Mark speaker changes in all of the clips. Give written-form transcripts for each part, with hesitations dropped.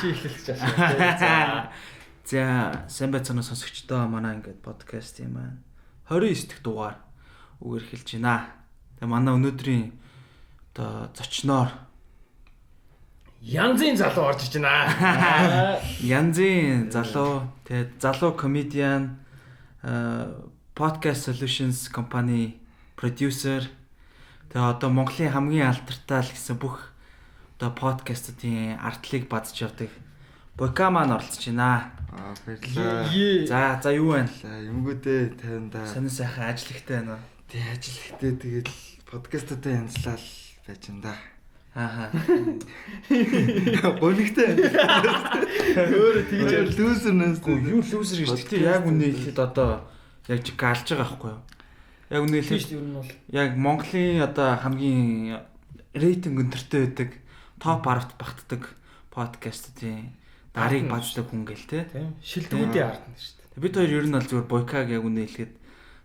Speaker 1: Чи ихлэх чаашаа.
Speaker 2: За, сайн байцгаана сонсогчдоо манай ингээд подкаст юм аа. 29 дахь дугаар үгээр эхэлж байна. Тэгээ манай өнөөдрийн одоо зочноор
Speaker 1: Янзын залуу орж иж байна.
Speaker 2: Янзын залуу, тэгээ залуу комедиан, Podcast Solutions компани продюсер. Тэгээ одоо Монголын хамгийн алдартай л гэсэн бүх одоо подкастуудын ардлыг бадж явдаг Бойка маань оролцож байна.
Speaker 3: Баярлалаа.
Speaker 2: За юу байна?
Speaker 3: Юмгүүдээ тайванда.
Speaker 2: Сонир сайхан ажиллахтай байна уу?
Speaker 3: Тий, ажиллахтай тэгэл подкастуудаа янзлал байж байна да.
Speaker 2: Ааха.
Speaker 3: Гонигтай. Өөрөө тэгж лүүсэр нэстэй.
Speaker 2: Юу лүүсэр гэж. Гэтэ яг үнэ хэлэхэд одоо яг жиг алж байгаа байхгүй юу? Яг үнэ хэлэхэд
Speaker 1: ер нь бол
Speaker 2: яг Монголын одоо хамгийн рейтинг өндөртэй байдаг топ 10-т багтдаг подкастуудын дарыг баздаг хүн гэл те.
Speaker 1: тийм шилдэгүүдийн ард нь шүү дээ.
Speaker 2: Бид хоёр ер нь бол зүгээр Бойкаг яг үнэ хэлэхэд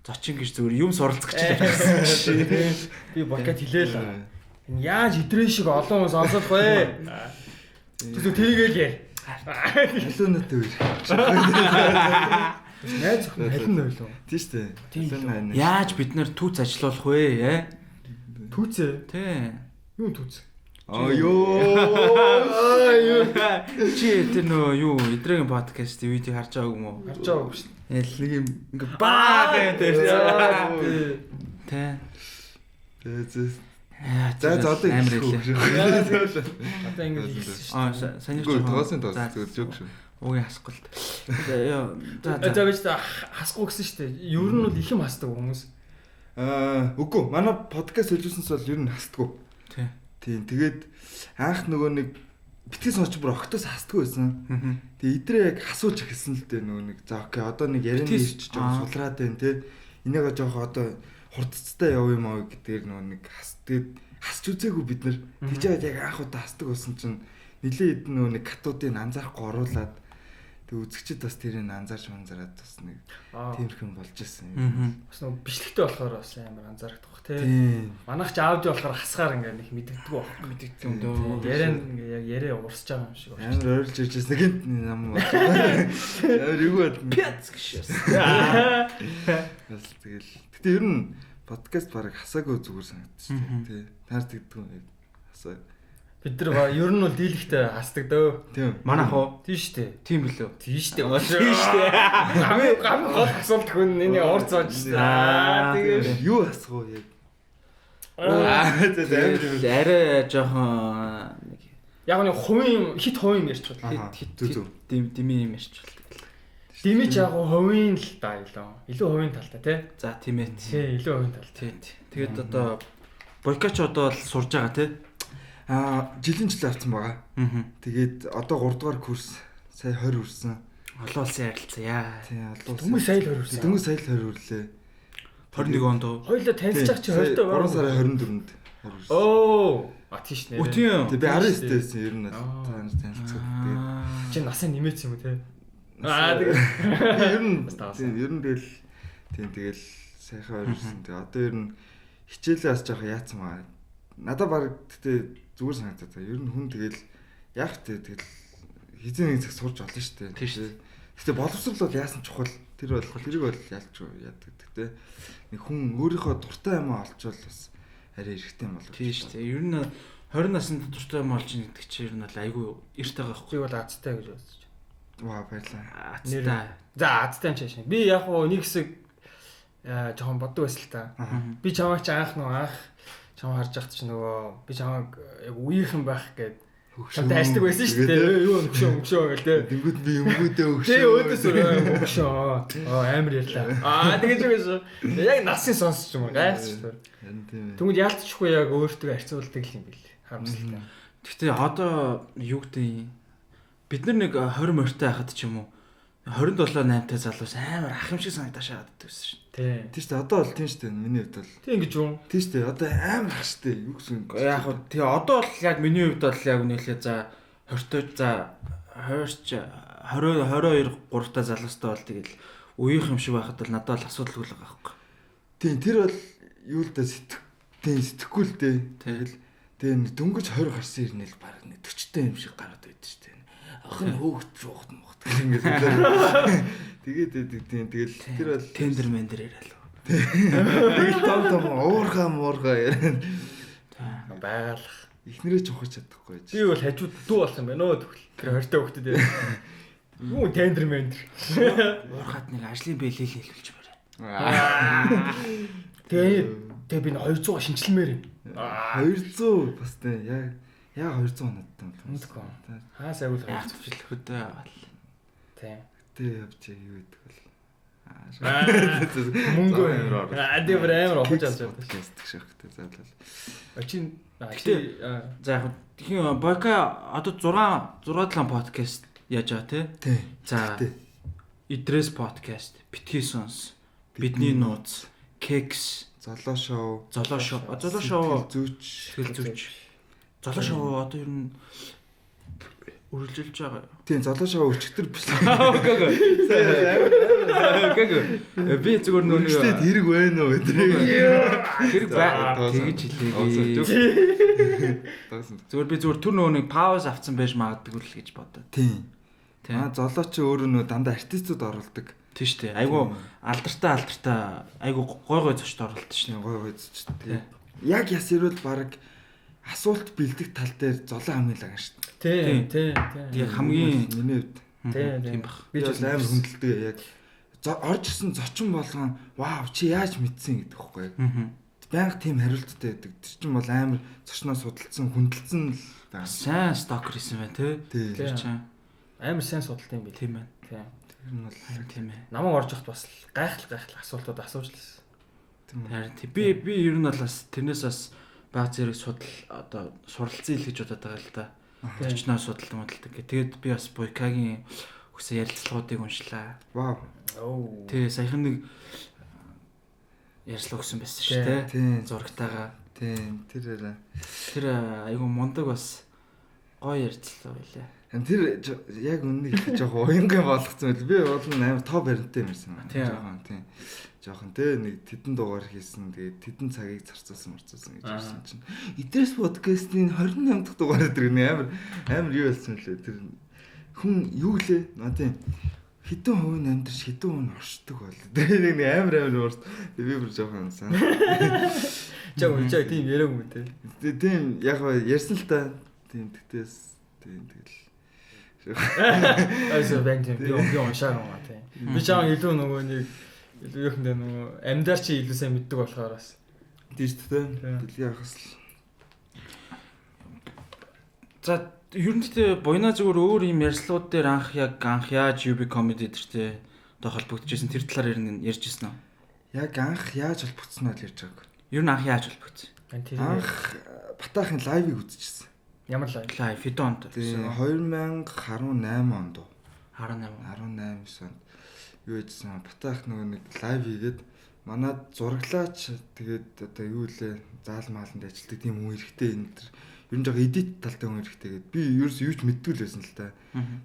Speaker 2: зочин гэж зүгээр юм суралцах гэж байсан.
Speaker 1: Би Бойкад хэлээл. Энэ яаж идрээ шиг олон хүмүүс сонсох вэ? Тэгвэл тэргээл яа.
Speaker 3: Халуунаатай үер.
Speaker 1: Найз охин халин байлуу.
Speaker 3: Тий штэ.
Speaker 2: Яаж бид нэр түүц ажиллуулах вэ?
Speaker 1: Түүцээ.
Speaker 2: Тий.
Speaker 1: Юу түүц?
Speaker 3: Ёо.
Speaker 2: Чи тэр нөө юу эдрэгийн подкаст видео харж байгааг юм уу?
Speaker 1: Харж байгаагүй шүү дээ.
Speaker 2: Нэг юм ингээ баа гэдэг. Тий.
Speaker 3: За одоо
Speaker 2: амар хэлээ.
Speaker 1: Одоо ингэ хэлсэн шүү дээ.
Speaker 2: Санийч
Speaker 3: тоосон зүг шүү.
Speaker 2: Уугийн хасгүй л.
Speaker 1: За биш та хасгүй гэсэн шүү дээ. Ер нь бол их юм хасдаг хүмүүс.
Speaker 3: Үгүй манай подкаст хэлжсэнс бол ер нь хасдаггүй. Тийм тэгээд анх нөгөө нэг битгий сонсч бүр огтоос хасдаггүй байсан. Тэгээ идрээ яг хасууж эхэлсэн л дээ нөгөө нэг. За окей одоо нэг ярианы ирч жоо сулраад байна те. Энийг жоох одоо хурдцтай яв юм аа гэдгээр нөгөө нэг хасч үзээгүй бид нар. Тэгж яг анх удаа хасдаг болсон чинь нилээ эдэн нөгөө нэг катуудыг анзаарахгүй оруулаад тэг үзэгчд бас тэрийг анзаарч манзараад бас нэг тиймэрхэн болж ирсэн юм.
Speaker 1: Бас нөгөө бичлэгтэй болохоор бас амар анзаарах бах тий. Манайх ч аудио болохоор хасгаар ингээ нэг мэддэггүй баг.
Speaker 2: мэддэг юм дөө.
Speaker 1: Яриа ингээ яг яриа уурсаж байгаа юм шиг байна.
Speaker 3: Амар ойрлж иржсэн гэнт нам байна. Амар юу бод
Speaker 2: Пяц гişээс.
Speaker 3: Бас тэгэл. Гэтэ ер нь подкаст бараг хасаагүй зүгээр санагдчих тий. Таар тэгдэг юм хасаа.
Speaker 1: Бид нар ер нь бол дийлэгтэй хасдаг дөө.
Speaker 3: Тийм.
Speaker 2: Манайх уу?
Speaker 1: Тийм шүү дээ.
Speaker 2: Тийм билүү?
Speaker 1: Тийм шүү дээ. Тийм шүү дээ. Гам гол асуулт хүн энийг урд зоож шүү дээ.
Speaker 3: Тэгээд юу асах вэ яг?
Speaker 2: Арай жоохон нэг
Speaker 1: яг нэг хувийн хит хувийн ярьж бол
Speaker 2: дими юм ярьж бол.
Speaker 1: Димич яг хувийн л да илүү хувийн талтай тий.
Speaker 2: За тийм ээ.
Speaker 1: Тий илүү хувийн талтай.
Speaker 2: Тий. Тэгээд одоо Бойкач одоо л сурж байгаа тий.
Speaker 3: Жилийн жил авсан байгаа. Тэгээд одоо 3 дугаар курс сая 20 хүрсэн.
Speaker 2: Олон улсын харилцаа яа.
Speaker 3: Тий, олон
Speaker 1: Дөнгөж сая л 20 хүрсэн.
Speaker 3: Дөнгөж сая л 20 хүрлээ.
Speaker 2: 21 онд уу?
Speaker 1: Хоёулаа танилцчих чи 20 доо.
Speaker 3: 3 сарын 24-нд.
Speaker 1: Оо, тийш нэ.
Speaker 2: Тийм.
Speaker 3: Тэг би 19 дэсэн ер нь танилцах. Тэгээд
Speaker 1: чи насаа нэмээц юм уу те?
Speaker 3: тэгээд ер нь
Speaker 1: таасан.
Speaker 3: ер нь тэгэл сайхан ойрсон. Тэгээ одоо ер нь хичээлээ бас жоох яатсан маа. Надад баг тэтэ зүгээр санагдаад. Ер нь хүн тэгэл яах вэ? Тэгэл хизээ нэг цаг сурч олно шүү дээ.
Speaker 2: Тийм шүү.
Speaker 3: Гэтэ боловсрол бол яасан чухал. Тэрийг бол ялч яадаг гэдэг. Нэг хүн өөрийнхөө дуртай юм олчвол бас арай эрэхтэй юм болов.
Speaker 2: Тийм шүү дээ. Ер нь 20 наснд дуртай юм олж ин гэдэг чинь ер нь бол айгүй эрт байгаа
Speaker 1: Би бол азтай гэж бодож.
Speaker 3: Ваа баярлаа.
Speaker 2: Азтай.
Speaker 1: За азтай ч шин. Би яг хоо нэг хэсэг жоохон боддог байсан л та. Би чамайг ч анх чамаа харж байхад ч нөгөө би чамайг яг үеийнхэн байх гээд чамтай хайрдаг байсан шүү дээ. Юу өгшөө гэл тээ.
Speaker 3: Тэнгүүд би өмгүүдээ өгшөө.
Speaker 1: Тэ өөдөөс өгшөө. Амар ярьлаа. Тэгэж үгээс яг насын сонсч юм гайхаж шүү дээ. Тэнгүүд яалтчихгүй яг өөртөө харьцуулдаг юм бэл. Харамсалтай.
Speaker 2: Гэхдээ одоо юу гэдэг бид нар нэг 20 морьтой байхад ч юм уу 27-8 та залуус амар ах юм шиг санагдаж шаад байсан шин.
Speaker 1: Тийм
Speaker 3: шүү дээ. Одоо бол тийм шүү дээ. Миний хувьд бол.
Speaker 1: Тийм гэж юу?
Speaker 3: Тийм шүү дээ. Одоо амар ах шүү дээ. Юу гэсэн.
Speaker 2: Яг хөө тэгээ одоо бол яг миний хувьд бол яг үнэхээр за 20 за 22 3 та залуустай бол тэгэл үеийнх юм шиг байхад бол надад бол асуудалгүй л байгаа байхгүй.
Speaker 3: Тийм тэр бол юу л да сэтгэхгүй л дээ. Тэгэл тэгээ дөнгөж 20 гарсан ирнэл баг 40-тай юм шиг гараад байдаг шүү дээ. охин хөөгт жоохт мохт ингээд тэгээд тэгэл тэр бол
Speaker 2: тендер мендер яриа л.
Speaker 3: тэгэл том уурхаа яриа.
Speaker 1: Байгалах.
Speaker 3: Эхнэрээ жохож чадахгүй.
Speaker 1: Би бол хажууд дүү болох юм байна өө тэгвэл. Тэр 20 та хүүхдэд яа. Юу тендер мендер.
Speaker 2: Уурхаад нэг ажлын бэлэл хэлүүлж байна.
Speaker 1: Тэгээ би 200 шинжилмээр юм.
Speaker 3: 200 бас тэ яа 200 хоноод юм.
Speaker 1: Мэдгүй. Хаас агуул
Speaker 2: Яах зөвшөл хөдөө аваад.
Speaker 1: Тийм.
Speaker 3: Тэ явж юу гэдэг бол.
Speaker 1: Мөнгө дээ амар олж авч байгаа.
Speaker 3: Тэстэх шахтай заавал.
Speaker 1: Очин
Speaker 2: За яг тэгэхээр Бойка одоо 6 подкаст яаж байгаа тий? За Идрес подкаст, Битгий сонс, Бидний нууц, Кекс,
Speaker 3: Золоо шоу,
Speaker 2: зүүч. Золоо шоу одоо ер нь үргэлжилж байгаа.
Speaker 3: Тийм, золоо шоу өчтөр биш.
Speaker 2: Би зүгээр нүг
Speaker 3: хэрэг байна уу гэдэг.
Speaker 2: хэрэг тэгэж хэлээгүй. Зүгээр би зүгээр түр нөгөө пауз авцсан байж магадгүй л гэж бодоо.
Speaker 3: Тийм. Золоо чи өөрөө нөө дандаа артистууд оруулдаг.
Speaker 2: Тийм шүү дээ. Айгу алдартай айгу гой зочд оруулдаг шнэ.
Speaker 3: Гой зочд. Яг яс ирвэл баг асуулт бэлдэх тал дээр золоо хамгийн лаган шүү дээ.
Speaker 1: Тийм.
Speaker 2: Яг хамгийн
Speaker 3: миний хувьд
Speaker 2: тийм баг.
Speaker 3: би ч амар хүндэлдэг яг орж ирсэн зочин болгон вау чи яаж мэдсэн гэдэг хэвгүй. Баян тийм хариулттай байдаг. Тэр чинь бол амар зочноос судалсан хүндэлсэн л байна.
Speaker 2: Сайн стокер хийсэн байна тий. Тэр чинь
Speaker 1: амар сайн судалт юм би.
Speaker 2: Тийм байна.
Speaker 1: Тийм.
Speaker 2: Тэр нь бол тийм ээ.
Speaker 1: Намайг орж явахт бас гайхал асуултууд асууж лээс.
Speaker 2: Харин би ер нь бол бас тэрнээс бас баг зэрэг одоо суралцсан ил гэж бодоод байгаа л да. Зочноос судалдаг гэх. Тэгээд би бас Бойкагийн өсөө ярилцлагуудыг уншлаа.
Speaker 3: Вау.
Speaker 2: Тий, саяхан нэг ярьслаа өгсөн байсан шүү дээ.
Speaker 3: Тийм.
Speaker 2: Зурагтайгаа.
Speaker 3: Тийм, тэр
Speaker 2: айгу мундаг бас гоё ярьцлаа байлаа.
Speaker 3: Тэр яг үннийг жоох уянгаа болгоцсон байл. Би бол амар тоо баримттай юмсан.
Speaker 2: Жоохон
Speaker 3: тийм. Жоохон тэ нэг тэдэн дугаар хийсэн. Тэгээд тэдэн цагийг зарцуулсан гэж хэлсэн чинь. Идрес подкастын 28 дахь дугаар гэдэг нь амар юу болсон лээ. Тэр хүн юу лээ? Тийм. Хэдэн хувийн амьдрал хэдэн хүн оршдог бол. Тэр нэг амар уурс. Би бүр жоохон сан.
Speaker 1: Жаа тийм яриаг юм те.
Speaker 3: Тийм яг ярьсан л та. Тийм тэгтээс тийм тэгэл.
Speaker 1: Айсо бэнт би уншаа гоо тийм. Би чам илүү нөгөө нэг илүү юу хэмдэ нөгөө амьдаар чи илүү сайн мэддэг болохоор бас.
Speaker 3: Тийм шүү дээ. Дэлхий ахас л.
Speaker 2: За ер нь тэ буйна зүгээр өөр юм ярьслууд дээр анх яаж UB comedy дэртэй одоо холбогдчихсэн тэр талаар ярьжсэн үү?
Speaker 3: Яг анх яаж холбогдсон нь л ярьж байгааг.
Speaker 2: Ер нь анх яаж холбогдсон?
Speaker 3: Анх Батахын лайвыг үзчихсэн.
Speaker 2: Ямар лайв? Хэдэн онд?
Speaker 3: 2018 онд.
Speaker 2: 18
Speaker 3: онд. Юу яжсан? Батах нөгөө нэг лайв хийгээд манад зураглаач тэгээд одоо юу лээ заал мааланд ажилладаг тийм хүн хэрэгтэй энэ төр ер нь жоо эдит талтай хүн хэрэгтэй гээд би ерөөс юу ч мэдгүй л байсан л та.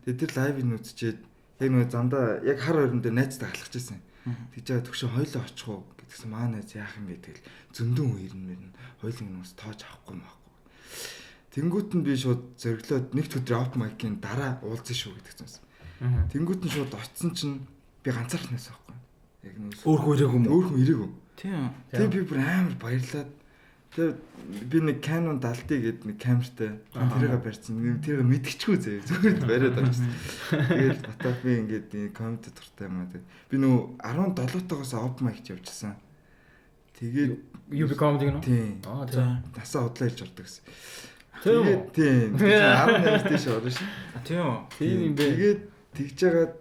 Speaker 3: Тэгээд тэр лайвыг үзчихэд яг нөгөө замдаа яг хар өрөндөө найзтай халахж байсан. Тэгж байгаа төгшөө хойлоо очих уу гэдгсэн маа найз яах юм бэ тэгэл зөндөн үер нь хойлын хүмүүс тоож авахгүй маахгүй. Тэнгүүт нь би шууд зөрглөөд нэг өдөр open mic-ийн дараа уулзсан шүү гэдгсэн. Тэнгүүт нь шууд очсон чинь би ганцаарх нэс байхгүй. Яг нэг
Speaker 2: өөр хүн
Speaker 3: ирээгүй.
Speaker 2: Тийм.
Speaker 3: Тэгээ би бүр амар баярлаад тэгээ би нэг Canon 70D гэдэг нэг камертай тэрийг барьсан. Тэрийг мэдчихгүй зөө зүгээр бариад авчихсан. Тэгээд батаа би ингээд коммент дуртай юм аа. Би нөө 17-тоогоос open mic явчихсан. Тэгээд
Speaker 1: UB comedy гэнэ.
Speaker 3: Тийм.
Speaker 1: Тийм.
Speaker 3: Насаа удлаа ирж ордог гэсэн.
Speaker 1: Тийм.
Speaker 3: Тийм. 18-аас тийш орно шин.
Speaker 2: Тийм
Speaker 1: юм бэ.
Speaker 3: Тэгээд тэгж жагаад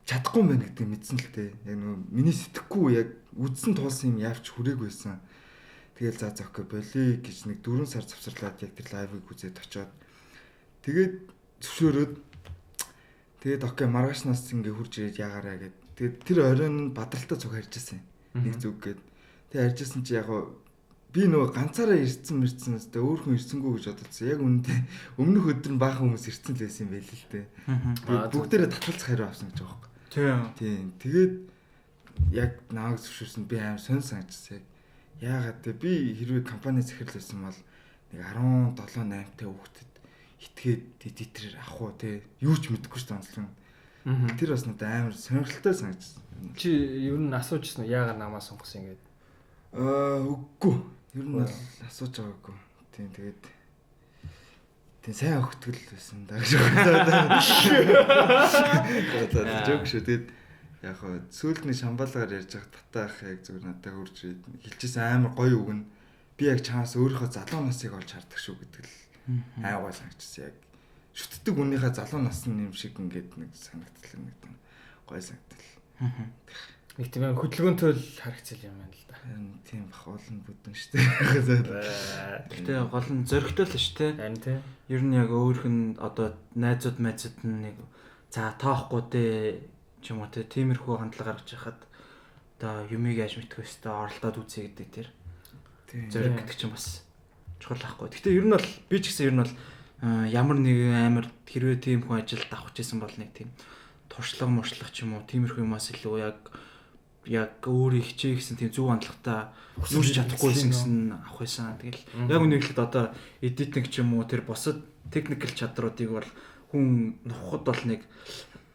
Speaker 3: чадахгүй юм байна гэдгийг мэдсэн л дээ. Яг нөгөө миний сэтгэхгүй яг үдсэн туулсан юм яавч хүрээгүй байсан. Тэгэл за окей болий гэж нэг 4 сар завсарлаад яг тэр лайвыг үзээд очиод тэгээд зөвшөөрөөд тэгээд окей маргаашнаас ингээ хурж ирээд яагаараа гэд. Тэгээд тэр оройн бадралтай цуг харьжсэн. Нэг зүг гээд. Тэгээд харьжсэн чи яг би нөгөө ганцаараа ирсэн мэрцэнэстэй өөр хүн ирсэнгүү гэж бодсон. Яг үнэндээ өмнөх өдөр нь баахан хүмүүс ирсэн л байсан юм байл л дээ. Бүгдээрээ татгалзах хариу авсан гэж байгаа юм. Тийм. Тэгээд яг нааг зөвшөөрсөн би аим сонь санагдсан. Яагаад те би хэрвээ компани захирлуулсан бол нэг 17 8-тай хүүхдэд итгээд эдитрээр авах уу те юу ч мэдэхгүй шүү дээ онцлог. Тэр бас надад амар сонирхолтой санагдсан.
Speaker 1: Чи ер нь асуужсэн уу яагаад намаа сонгосон ингэж?
Speaker 3: Үгүй. Ер нь бол асууж байгаагүй. Тийм тэгээд сайн өгтгөл байсан даа гэж. Жог шүү. Тэгээд яг хоо сүүлд нэг шамбалгаар ярьж байхад батаах яг зүгээр надад хурж хэлчихсэн амар гоё үг нь би яг чамаас өөрийнхөө залуу насыг олж хардаг шүү гэдэг л айгаа санагдчихсан. Яг шүтдэг үнийхээ залуу насны юм шиг ингээд нэг санагдлаа нэг гоё санагдал.
Speaker 1: Нэг тийм хөдөлгөөнтэй л харагцал юм байна л да.
Speaker 3: Тийм бах олон бүдэн шүү дээ.
Speaker 2: Гэтэ гол нь зөрөгтэй л шүү дээ.
Speaker 1: Харин тийм.
Speaker 2: Ер нь яг өөрх нь одоо найзууд нь нэг за тоохгүй дээ ч юм уу тиймэрхүү хандлага гаргаж яхад одоо юмыг яаж мэдэх вэ өстой оролдоод үзье гэдэг тэр. Зөрөг гэдэг чинь бас чухал ахгүй. Гэтэ ер нь бол би ч гэсэн ер нь бол ямар нэгэн амар хэрвээ тийм хүн ажилд авах гэсэн бол нэг тийм туршлага муршлах ч юм уу тиймэрхүү юмас илүү яг өөрөө хичээх гэсэн тийм зөв хандлагатай нүрч чадахгүйсэн гэсэн авах байсан. Тэгэл яг үнэхээр одоо эдитинг ч юм уу тэр босод техникэл чадруудыг бол хүн нухад бол нэг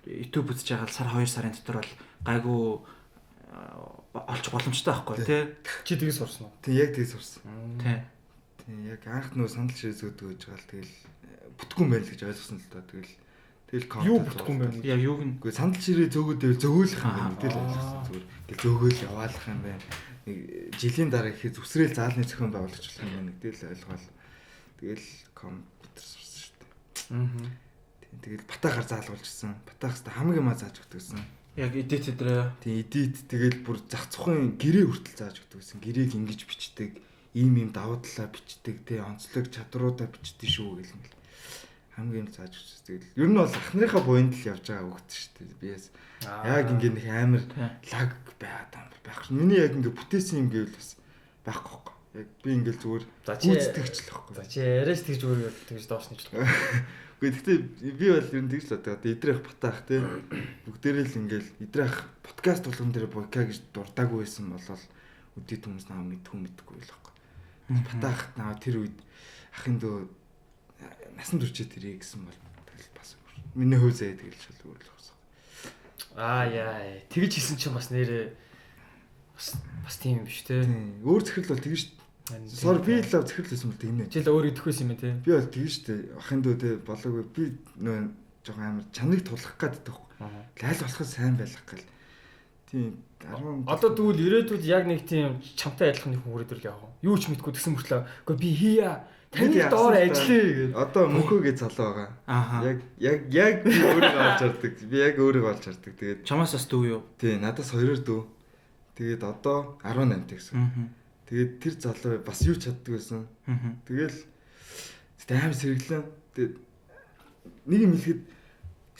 Speaker 2: YouTube үзэж байгаа сар 2 сарын дотор бол гайгүй олж боломжтой байхгүй тий.
Speaker 1: Чи тгийс сурсан уу?
Speaker 3: Тий яг тгийс сурсан.
Speaker 2: Тий.
Speaker 3: Тий яг анх нөө сандал ширээ зөөдөг гэж байгаа л тэгэл бүтггүй байл гэж ойлгосон л доо тэгэл
Speaker 1: юу бүтггүй юм бэ?
Speaker 2: Яг юу гэн.
Speaker 3: Үгүй сандал ширээ зөөгөөдөө зөөгөөлөх юм байна тэгэл ойлгосон зүгээр. Тэгэл зөөгөөл яваалах юм байна. Нэг жилийн дараа ихэд зүсрээл заалны зохион байгуулагч болох юм байна гэдэл ойлгоол. Тэгэл компьютер сурсан шүү дээ. Тэгэл батаагаар заалгуулжсэн. Батаах хэвээр хамгийн маа зааж өгдөг гэсэн.
Speaker 2: Яг эдит өдрөө.
Speaker 3: Тий эдит тэгэл бүр зах цохын гэрээ хүртэл зааж өгдөг гэсэн. Гэрээг ингэж бичдэг. Ийм давуу талаа бичдэг. Тий онцлог чадруудаа бичдэг шүү гэлмэл. Хамгийн зааж өгсөн. Тэгэл ер нь бол ах нарынхаа буйнд л явж байгаа хөгт шүү дээ. Биээс яг ингэ нэг амар лаг байгаад байх шин. Миний яг ингэ бүтээсэн юм гэвэл бас байхгүй хөөхгүй. Яг би ингээл зүгээр гүйцэтгэж л байхгүй.
Speaker 1: За чи яриач тэгж өөрөө тэгж доосны ч л.
Speaker 3: Гэхдээ би бол ер нь тэгж л одоо идрэх батаах те бүгдээрээ л ингээл идрэх подкаст болгон дээр бойка гэж дуртаагүй байсан болол үдээд хүмүүс наа мэдгүй л байхгүй. Батаах наа тэр үед ахын дөө насан туршид ирээ гэсэн бол тэгэл бас миний хувь заяа тэгэл шал өөр л болсон.
Speaker 1: Яа тэгж хэлсэн чинь бас нэрээ бас тийм юм биш те.
Speaker 3: Өөр захирал бол тэгж сор би л захирал байсан бол тийм нэ.
Speaker 1: Чи л өөр идэх байсан юм те.
Speaker 3: Би бол тэгж штэ ахын дөө те болоогүй би нөө жоохон амар чаныг тулах гээд байхгүй. Лайл болоход сайн байх гэл. Тийм 10
Speaker 1: одоо тэгвэл ирээдүйд яг нэг тийм чамтай адилхан нэг хүн өрөөдөр л явах. Юу ч мэдгүй тэгсэн мөртлөө үгүй би хийя. Таны доор ажиллая гэдэг.
Speaker 3: Одоо мөнхөөгээ залуу байгаа. Яг би өөрийгөө олж хардаг. Би яг өөрийгөө олж хардаг. Тэгээд
Speaker 2: чамаас бас дүү юу?
Speaker 3: Тий, надаас 2-оор дүү. Тэгээд одоо 18 гэсэн. Тэгээд тэр залуу бас юу чаддаг байсан. Тэгэл амар сэргэлэн. Тэгээд нэг юм хэлэхэд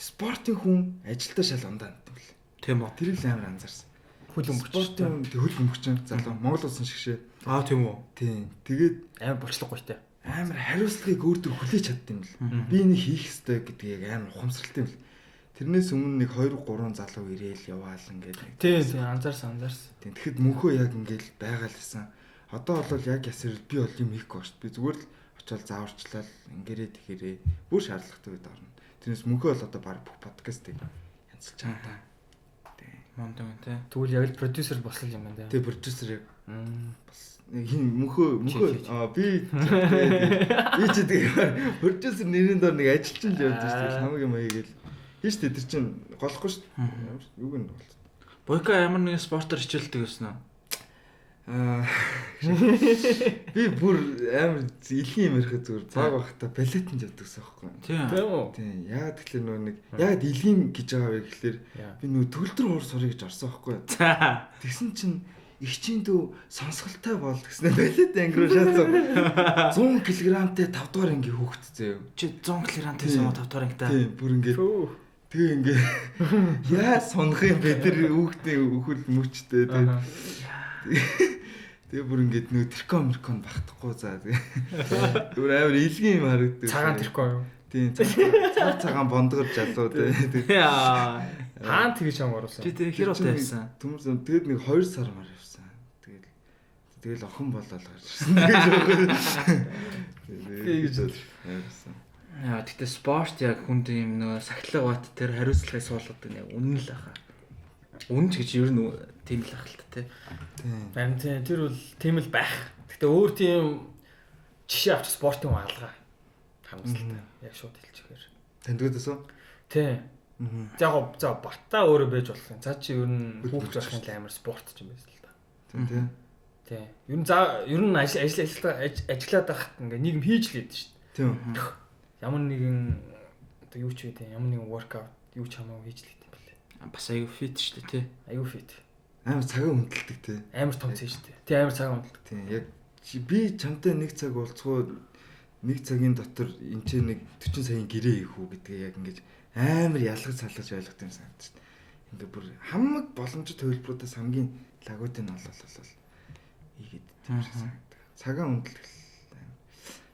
Speaker 3: спортын хүн ажилдаа шал ундаа гэдэг л.
Speaker 2: Тийм үү.
Speaker 3: Тэр л амар анзаарсан.
Speaker 1: Хөлбөмбөгч.
Speaker 3: Спортын хөлбөмбөгч залуу Монгол улсын шигшээ.
Speaker 2: Тийм үү.
Speaker 3: Тийм. Тэгээд
Speaker 1: амар болчлоггүйтэй.
Speaker 3: Амар хариуцлагыг өөртөө хүлээж чаддаг юм л. Би энийг хийх ёстой гэдгийг амар ухамсарлалтай юм л. Тэрнээс өмнө нэг 2-3 залуу ирээл яваал ингээд.
Speaker 1: Тийм анзаарсан.
Speaker 3: Тийм. Тэгэхэд мөнхөө яг ингээд байгаал гэсэн. Одоо бол яг ясэр би бол юм хийхгүй ба шүү. Би зүгээр л очиод зааварчлал ингэрээ тэгэхээр бүр шаардлагатай үед орно. Тэрнээс мөнхөө бол одоо баг бүх подкастыг янзлж байгаа. Тийм.
Speaker 2: Мондон тий.
Speaker 1: Тэгвэл яг л продюсер болсон юм байна.
Speaker 3: Тийм продюсер яг бас хин мөнхөө би ч тийм продюсер нэрийн дор нэг ажилчин л явж шүү. Хамгийн маяг л хийж тэр чинь голохгүй шүү. Юу гэнэ бол.
Speaker 2: Бойка ямар нэгэн спортоор хичээлдэг гэсэн үү?
Speaker 3: Би бүр амар илгийн юм ярих зүгээр баг бахта балетанд явдаг гэсэн байхгүй.
Speaker 1: Тийм үү?
Speaker 3: Тийм. Яг тэгэхээр нөө нэг яг илгийн гэж байгаа вэ гэхэлэр би нөө төгөлдөр хуур сурыг гэж орсон байхгүй. Тэгсэн чинь игчийн дүү сонсголтой бол гэснээр балет анги руу шаацсан 100 кг-тэй 5 дугаар анги хөөгдсөн юм.
Speaker 2: Чи 100 кг-тэй 5 дугаар ангитай.
Speaker 3: Тийм бүр ингээд тэгээ ингээд яа сонх юм бэ тэр хүүхдээ өхөл мөчтэй тийм. Тэгээ бүр ингээд нөө трикон багтахгүй за тэгээ. Бүр амар илгийн юм харагддаг.
Speaker 1: Цагаан трикон юу?
Speaker 3: Тийм цагаан бондгор жалуу тэгээ.
Speaker 1: Хаан тэгж ам оруулсан.
Speaker 2: Чи тэр хэр удаа явсан?
Speaker 3: Төмөрс тэгээд нэг 2 сар мар явсан. Тэгэл охин болоод гарч ирсэн. Тэгээд явсан.
Speaker 2: Яа тэгтээ спорт яг хүнд юм нөгөө сахилга бат тэр хариуцлагыг суулгадаг яг үнэн л ахаа. Үнэн ч гэж ер нь тийм л ахалт те.
Speaker 1: Харин тэр бол тийм л байх. Гэтэ өөр тийм жишээ авч спортын алгаа харамсалтай. Яг шууд хэлчихээр.
Speaker 3: Тандгуудаас уу?
Speaker 1: Тий. Яг за бата өөрөө байж болох юм. За чи ер нь хүүхд байхын л амар спорт ч юм байсан л да.
Speaker 3: Тийм.
Speaker 1: Тий. Ер нь ажиллаад байхад ингээ нийгэм хийж л идэв шүү дээ.
Speaker 3: Тийм.
Speaker 1: Ямар нэгэн одоо юу ч вэ, ямар нэгэн воркаут юу ч хамаагүй хийж л идэв юм байна.
Speaker 2: Бас аюу фит шүү дээ тий.
Speaker 1: Аюу фит.
Speaker 3: Амар цагаа хүндэлдэг тий.
Speaker 1: Амар том цээ шүү дээ. Тий амар цагаа хүндэлдэг.
Speaker 3: Тийм. Яг би чамтай нэг цаг уулзгаа нэг цагийн дотор энэ ч нэг 40 саяын гэрээ хийх үү гэдгээ яг ингэж амар ялгаж салгаж ойлгох юм санагдаж байна. Ингээ бүр хамаг боломжит төлбөрүүдээс хамгийн лагуудыг нь олол ийгээд тийм санагдав. Цагаан хүндэлдэг.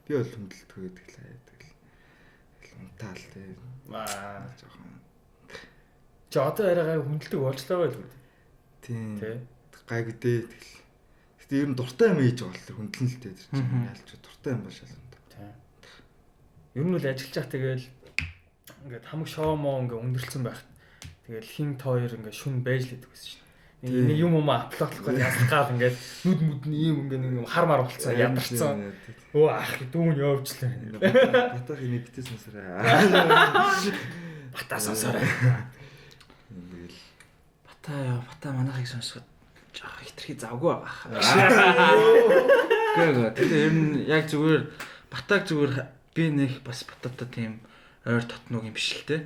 Speaker 3: Би бол хүндэлдэг гэдэг л яадаг л. Унтаал тий. Жоохон.
Speaker 1: Чи одоо арайгаа хүндэлдэг болчлоо байл үү?
Speaker 3: Тийм.
Speaker 1: Тий.
Speaker 3: Гайгдээ тэгэл. Гэтэ ер нь дуртай юм ээж байгаа л хүндлэн л дээ тэр чинь ялч дуртай юм ба шалганд.
Speaker 1: Тийм. Ер нь бол ажиллаж байгаа тэгэл ингээд хамаг шоу моо ингээ өндөрлцөн байх. Тэгэл хин тоор ингээ шүн байж л идэг байсан шин. Нэг юм аплодлохгүй яслахаар ингээд нүд мүдний ийм ингээ нэг юм хар мар болцсон ядарсан. Өө ах дүүн явуулчлаа.
Speaker 3: Батах энийг битээс сонсороо.
Speaker 1: Батаа сонсороо.
Speaker 3: Ингээл
Speaker 2: Бата манайхыг сонсоход жоох хитрхи завгүй байгаа. Тэгээ ер нь яг зүгээр батаг зүгээр би нэг бас батата тийм ойр тотног юм биш л те.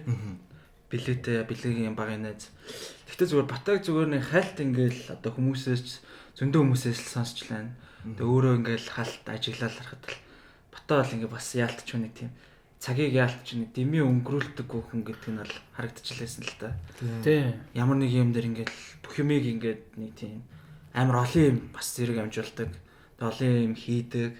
Speaker 2: Билегийн багын найз. Гэхдээ зүгээр батаг зүгээр нэг хальт ингээл одоо хүмүүсээс зөндөө хүмүүсээс л сонсч лаа. Тэгээ өөрөө ингээл халт ажиглал харахад л бата бол ингээ бас яалтч нэг тийм цагийг яалтч нэг дэмий өнгөрүүлдэг хүн гэдэг нь бол харагдчихлээсэн л та.
Speaker 1: Тийм.
Speaker 2: Ямар нэг юм дээр ингээл бүх юмыг ингээд нэг тийм амар олон юм бас зэрэг амжуулдаг. Олон юм хийдэг.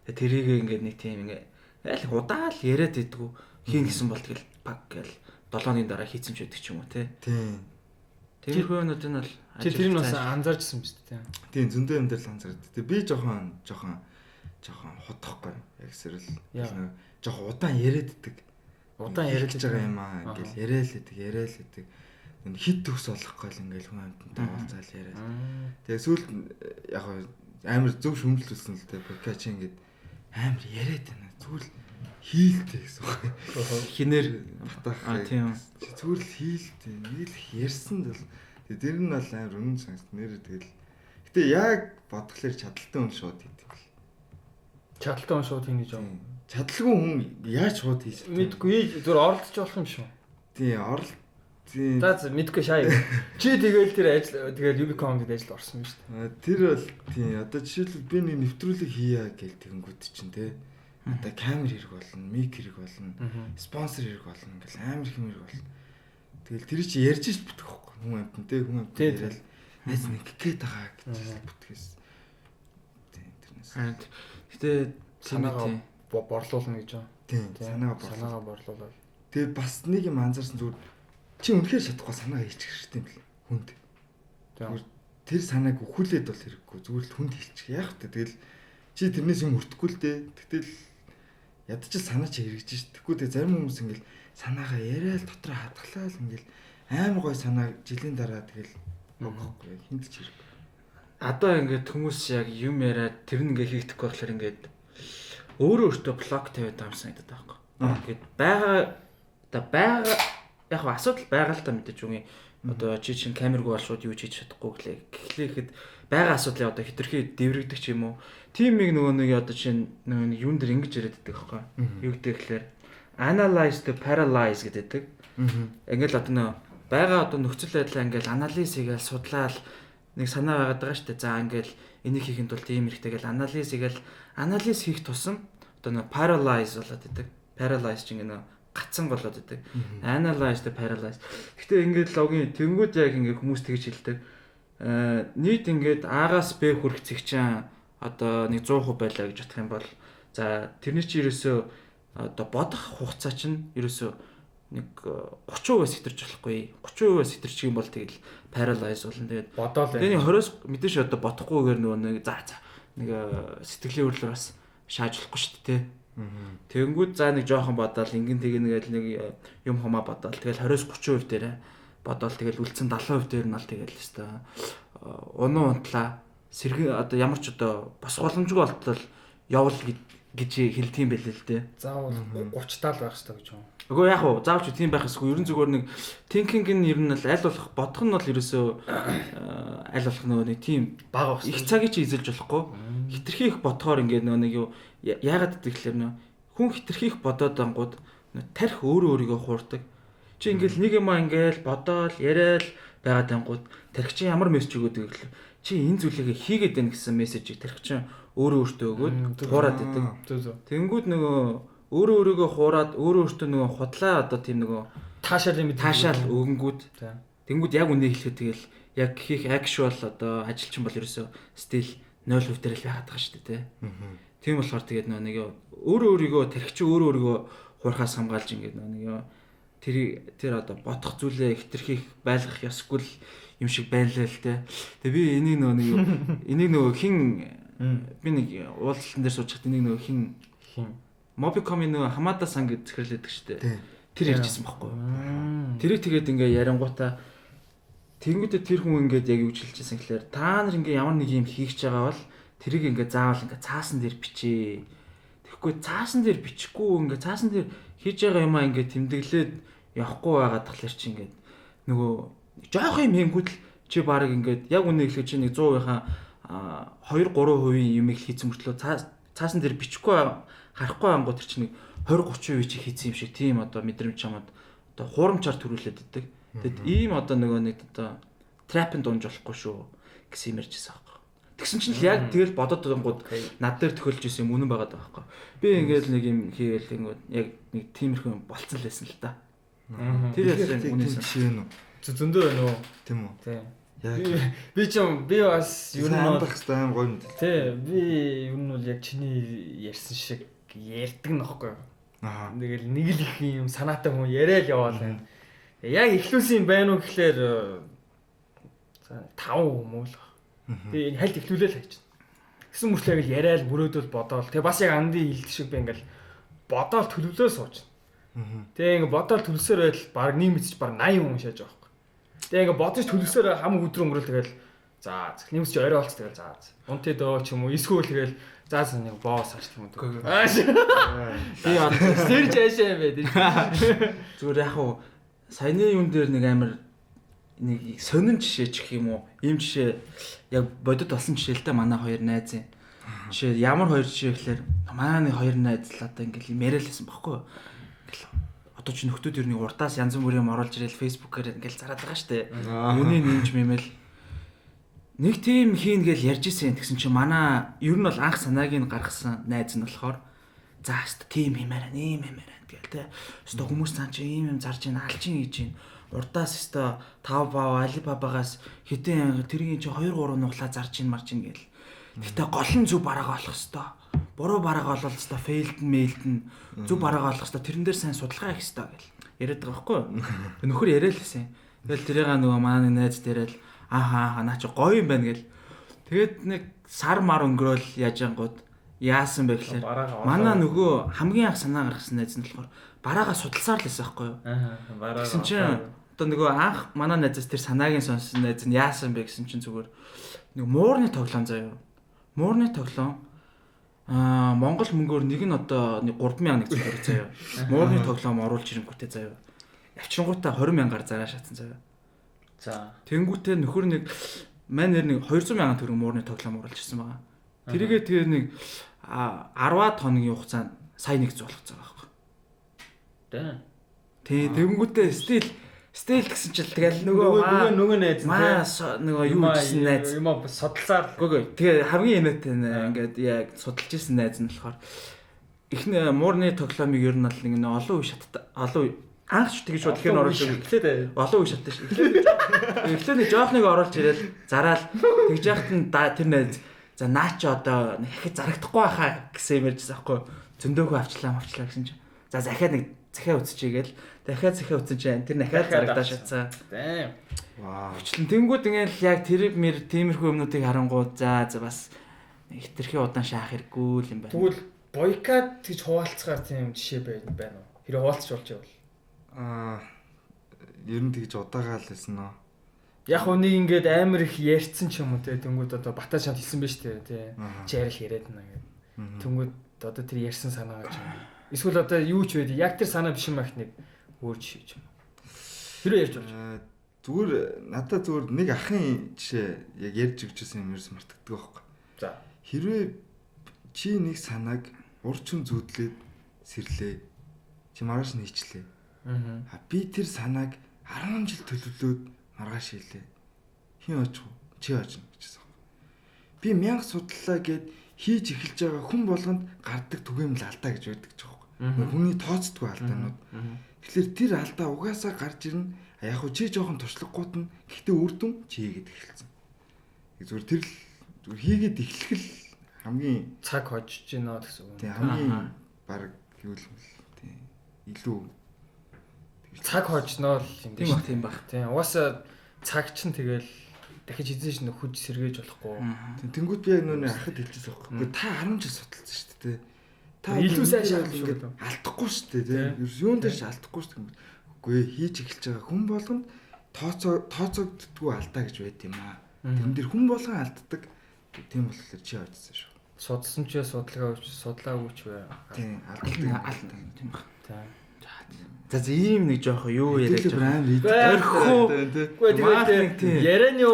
Speaker 2: Тэгээ тэрийг ингээд нэг тийм ингээ аль удаал яриад идэггүй хийн гэсэн бол тэгэл баг гэл 7-ны дараа хийцэн ч байдаг ч юм уу те.
Speaker 3: тийм.
Speaker 2: Тэрхүү юмуд нь бол
Speaker 1: Чи тэр нь бас анзаарчсан биз дээ.
Speaker 3: Тийм зөндөө юм дээр л анзаардаг. Тэгээ би жоохон хотохгүй яг сэрэл жоохон удаан яриад идэг.
Speaker 1: Удаан яриад
Speaker 3: байгаа юм аа ингээл яриад л идэг. Хит төгс олохгүй л ингээл хүн амтантай уулзаал яриад. Тэгээ сүүлд яг амар зөв шүмжлүүлсэн л дээ. Бокач ингээд амар яриад байна. Зүгээр хийлтэй гэсэн үг.
Speaker 2: хинээр
Speaker 3: батах.
Speaker 2: тийм.
Speaker 3: Зүгээр л хийлтэй. Нэг л ярьсан л. Тэгээ тэр нь бол амар үнэн санагд нэр тэгэл. Гэтэ яг бодглохлоор чадaltaй хүн шууд хийдэг.
Speaker 1: Чадaltaй хүн шууд хийнэ жоо.
Speaker 3: Чадлагүй хүн яаж шууд хийж
Speaker 1: мэдгүй зүгээр оролдож болох юм шүү.
Speaker 3: Тийм тийм.
Speaker 1: За мэдгүй шаа. Чи тэгэл тэр ажил тэгэл Ubicom-д ажил орсон юм шүү дээ.
Speaker 3: Тэр бол тийм одоо жишээлбэл би нэг нэвтрүүлэг хийя гэл тэгэнгүүт чинь те. Одоо камер хэрэг болно, мик хэрэг болно, спонсор хэрэг болно ингээл амар хэм хэрэг болно. Тэгэл тэр чи ярьж ш бүтэх байхгүй хүн амтан те хүн амтан яриад найз нэг гээд байгаа гэж бүтгэс. Тийм тэрнээс.
Speaker 2: Гэтэ
Speaker 1: санаагаа борлуулна гэж байна.
Speaker 3: Тийм санаагаа
Speaker 1: борлуулаад.
Speaker 3: Тэгээ бас нэг юм анзаарсан зүгээр чи үнэхээр чадахгүй санаа хийчих хэрэгтэй юм бэл хүнд. Зүгээр тэр санааг өхүүлээд бол хэрэггүй зүгээр л хүнд хийчих. Яг хөтэ тэгэл чи тэрнээс юм өртөхгүй л дээ. Тэгтэл ядчих санаа чи хэрэгжиж ш. Тэгэхгүй тэгээ зарим хүмүүс ингээл санаагаа яриад дотроо хадгалаа л ингээл амар гой санаа жилийн дараа тэгэл өгөхгүй хинт ч хэрэг.
Speaker 2: Одоо ингээд хүмүүс яг юм яриад тэр нь ингээ хийгдэхгүй болохоор ингээд өөртөө блок тавиад байгаа юм санагдаад байгаа байхгүй. Ингээд байгаа яг асуудал байгаа л та мэдээж үгүй. Одоо чи чинь камергүй бол шууд юу ч хийж чадахгүй гэхлээр байгаа асуудлыг одоо хитрхи дэврэгдэг ч юм уу. Тимийг нэг одоо чинь нэг юун дээр ингэж яриад байдаг байхгүй. Юу гэдэг гэхлээр analyze the paralyze гэдэг. Ингээл одоо байгаа одоо нөхцөл байдлаа ингээл анализ хийгээл судлаад нэг санаа байгаад байгаа шүү дээ. За ингээл энийг хийхэд бол тийм хэрэгтэй гэл анализ хийх тусам одоо нэг paralyze болоод байдаг. Paralyze чинь нэг гацсан болоод байдаг. Analyze the paralyze. Гэтэ ингээд логийн тэнгууд яг ингээд хүмүүс тэгж хэлдэг. Нийт ингээд А-гаас Б хүрэх зэгчэн одоо нэг 100% байлаа гэж бодох юм бол за тэрний чинь ерөөсөө одоо бодох хугацаа чинь ерөөсөө нэг 30% сэтэрч болохгүй. 30% сэтэрчих юм бол тэгэл paralyze болно. Тэгээд бодоол. Тэний 20-оос мэдээж одоо бодохгүйгээр нөгөө нэг за нэг сэтгэлийн хөдлөл бас шааж болохгүй шүү дээ. Тэгэнгүүт за нэг жоохон бодоол ингэн нэг юм хамаа бодоол тэгэл 20-30% дээрээ бодоол тэгэл үлдсэн 70% дээр нь л тэгэл өстой унаа унтлаа сэрэг одоо ямар ч одоо бас боломжгүй болтол явал гэж хэлдэг юм байлээ л дээ.
Speaker 1: Заавал 30 70 байх хэрэгтэй гэж юм.
Speaker 2: Үгүй яг уу заавч тийм байх эсвэл ерөн зүгээр нэг thinking нь ер нь л аль болох бодох нь бол ерөөсөө аль болох нэг тийм
Speaker 1: бага
Speaker 2: их цагийг чи эзэлж болохгүй хитрхи их бодохоор ингээд нэг юу яагаад гэвэл хүн хитрхи их бодоод ангууд тарих өөрийгөө хуурдаг. Чи ингээл нэг юм ингээл бодоол яриад байгаад ангууд тарих чи ямар мессеж өгöd гэвэл чи энэ зүйлийг хийгээд байна гэсэн мессежийг тарих чи өөртөө өгөөд хуураад идэг. Тэнгүүд нөгөө өөрийгөө хуураад өөртөө нөгөө худлаа одоо тийм нөгөө таашаал өгөнгүүд. Тэнгүүд яг үнэ хэлэхэд тэгэл яг хийх actual одоо ажилчин бол ерөөсөө стил 0% дээр л байгаад байгаа шүү дээ. Тийм болохоор тэгээд нэг өөрийгөө тарих чи өөрийгөө хуурхаас хамгаалж ингээд нэг тэр одоо бодох зүйлээ хитрхи байлгах ёсгүй юм шиг байна л те. Тэгээ би энийг нөгөө хин би нэг уулзалтан дээр сууж хат энийг нөгөө хин Mobicom-ийн нөгөө Хамада сан гэж захирлээдэг шүү дээ. Тэр ярьжсэн байхгүй. Тэрийг тэгээд ингээ ярингуудаа тэнгүүтээ тэр хүн ингээд яг юу ч хэлчихсэн гэхээр та нар ингээ ямар нэг юм хийх гэж байгаа бол тэрийг ингээ заавал ингээ цаасан дээр бичээ. Тэгэхгүй цаасан дээр бичихгүй ингээ цаасан дээр хийж байгаа юмаа ингээ тэмдэглээд явахгүй байгаа тахлаар чи ингээ нөгөө жоох юм хийнгүүт л чи баг ингээ яг үнэ хэлэх чи нэг 100%-ийнхаа 2-3% юм их хийсэн мөртлөө цаасан дээр бичихгүй харахгүй ангууд тэр чинь 20-30% чи хийсэн юм шиг тийм одоо мэдрэмж чамд одоо хуурамчаар төрүүлээд идэг. Тэгэд ийм одоо нөгөө нэг одоо трапын дунж болохгүй шүү гэсэн юм ярьжсэн аахгүй. Тэгсэн чинь яг тэгэл бодоод ангууд над дээр төхөлж исэн юм үнэн байгаад байгаа аахгүй. Би ингээл нэг юм хийгээл ингээд яг нэг тиймэрхүү юм болцсон л байсан л та. Тэр яг үнэсэн
Speaker 3: жишээ нь
Speaker 1: зөндөө байна уу?
Speaker 3: Тийм үү?
Speaker 1: Тийм. Би бас
Speaker 3: ер нь амдах хэвээр аим гоё юм.
Speaker 1: Тий, би ер нь бол яг чиний ярьсан шиг ярьдаг нөхгүй. Тэгэл нэг л их юм санаатай хүн яриад яваал байна. Яг ихлүүлсэн юм байна уу гэхлээр 5 хүмүүс л. Би энэ хальт ихлүүлээл хайж байна. Гэсэн мөртлөө яг яриад мөрөөдөл бодоол. Тэгээ бас яг андын хэлдэг шиг би ингээл бодоол төлөвлөө сууж байна. Тэгээ ингээ бодоол төлөвсөөр байл баг нэг мэдчих баг 80 хүн шааж байгаа. Тэгээ ингээ бодож төлөвсөөр хам өдрөө өнгөрөөл тэгэл за нэмс чи орой болц тэгэл за. Унтээ дөө ч юм уу эсвэл тэгэл за нэг боос хаш юм дөө. Би сэрж яашаа юм бэ.
Speaker 2: Зүгээр яг уу саяны юм дээр нэг амар нэг сонин жишээ ч гэх юм уу. Ийм жишээ яг бодит болсон жишээ л та манай хоёр найз юм. Жишээ ямар хоёр жишээ гэхээр манай хоёр найз л одоо ингээл яриалсан баггүй. Одоо ч нөхдүүд ер нь урдаас янз бүрийн юм оруулж ирэл фэйсбүүкээр ингээл зараад байгаа штэ. Үний нэмж мэмэл нэг тийм хийн гээл ярьж исэн тэгсэн чинь манай ер нь бол анх санааг нь гаргасан найз нь болохоор за хаста тийм хэмээр нэм хэмээр гээл те. Өстө хүмүүс цаан чи ийм юм зарж ийн алчин хийж ийн. Урдаас өстө Taobao, Alibaba-гаас хитэн тэргийн чи 2-3 нуглаа зарж ийн марж ийн гээл. Гэтэ гол нь зөв бараагаа олох хэвээр. Буруу бараагаа олвол хэвээр фейлд мэйлд нь зөв бараагаа олох хэвээр тэрэн дээр сайн судалгаа хийх хэвээр гэл яриад байгаа байхгүй юу. Нөхөр яриад л гэсэн. Тэгэл тэрийг нөгөө манай найз дээрэл аа наа чи гоё юм байна гэл. Тэгээд нэг сар мар өнгөрөөл яаж ангууд яасан бэ гэхээр манай нөгөө хамгийн анх санаа гаргасан найз нь болохоор бараагаа судалсаар л байсан байхгүй юу. Бараагаа. Гэсэн чинь одоо нөгөө анх манай найзаас тэр санааг нь сонссон найз нь яасан бэ гэсэн чинь зүгээр нэг муурны тоглоом заяа. Муурны тоглоом Монгол мөнгөөр нэг нь одоо 3,000 нэг зүйл заяа. Муурны тоглоом оруулж ирэнгүүтээ заяа. Явчингуудаа 20,000-аар зараа шатсан заяа. За. Тэнгүүтээ нөхөр нэг манер нэг 200,000 төгрөг муурны тоглоом оруулж ирсэн байгаа. Тэрийгээ тэгээ нэг 10-аад хоногийн хугацаанд сая нэг зуулгацсан байгаа байхгүй. Тэ тэнгүүтээ стил гэсэн чил тэгэл
Speaker 1: нөгөө найз нь
Speaker 2: нөгөө юу гэсэн найз
Speaker 1: юм судалсаар
Speaker 2: үгүй тэгээ хамгийн инээтэй ингээд яг судалж исэн найз нь болохоор эхний муурны тоглоомыг ер нь бол нэг олон үе шаттай олон анхч тэгж шууд ихээр оруулж ирлээ олон үе шаттай шүү. Эхлээд нэг жоохныг оруулж ирэл зараал тэгж яхад нь тэр найз за наа чи одоо дахиж зарагдахгүй байхаа гэсэн юм ярьжсэн байхгүй. Зөндөөхөө авчлаа гэсэн чинь за захиад нэг захиа үтчихийгээл дахиад захиа үтсэн чинь тэр дахиад зарагдаа шатсан. Вау. Тэнгүүд ингээл яг тэр тиймэрхүү юмнуудыг харангууд за бас хитрхи удаан шаах хэрэггүй л юм байна.
Speaker 1: Тэгвэл бойкот гэж хуваалцгаар тийм жишээ байна уу? Хэрэв хуваалцж болж байвал.
Speaker 3: Ер нь тэгж удаагаал хэлсэн нөө.
Speaker 1: Яг үнийг ингээд амар их ярьцсан ч юм уу те. Тэнгүүд одоо Батаа шанд хэлсэн байж тээ тий. Чарил яриад наа гэдэг. Тэнгүүд одоо тэр ярьсан санаагаа ч юм. Эсвэл одоо юу ч вэ? Яг тэр санаа биш юм ах нэг өөр жишээ ч юм. Хэрэв ярьж болж.
Speaker 3: Зүгээр надад зүгээр нэг ахын жишээ яг ярьж өгчсэн юм ерөөс мартагддаг байхгүй.
Speaker 1: За.
Speaker 3: Хэрвээ чи нэг санааг урчин зүүдлээд сэрлээ. Чи маргааш нь хийчлээ. Би тэр санааг 10 жил төлөвлөөд маргааш хийлээ. Хин очих уу? Чи очих гэжсэн. Би 1000 судлаа гэд хийж эхэлж байгаа хүн болгонд гардаг түгээмэл алдаа гэж байдаг ч байхгүй. Хүний тооцдгүй алдаанууд. Тэгэхээр тэр алдаа угаасаа гарч ирнэ. Яг хөө чи жоохон туршлагагүйт нь гэхдээ үр дүн чи хийгээд эхэлсэн. Зүгээр тэр л зүгээр хийгээд эхлэх л хамгийн
Speaker 1: цаг хожиж гинэ гэсэн үг.
Speaker 3: Тийм хамгийн баг юу л тийм илүү
Speaker 1: цаг хожноо л юм
Speaker 2: тийм баг.
Speaker 1: Тийм угаасаа цаг чинь тэгэл дахиж эзэн шин хүж сэргээж болохгүй.
Speaker 3: Тэнгүүд би яг нөө ахад хэлчихсэн байхгүй. Та 10 жил судалсан шүү дээ. Та
Speaker 1: илүү сайн шахах
Speaker 3: ингээд алдахгүй шүү дээ. Юун дээр ч алдахгүй шүү дээ. Үгүй хийж эхэлж байгаа хүн болгонд тооцогддгүй алдаа гэж байт юм аа. Тэрэн дээр хүн болгон алддаг. Тийм болохоор чи ойлгосон шүү.
Speaker 1: Судалсан ч судлаагүй ч бай.
Speaker 3: Тийм алдаа тийм баг.
Speaker 2: За ийм нэг жоох юу яриад
Speaker 3: байгаа юм.
Speaker 1: Үгүй тэгээд ярианы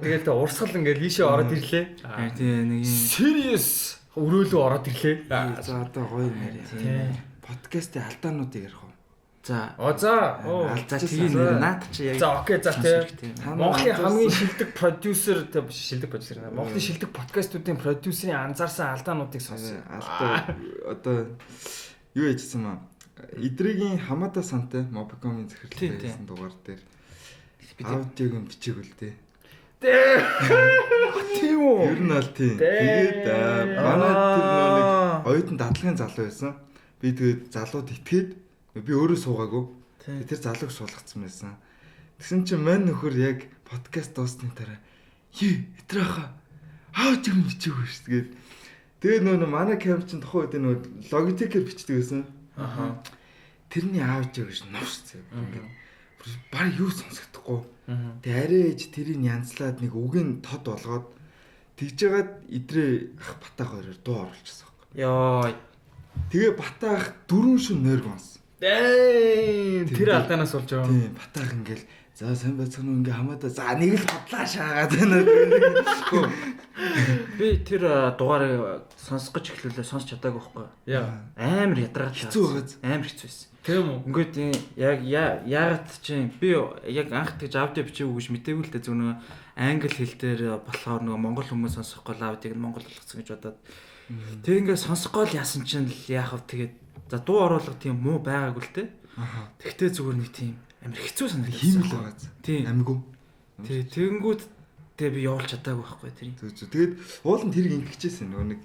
Speaker 1: тэгээд урсгал ингээд лишээ ороод ирлээ.
Speaker 2: Тийм нэг юм
Speaker 1: serious өрөөлөө ороод ирлээ.
Speaker 3: За одоо гоё юм яриа. Подкастын алдаануудыг ярих уу?
Speaker 2: За.
Speaker 1: За
Speaker 2: тийм наад чи яг.
Speaker 1: За окей за тийм. Монголын хамгийн шилдэг продюсер шилдэг продюсер. Монголын шилдэг подкастуудын продюсерийн анзаарсан алдаануудыг сонсъё.
Speaker 3: Одоо юу яжсэн маа? Идрэгийн Хамада сантай Mobicom-ийн захирлын байсан дугаар дээр аудиог нь бичээгүүл дээ.
Speaker 1: Тийм үү?
Speaker 3: Ер нь аль тийм. Тэгээд манай тэр нэг оюутан дадлагын залуу байсан. Би тэгээд залууд итгээд би өөрөө суугаагүй. Тэр залууг суулгацсан байсан. Тэгсэн чинь мань нөхөр яг подкаст дуусны дараа итрааха аудиог нь бичээгүүл шүү дээ. Тэгээд нөө манай камер чинь тухайн үед нөө Logitech-ээр бичдэг байсан. Тэрний аудио гэж новшцээ. Ингээд баг юу сонсохдохгүй. Тэгээ арай ээж тэрийг янзлаад нэг үгийн тод болгоод тэгж жагаад идрээ ах Батаа хоёроор дуу оруулчихсан байхгүй.
Speaker 2: Йоо.
Speaker 3: Тэгээ Батаа ах 4 шин нойр гонсон.
Speaker 1: Тэр алдаанаас болж байгаа.
Speaker 3: Тийм Батаа ах ингээл за сайн байцгаана уу ингээ хамаада за нэг л хотлаа шаагаад байна.
Speaker 2: Би тэр дугаарыг сонсох гэж эхлүүлээ сонсч чадаагүй байхгүй. Амар ядаргатай.
Speaker 3: Хэцүү байгааз.
Speaker 2: Амар хэцүү байсан.
Speaker 1: Тийм үү?
Speaker 2: Ингээд яг яагаад чинь би яг анх тэгж аудио бичээгүй гэж мэдээгүй л дээ зөв нэг англи хэл дээр болохоор нэг монгол хүмүүс сонсохгүй л аудиог нь монгол болгоцсон гэж бодоод. Тэг ингээд сонсохгүй л яасан чинь л яах вэ тэгээд за дуу оруулах тийм муу байгаагүй л дээ. Тэгтээ зүгээр нэг тийм амар хэцүү санагдсан.
Speaker 3: Хиймэл байгааз.
Speaker 2: Тийм.
Speaker 3: Амгүй.
Speaker 2: Тэгэнгүүт тэгээ би явуулж чадаагүй байхгүй тэрийг.
Speaker 3: Тэгээд уулын тэрийг ингэчихсэн нөгөө нэг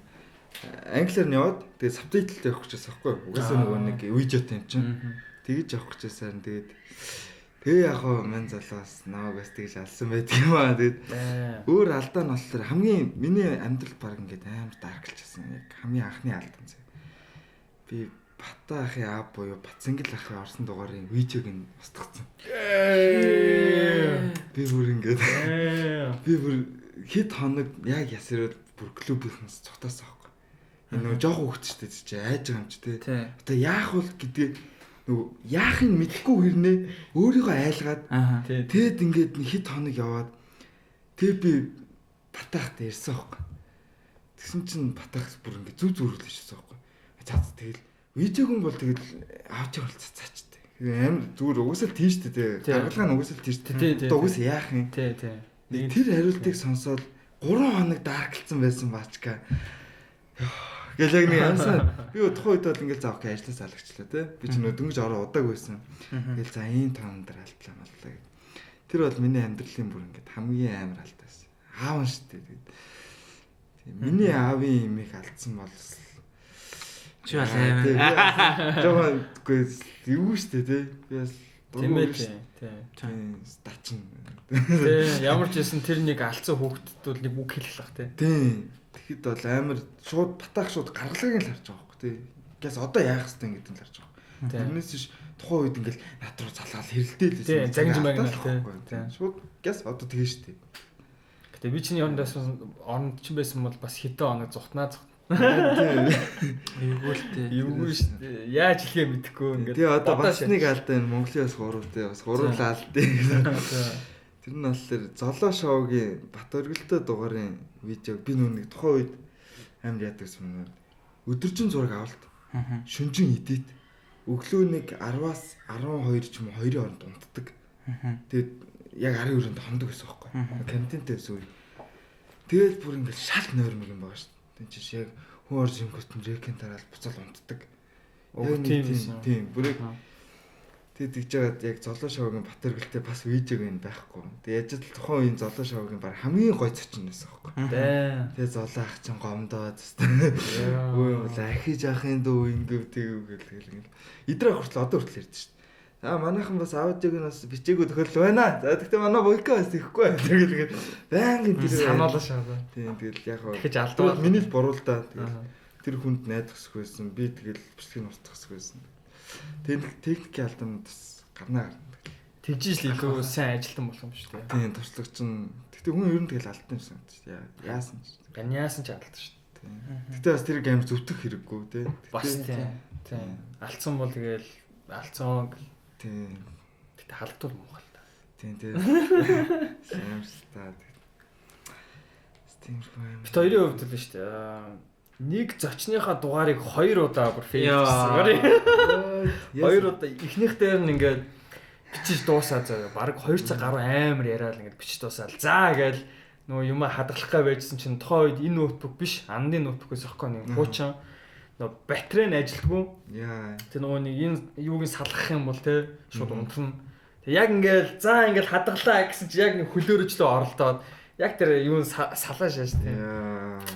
Speaker 3: англиар нь яваад тэгээд сабтайтлтай явах гэжсэн байхгүй. Угаасаа нөгөө нэг видеотой юм чинь. Тэгэж явах гэжсэн. Тэгээ яг хоо мань залуус наваагаас тэгж алсан байдаг юм аа. Тэгээд өөр алдаа нь болохоор хамгийн миний амьдрал баг ингээд амар даркалчихсан. Яг хамгийн анхны алдаа зэ. Би Батаа ахын аав буюу Батсангил ахын орсон дугаарын видеог нь устгацсан. Би бүр ингээд би бүр хэд хоног яг ясраад бүр клубийнхнаас цогтоос авахгүй. Энэ нөгөө жоох хөвгт ч дээ чи айж байгаа юм чи тээ. Одоо яах вэ гэдгийг нөгөө яахыг мэдэхгүй хэрнээ өөрийгөө айлгаад тэгэд ингээд хэд хоног яваад тэг би Батаахтай ярьсан байхгүй. Тэгсэн чинь Батаах бүр ингээд зүг зүрүүлж ирсэн байхгүй. За тэгэл видеог нь бол тэгэл аудио болцоцаачтай. Амар зүгээр угсаал тийш тээ. Гаргалгаа нь угсаал тийш тээ. Одоо угсаа яах юм?
Speaker 1: Тий.
Speaker 3: Тэр хариултыг сонсоод 3 хоног даркалцсан байсан баачка. Гэл яг нэг амсаа би тухайн үед бол ингээл заах гэж ажлаас алагчлаа те. Би ч нөө дөнгөж ороо удааг байсан. Тэгэл за ийм тоон дээр алдлаа маллаа гэх. Тэр бол миний амьдралын бүр ингээд хамгийн амар алдаа байсан. Аав нь штэ тэгээд. Миний аавын имийг алдсан бол
Speaker 2: чи бас амар.
Speaker 3: Жохоо үгүй юу штэ те. Би бас
Speaker 1: Тийм ээ тийм.
Speaker 3: Стачин.
Speaker 1: Тийм ямар ч байсан тэр нэг алдсан хүүхдэд бол нэг үг хэлэх лах тийм.
Speaker 3: Тийм. Тэгэхэд бол амар шууд батаах шууд гаргалагыг л харж байгаа байхгүй тий. Гэс одоо яах вэ гэдэг нь л харж байгаа. Тэрнээс биш тухайн үед ингээл над руу залгаал хэрэлдээл байсан.
Speaker 1: Тийм загинж магнаа тийм.
Speaker 3: Шууд гэс одоо тэгээ штэ.
Speaker 1: Гэтэ би чиний оронд ч байсан бол бас хэдэн оног зүхтнаа.
Speaker 2: Эвгүй л дээ.
Speaker 1: Эвгүй шүү дээ. Яаж хэлхээ мэдэхгүй ингээд.
Speaker 3: Тэгээ одоо бас нэг алдаа энэ Монголын бас гурвтай бас гурван алдаа. Тэр нь болохоор золоо шоугийн Бат өргөлтөө дугаарын видеог би нэг тухайн үед амар яадаг юм. Өдөржин зураг авалт. Шүнжин эдит. Өглөө нэг 10-аас 12 ч юм уу 2-ын хооронд унтдаг. Тэгээд яг 12-нд хондог гэсэн байхгүй. Контенттэй зүйл. Тэгээд бүр ингээд шал нойрмог юм байгаа шүү. Тэнцэж яг хүн орж ингүүт рэкэн тараал буцаал унтдаг. Тийм бүрэг тэгээд тэгж жагаад яг золоо шоугийн Бат өргөлтөө бас видеог энэ байхгүй. Тэгээд яаж л тухайн үеийн золоо шоугийн баг хамгийн гоё зочин байсан байхгүй. Тэгээд золоо ах чин гомдоод өө ахиж ахын дүү ингэв тэгвэл идрэх хүртэл одоо хүртэл ярьдэн шүү дээ. Манайхан бас аудиог нь бас бичээгүй тохиол байна. За тэгтээ манай бойко бас ихгүй. Тэгээд байнгын тэр
Speaker 1: санаалаа шагаа.
Speaker 3: Тийм тэгэл яг хаа.
Speaker 1: Тэгэж алдаа.
Speaker 3: Миний л боруулдаа. Тэр хүнд найдах хэсэг байсан. Би тэгэл бичлэгийг устгах хэсэг байсан. Техникийн алдаанд бас гарнаа.
Speaker 1: Тэгжиж л илүү сайн ажилтан болох юм шүү дээ.
Speaker 3: Тийм туршлагч нь. Тэгтээ хүн ер нь тэгэл алдсан юм шиг шүү дээ. Яасан ч.
Speaker 1: Ганиасан ч алдсан шүү дээ.
Speaker 3: Тэгтээ бас тэрийг амар зүтгэх хэрэггүй тий.
Speaker 1: Бас тийм. Алдсан бол тэгэл алдсан.
Speaker 3: Тийм.
Speaker 1: Тэгтээ халдвал муухай л та.
Speaker 3: Тийм тийм. Сэмстад. Стимэрхүү.
Speaker 1: Бид хоёрын хувьд л шүү дээ. Нэг зочныхаа дугаарыг 2 удаа бүр фейл хийсэн. 2 удаа эхнийх дээр нь ингээд бичиж дуусаа заяа. Бараг 2 цаг гаруй амар яриад ингээд бичиж дуусаал. За гээл нөгөө юма хадгалах гээ байжсэн чинь тухайн үед энэ ноутбук биш, андын ноутбукээс өгөхгүй нэг хуучин нөгөө батарей нь ажилтгүй.
Speaker 3: Яа.
Speaker 1: Тэг нөгөө нэг энэ юуг нь салгах юм бол те шууд унтарна. Тэг яг ингээл за ингээл хадгалаа гэсэн чи яг нэг хөлөөрөжлөө оролдоод яг тэр юун салаа шааш те.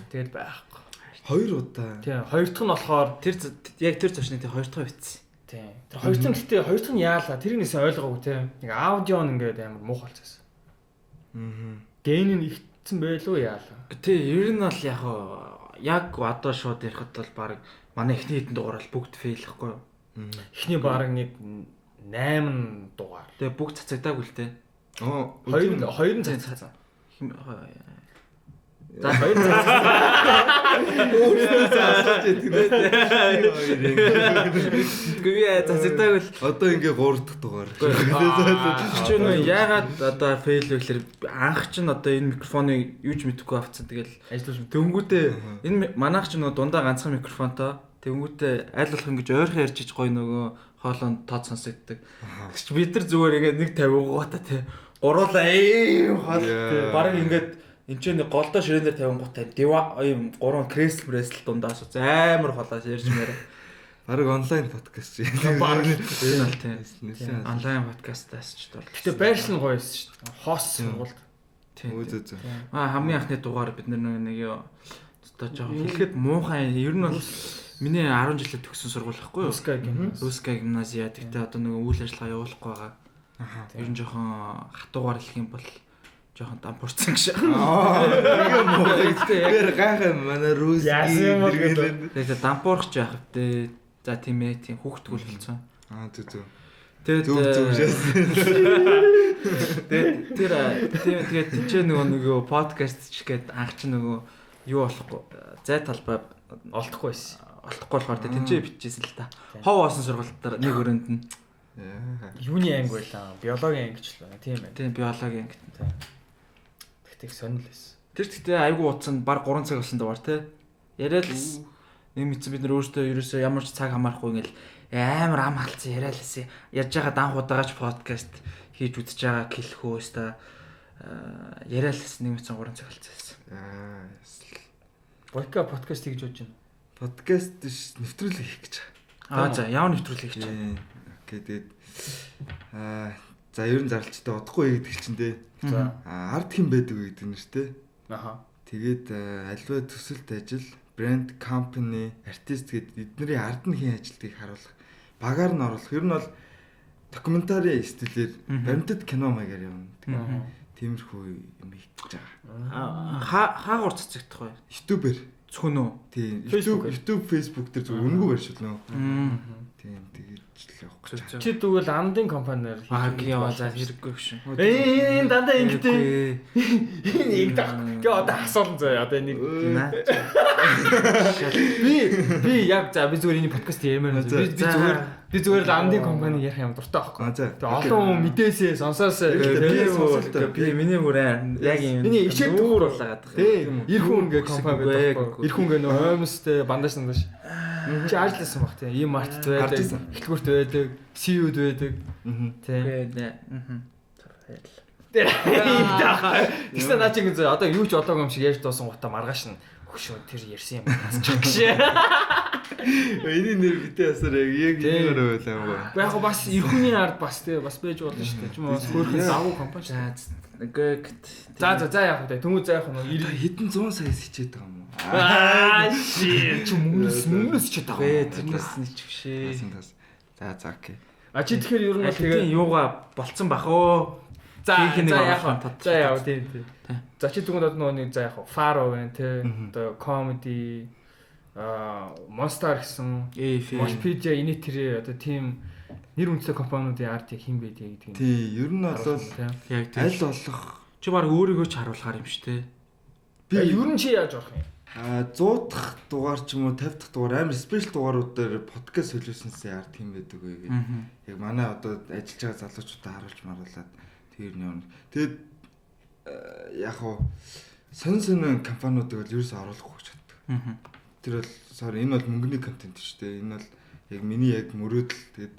Speaker 1: Тэгэл байхгүй.
Speaker 3: 2 удаа.
Speaker 1: Тийм, хоёр дахь нь болохоор
Speaker 2: тэр яг тэр зочны тэр хоёр дахь битсэн.
Speaker 1: Тийм. Тэр хоёр дахь нь гэтээ хоёр дахь нь яалаа. Тэрийг нэсэн ойлгоогүй тийм. Нэг аудио ингээд амар муухай болчихсон. Гэн нь ихтсэн байлуу яалаа.
Speaker 2: Тий, ер нь бол яг одоо шууд ярихад бол баг манай эхний хэдэн дугаар бол бүгд фейлэхгүй юу?
Speaker 1: Эхний баг нэг 8 дугаар.
Speaker 2: Тэгээ бүгд цацагдаагүй л те.
Speaker 1: Хоёр нь цацсан.
Speaker 2: За хоёр цацагдаагүй л
Speaker 3: одоо ингээ 3 дахь дугаар.
Speaker 2: Чи нөө яагаад одоо фейл вэ гэхээр анх ч н одоо энэ микрофоныг юуж мэдэхгүй авцсан. Тэгэл
Speaker 1: ажиллаж
Speaker 2: тэнгүүтээ энэ манайх ч нөө дундаа ганцхан микрофонтой. Тэнгүүтээ аль болох ингэж ойрхон ярьж иж гоё нөгөө хоолонд тод сонсогддог. Гэвч бид нар зүгээр ингээ 150 гоота те. Гуруулаа хоол бараг ингээд энэ ч нэг голдоо ширээн дээр 50 гоотай дива ийм 3 кресль брэсл дундаас амар холоос ярьж мээрээ.
Speaker 3: Бараг онлайн подкаст чи.
Speaker 2: Бараг энэ бол тийм. Онлайн подкастаас ч дор.
Speaker 1: Гэтэ байршил нь гоё байсан шүү дээ. Хост сургуульд.
Speaker 3: Тийм.
Speaker 2: Хамгийн анхны дугаар бид нэг юу одоо жоо хэлэхэд муухай ер нь бол миний 10 жилээр төгссөн сургууль байхгүй юу? Русская гимназия. Тэгтээ одоо нэг үйл ажиллагаа явуулахгүй байгаа. Ер нь жоохон хатуугаар хэлэх юм бол жоохон дампуурсан гэж.
Speaker 3: Тэгэхээр гайхаа манай русский
Speaker 2: тэгээд дампуурч яах вэ? За тийм ээ, тийм хүүхдгүүл болсон.
Speaker 3: Зүг.
Speaker 2: Тэгээд тэгээд тийч нөгөө подкаст ч гээд анх ч нөгөө юу болохгүй зай талбай
Speaker 1: олдохгүй байсан.
Speaker 2: Олдохгүй болохоор тэнцээ бичижсэн л та. Хов оосон сургалтаар нэг өрөөнд нь.
Speaker 1: Юуны анги байлаа? Биологийн ангичлаа. Тийм ээ.
Speaker 2: Тийм биологийн анги.
Speaker 1: Тэгтээ сонирхол байсан.
Speaker 2: Тэр тэгтээ айгу утсан баг 3 цаг болсон дугаар те. Яриад л нэг мэдсэн бид нар өөртөө ерөөсөө ямар ч цаг хамаарахгүй ингээл амар ам халцсан яриад лсэн. Ярьж байгаа данхуудаагаач подкаст хийж үзэж байгаа гэлхөө өста яриад лсэн нэг мэдсэн 3 цаг болсон.
Speaker 1: Бойка подкаст хийж болж байна.
Speaker 3: Подкаст нэвтрүүлэг хийх гэж
Speaker 2: байгаа. За яав нэвтрүүлэг хийж байгаа.
Speaker 3: Окей тэгээд за ер нь зарлцтай удахгүй гэдэг чинь дээ.
Speaker 1: За
Speaker 3: арт хэм байдаг гэдэг нэртэй. Тэгээд альва төсөлт ажил, брэнд, компани, артист гэдэг эднэрийн ард нь хийн ажилтгийг харуулах, багаар нь оруулах. Ер нь бол докюментари стилээр баримтат кино маягаар явна. Тиймэрхүү юм хийж байгаа.
Speaker 2: Хаагуур цацагдах бай.
Speaker 3: YouTube-ээр
Speaker 2: Зөвхөн үү?
Speaker 3: Тийм. YouTube, Facebook дээр зөв үнэгүй барьшилнаа. Тийм тэгээд л явах гэж.
Speaker 1: Чи тэгвэл амдын компаниар
Speaker 2: яваа за хэрэггүй биш.
Speaker 1: Энэ дандаа ингэдэг. Энэ ингэдэг. Гэ одоо асуулан заяа одоо нэг би яг за би зүгээр энэ подкаст ямаар би зүгээр л амдын компани ярих юм дуртай байхгүй. Тэгээ олон хүн мэдээсээ сонсоосоо
Speaker 2: би миний хүрээ яг юм.
Speaker 1: Миний ичээд дүүр
Speaker 2: болоод байгаа.
Speaker 1: Тийм. Ирэх хүн ингээ компани байдаг. Ирэх хүн ингээ нөө хоймстэй бандаж нандаш. Чи ажилласан баг тийм. Ийм мартт байдаг. Эхлгүүрт байдаг. CEO-д байдаг. Тийм. Тэгсэн наа чи ингэ одоо юу ч одоогүй юм шиг ярьж дуусан гутаа маргааш нь хөшөө тэр ярьсан юм асчих гэж.
Speaker 3: Эний нэр битээ асар яг иймэр байлаа юм байна.
Speaker 1: Яг бас эрхүүний ард бас тий бас байж болно шүү дээ. Чим бас хөөрхөн завгүй компани. За яг үү тэмүүл за яг нь
Speaker 3: хэдэн 100 саяас хичээд байгаа юм уу?
Speaker 1: Чи мөнгөс ч таа.
Speaker 2: Тэрнээс нэг чившээ.
Speaker 3: За окей.
Speaker 1: Чи тэгэхээр ер нь
Speaker 2: тэгээ юугаа болцсон бах оо.
Speaker 1: За яа тийм. За чи тэгвэл нөгөө нэг за яг фаро байна тий. Одоо comedy Monster гэсэн Multimedia энэ тэр одоо тийм нэр үнэтэй компаниудын арт хин байдгийг гэдэг.
Speaker 3: Тий, ер нь бол
Speaker 2: яг
Speaker 3: аль болох
Speaker 2: чи баг өөрийгөө ч харуулахаар юм шүү дээ.
Speaker 1: Би ер нь чи яаж орох юм?
Speaker 3: 100 дахь дугаар ч юм уу 50 дахь дугаар амар спешиал дугаарууд дээр подкаст солиулсансаа арт хин байдаг вэ гэдэг. Яг манай одоо ажиллаж байгаа залуучуудаа харуулж маруулаад тэр нь юм. Тэгэд яг хоо сонь компаниудыг бол ерөөсөө оруулахгүй гэж боддог. Тэр бол sorry энэ бол мөнгөний контент шүү дээ. Энэ бол яг миний яг мөрөөдөл тэгээд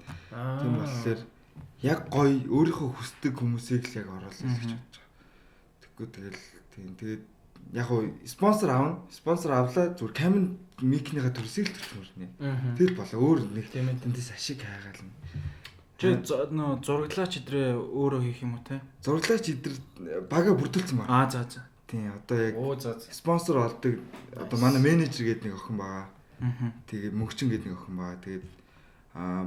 Speaker 3: тийм болохоор яг гоё өөрийнхөө хүсдэг хүмүүсийг л яг оруулах гэж бодож байгаа. Тэгвэл тэгэл тийм тэгээд яг хоо спонсор авна. Спонсор авлаа зүгээр камин микнийхаа төрсийг л төрчмөр нэ. Тэр болоо өөр нэг тэндээс ашиг хайгаална.
Speaker 2: Чи нөө зураглаач идрээ өөрөө хийх юм уу те?
Speaker 3: Зураглаач идэр бага бүрдүүлсэн байна.
Speaker 2: За.
Speaker 3: Тийм одоо яг спонсор олдог одоо манай менежер гэдэг нэг охин байгаа. Тэгээд мөнхчин гэдэг нэг охин байгаа. Тэгээд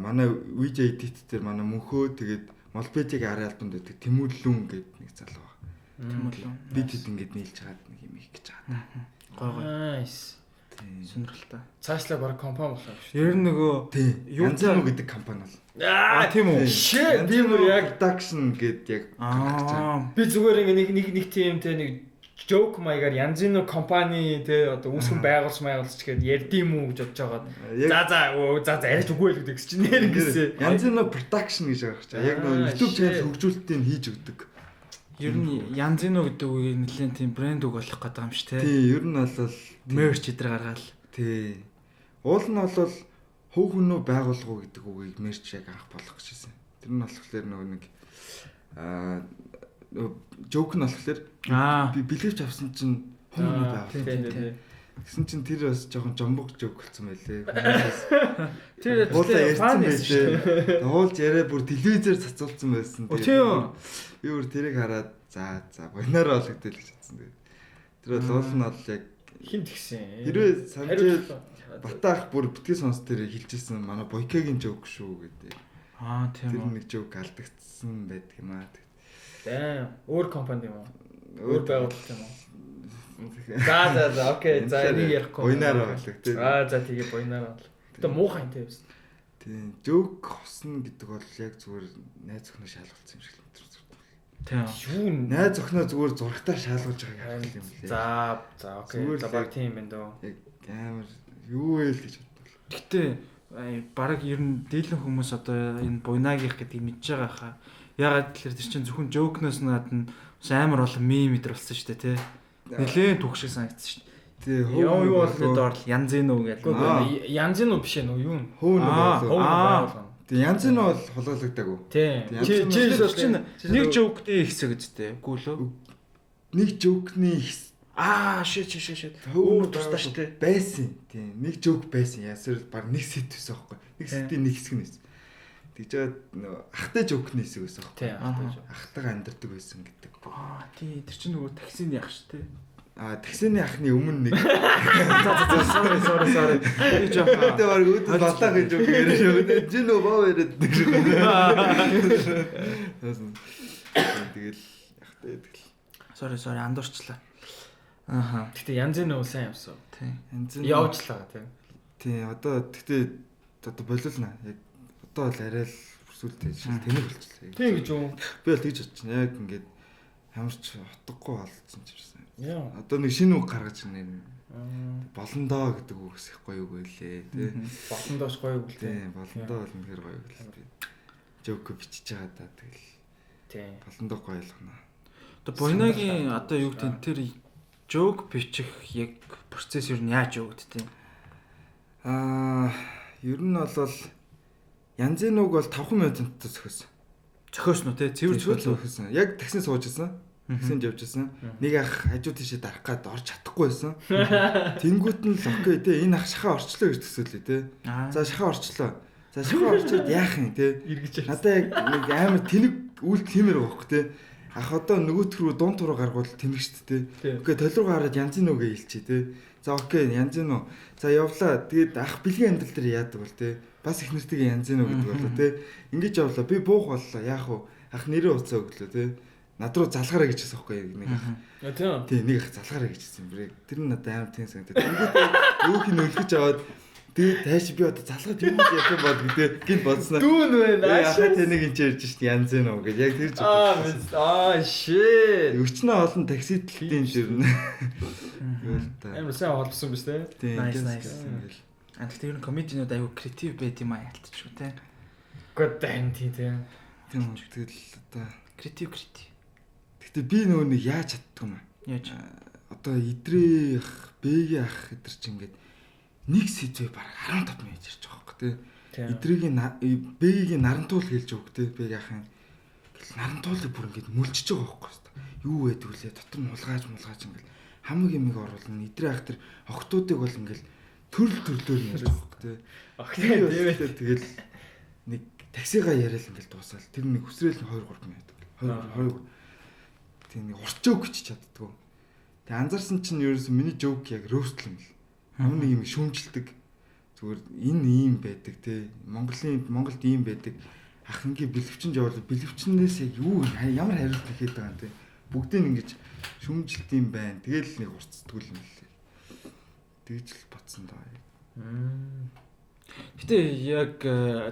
Speaker 3: манай VJ edit дээр манай мөнхөө тэгээд Молбетиг арын албанд байдаг Тэмүүллүн гэдэг нэг залуу байгаа. Тэмүүллүн. Бид хэд ингэж нийлж чагаад нэг юм хийх гэж байгаа.
Speaker 2: Гой.
Speaker 1: Nice.
Speaker 2: Сонирхолтой.
Speaker 1: Цаашлаа баг компани болох юм шүү.
Speaker 2: Ер нь нөгөө
Speaker 3: Янзано гэдэг компани бол.
Speaker 2: Тийм үү?
Speaker 3: Би мөр яг production гэдэг яг
Speaker 1: би зүгээр нэг тийм те нэг joke маягаар Янзано компани те одоо үүсгэн байгуулж гээд ярдим үү гэж бодож байгаа. За арайч үгүй л гэдэг чинь нэр ингэсэн.
Speaker 3: Янзано production гэж байгаа ч яг нөгөө YouTube channel хөгжүүлэлтийг хийж өгдөг.
Speaker 2: Ер нь Янзано гэдэг үгийг нэлээд тийм брэнд үг болох гэдэг юм шүү те.
Speaker 3: Тий, ер нь бол
Speaker 2: мерч идэр гаргаал.
Speaker 3: Тий. Уул нь бол хөв хүнөө байгуулгуу гэдэг үгийг мерч яг анх болох гэжсэн. Тэр нь болохоор нөгөө нэг жоок нь болохоор би билевч авсан чинь хөв хүнөө байгуулсан. Гэсэн чинь тэр бас жоохон жомбог жоок болсон байлээ.
Speaker 1: Тэр
Speaker 3: фан байлээ. Уулж яриа бүр телевизээр цацуулсан байсан. Би бүр тэрийг хараад за бонороо олгодөл гэж бодсон. Тэр бол уул нь бол яг
Speaker 1: хинт гисэн.
Speaker 3: Хэрвээ санаж Батаах бүр битгий сонс дээр хэлжсэн манай Бойкагийн жоок шүү гэдэг.
Speaker 2: Тийм үү.
Speaker 3: Тэр нэг жоок алдагдсан байдаг юм аа.
Speaker 1: Өөр компани юм уу? Өөр байгууллага юм уу? За окей. За энийг ярихгүй.
Speaker 3: Буйнаар болог тийм.
Speaker 1: За тэгээ буйнаар бол. Гэтэ муухай юм тийм.
Speaker 3: Тийм. Жоок хосно гэдэг бол яг зүгээр найз охиноо шалгалцсан юм шиг л өтер.
Speaker 2: Тийм.
Speaker 1: Юу
Speaker 3: найз охиноо зүгээр зурагтаар шалгуулж байгаа юм лээ.
Speaker 1: За окей. За баг тийм байна дөө.
Speaker 3: Яг амар юу вэ л гэж бодлоо.
Speaker 2: Гэтэ бараг ер нь дийлэн хүмүүс одоо энэ буйнаагийнх гэдгийг мэдж байгаа хаа. Ягаад гэхээр тэр чинь зөвхөн жоокноос гадна амар олон мем идэр болсон шүү дээ тий. Нилээн түүх шиг санагдсан шүү дээ. Тий. Юу болоод орл Янзино гэдэг.
Speaker 1: Янзино биш ээ нөө юу?
Speaker 3: Хөөнө. Тий Янзино бол хулгайлагдаагүй.
Speaker 1: Тий.
Speaker 2: Чи нэг жоокны хэсэг үсттэй. Үгүй лөө.
Speaker 3: Нэг жоокны
Speaker 2: Шит. Өөр тусдаа шүү дээ.
Speaker 3: Байсан. Тий. Нэг жоок байсан. Ясэр баг нэг сет байсан байхгүй. Нэг сетийн нэг хэсэг нэс. Тэгжээд ахтай жоокны хэсэг байсан байхгүй.
Speaker 1: Тий.
Speaker 3: Ахтайгаа амьдэрдэг байсан гэдэг.
Speaker 2: Тий. Тэр чинь нөгөө таксины ах шүү дээ.
Speaker 3: Тэгсэний ахны өмнө нэг.
Speaker 2: Sorry. Би жоохон
Speaker 3: Тэ баг үүд батаа гэж үг яриаш байгаа. Жин нөө боо яриад тэгэл
Speaker 2: Sorry андуурчлаа. Ааха.
Speaker 1: Гэтэ янзын нөө сайн явсан.
Speaker 2: Тийм.
Speaker 1: Явжлаа тийм.
Speaker 3: Тий, одоо болиулна. Яг одоо л арай л сүлдээ шил тэнэг болчихлоо.
Speaker 1: Тийм гэж юу?
Speaker 3: Би бол тэгж бодчихно. Яг ингээд ямар ч утгагүй болсон ч юмсан.
Speaker 1: Яа.
Speaker 3: Одоо нэг шинэ үг гаргаж ирнэ. Болондоо гэдэг үгс их гоё үг байлээ тий.
Speaker 1: Болондоош гоё үг л
Speaker 3: тий. Болондоо бол үнэхээр гоё үг л би. Жок бичиж байгаа даа тэгэл.
Speaker 1: Тий.
Speaker 3: Болондоо гоё ойлгоно.
Speaker 2: Одоо Бониногийн одоо юу гэдэг тэр жок бичих яг процесс юу нь яаж өгддөг?
Speaker 3: Ер нь бол янзын үг бол 5 минутанд зөхөсөн.
Speaker 2: Зөхөөсөн үү те? Цэвэр
Speaker 3: зөхөөсөн. Яг таксинд суужсэн. Таксинд явжсэн. Нэг ах хажуу тийшээ дарах гад орж чадахгүй байсан. Тэнгүүт нь л окей те энэ ах шахаа орчлоо гэж төсөөлөө те. За шахаа орчлоо. За шахаа орчоод яах юм те. Надаа яг нэг амар тэнэг үйл тиймэр байхгүй те. Ах одоо нөгөөт рүү дуун туруу гаргуул тэнэг штт те. Окей толруу гараад янзын үгээ хэлчихэ те. За окей янзын үү. За явлаа. Тэгээд ах бэлгийн амьдрал дээр яадаг бол те. Бас их нэртэйгээ янзын үү гэдэг болоо те. Ингэж явлаа. Би буух боллоо. Яах вэ? Ах нэрээ уцаа өглөө те. Над руу залгаарай гэж хэлсэн байхгүй нэг ах. Тийм нэг ах залгаарай гэж хэлсэн юм. Тэр нь надад амар тийм санагдав. Тэнгүүд юу хин өлгөж аваад тэгээд тааш би одоо залгаад юу гэж явах юм бол гэдэг гин бодсноо.
Speaker 1: Дүүн вэ?
Speaker 3: Яхаа тэнэг энэ ярьж шít янз энэ үү гэж яг тэр
Speaker 1: зүг. Shit.
Speaker 3: Өчнөө олон такси дэлтийн дэрнэ.
Speaker 1: Амар сайн холбосон биз дээ.
Speaker 3: Тийм.
Speaker 2: Nice. Гэхдээ ер нь комединууд аюу креатив байт юм аа ялтчихгүй те.
Speaker 1: God damn тийм.
Speaker 3: Тийм тэгэл одоо
Speaker 2: креатив.
Speaker 3: Гэтэ би нөгөө нэг яаж чаддаг юм аа.
Speaker 2: Яаж?
Speaker 3: Одоо идрээ ах, бэгийн ах гэдэр чи ингээд нэг сэдвээ баг 15 минут ярьж байгаа байхгүй тий. Идрэгийн бэгийн нарантуул хэлж өгөх тий. Бэг ахын нарантуулыг бүр ингээд мүлчиж байгаа байхгүй юу байдаг үлээ дотор нь хулгайж ингээд хамаг юмыг оруулна. Идрээ ах тэр охтуудыг бол ингээд төрлөөр нь ярьж байгаа байхгүй тий. Охтууд тэгэл нэг таксигаа яриад ингээд дуусаал. Тэр нэг хүсрээл нь 2-3 минут. 2 тийм нэг урчөөг гэж чаддгүй. Тэг анзаарсан чинь ерөөсөн миний жоок яг роустлэн л. Ямар нэг юм шүүмжилдэг. Зүгээр энэ ийм байдаг те. Монголд ийм байдаг. Ах ингээ бэлэвчин жавал бэлэвчнээс яг юу ямар хариулт өгöd байгаа юм те. Бүгдийг ингэж шүүмжилт юм байна. Тэгэл нэг урцдаг юм лээ. Тэгж л батсан даа.
Speaker 2: Гэтэ яг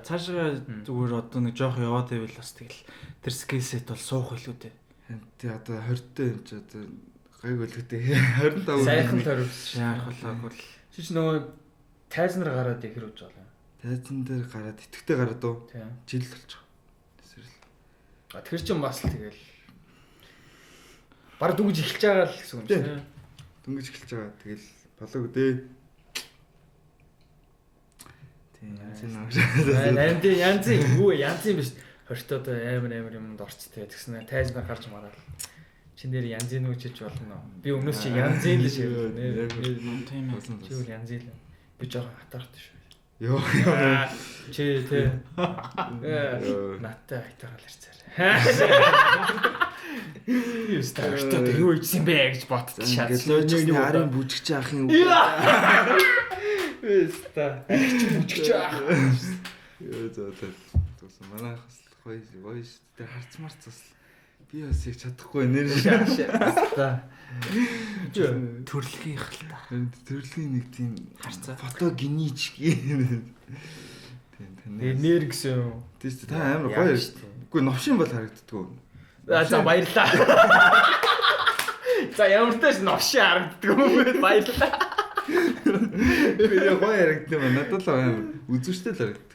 Speaker 2: цаашаа зүгээр одоо нэг жоох яваад байвал бас тэгэл тэр скил сет бол суух илүү дээ.
Speaker 3: Тэ одоо 20-тэй юм чи одоо гайг өлгөтэй 25
Speaker 1: сайхан төрөвс
Speaker 2: яах болоогүй л
Speaker 1: чи нөгөө тайзнаар гараад ихэр үж байгаа юм.
Speaker 3: Тайзан дээр гараад итгэвтэй гараад уу? Жил болж байгаа. Тэсэрэл.
Speaker 1: Тэр чинь бас л тэгэл баг дүгж эхэлж байгаа л гэсэн юм чинь.
Speaker 3: Дүнгэж эхэлж байгаа. Тэгэл болоог дээ.
Speaker 1: Тийм янзын биш. Хөртөө амар юмд орцтой тэгснэ тайзнаар гарч мараад чин дээр янзын үчиж болно. Би өмнөөс чи янзын л шив.
Speaker 2: Тийм ээ.
Speaker 1: Чи үл янзын л. Би жоохон хатаартай шүү.
Speaker 3: Йоо.
Speaker 1: Чи тэ. Наттай хайтагаал ирцээр. Юу стартаа юу ийсэн бэ гэж бодчихсан.
Speaker 3: Ингээд лojicны арын бүжигч ахын үг.
Speaker 1: Эста. Чи бүжигч ах.
Speaker 3: Ёо зөөтэй. Туусан манайхас гоё шүү дээ. Харц марцас би бас яг чадахгүй нэр
Speaker 1: шаа.
Speaker 2: Төрөлхийн их л та.
Speaker 3: Төрөлхийн нэг тийм
Speaker 2: харцаа
Speaker 3: фотогенич гэх. Тийм
Speaker 1: нэр гэсэн юм.
Speaker 3: Тийм та амар гоё шүү дээ. Үгүй новшин бол харагддаггүй.
Speaker 1: За баярлаа. За ямар ч тааш новшин харагддаггүй баярлаа.
Speaker 3: Би гоё харагдсан юм. Надад л амар үзүүштэй л харагддаг.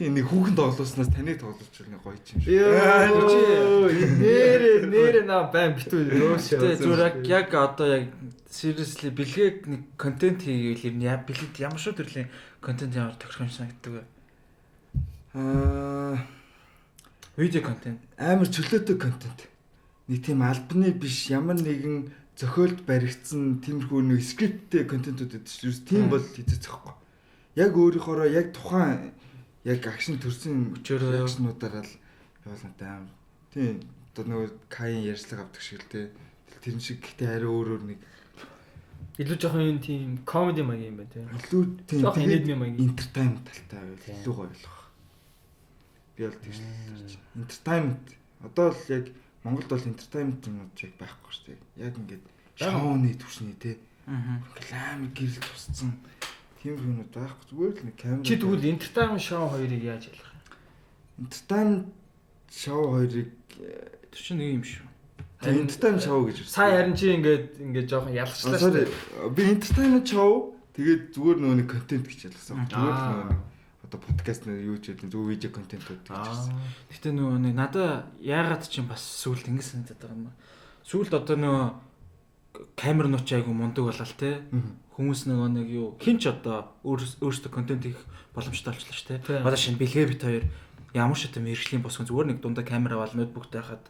Speaker 3: Тийм нэг хүүхэн тоглуулснаас таныг тоглуулж байгаа гоё юм шиг.
Speaker 1: Нэр наа байн битүү
Speaker 2: ёошоо. Зүгээр яг одоо яг seriously бэлгээг нэг контент хийгээл юм яа бэлгэд ямар шүү төрлийн контент ямар төгсөх юм санагддаг вэ? Видео контент.
Speaker 3: Амар чөлөөтэй контент. Нэг тийм албаны биш ямар нэгэн зохиолд баригдсан тиймэрхүү нэг скрипттэй контентууд гэдэг чинь тийм бол хийцэхгүй. Яг өөрийнхоороо яг тухайн яг акшн төрсэн акшнуудаараа л явуулнатай аим. Тийм одоо нөгөө Каин ярьцлага авдаг шиг л те. тэрэн шиг гэхдээ арай өөр нэг
Speaker 1: илүү жоохон юм тийм comedy маяг юм байна тийм.
Speaker 3: илүү тийм
Speaker 1: жоохон enigma маяг.
Speaker 3: entertainment талтай байвал илүү гоё болох. Би бол тийм гэж. Entertainment одоо л яг Монголд бол entertainment юмуд яг байхгүй шүү дээ. Яг ингээд шоуны түвшний тий. Амар гэрэл тусцсан тийм юмуд байхгүй. Зүгээр л нэг камера.
Speaker 1: Чи тэгвэл entertainment show хоёрыг яаж ялах вэ?
Speaker 3: Entertainment show хоёрыг
Speaker 2: Тэр чинь нэг юм шүү.
Speaker 3: entertainment show гэж.
Speaker 1: Сая харин чи ингээд жоохон ялгачлаа шүү дээ.
Speaker 3: Би entertainment show тэгээд зүгээр нөгөө нэг контент гэж ялгасан. Зүгээр л нөгөө нэг одоо подкаст нэр юу ч гэдэг зөв видео контентууд гэж хэлсэн.
Speaker 2: Гэтэ нөгөө нэг надаа яагаад ч юм бас сүулт ингэ санагдаад байгаа юм ба. Сүулт одоо нөгөө камер нууч айгу мундаг болол те. Хүмүүс нөгөө нэг юу хинч одоо өөрсдөө контент хийх боломжтой болчихлоо шүү те. Одоо шинэ бэлгээ бит хоёр ямар ч юм мэрэгжлийн босгон зүгээр нэг дундаа камер аваад ноутбуктай хахад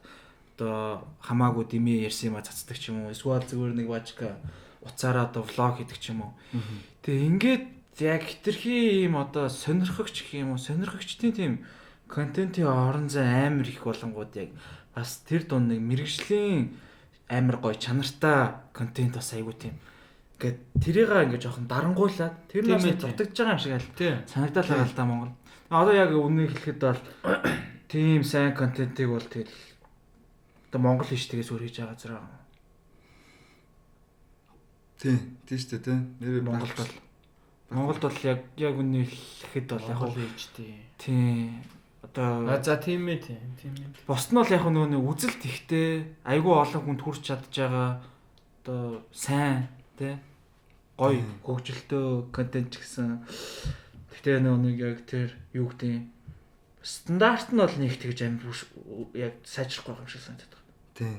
Speaker 2: одоо хамаагүй дими ярьсан юм цацдаг ч юм уу. Эсвэл зүгээр нэг бажка уцаараа одоо влог хийдэг ч юм уу. Тэгээ ингээд яг хитрхи юм одоо сонирхогч гэх юм уу сонирхогчдын тийм контентын орон зай амар их болонгууд яг бас тэр дунд нэг мэрэгжлийн амар гоё чанартай контент бас айгуу тийм ингээд тэрийгээ ингээд жоохон дарангуулаад тэр нас дутагдж байгаа юм шиг аль санагдал байгаа л да Монгол. Одоо яг үннийг хэлэхэд бол тийм сайн контентыг бол тэгэл одоо Монгол хийштэгээс өөр хийж байгаа зэрэг.
Speaker 3: Тийм шүү дээ тийм. Нэр
Speaker 2: Монголд бол яг үннийг хэлэхэд бол яг
Speaker 1: хийжтэй.
Speaker 2: Тийм одоо
Speaker 1: за тийм ээ тийм ээ.
Speaker 2: Босд нь бол яг нөгөө нэг үзэлт ихтэй айгүй олон хүнд хүрч чадж байгаа одоо сайн тий гоё хөгжилтэй контент ч гэсэн. Гэхдээ нөгөө нэг яг тэр юу гэдэг стандарт нь бол нэг тэгж амар яг сайжрахгүй юм шиг санагдаад байна.
Speaker 3: Тийм.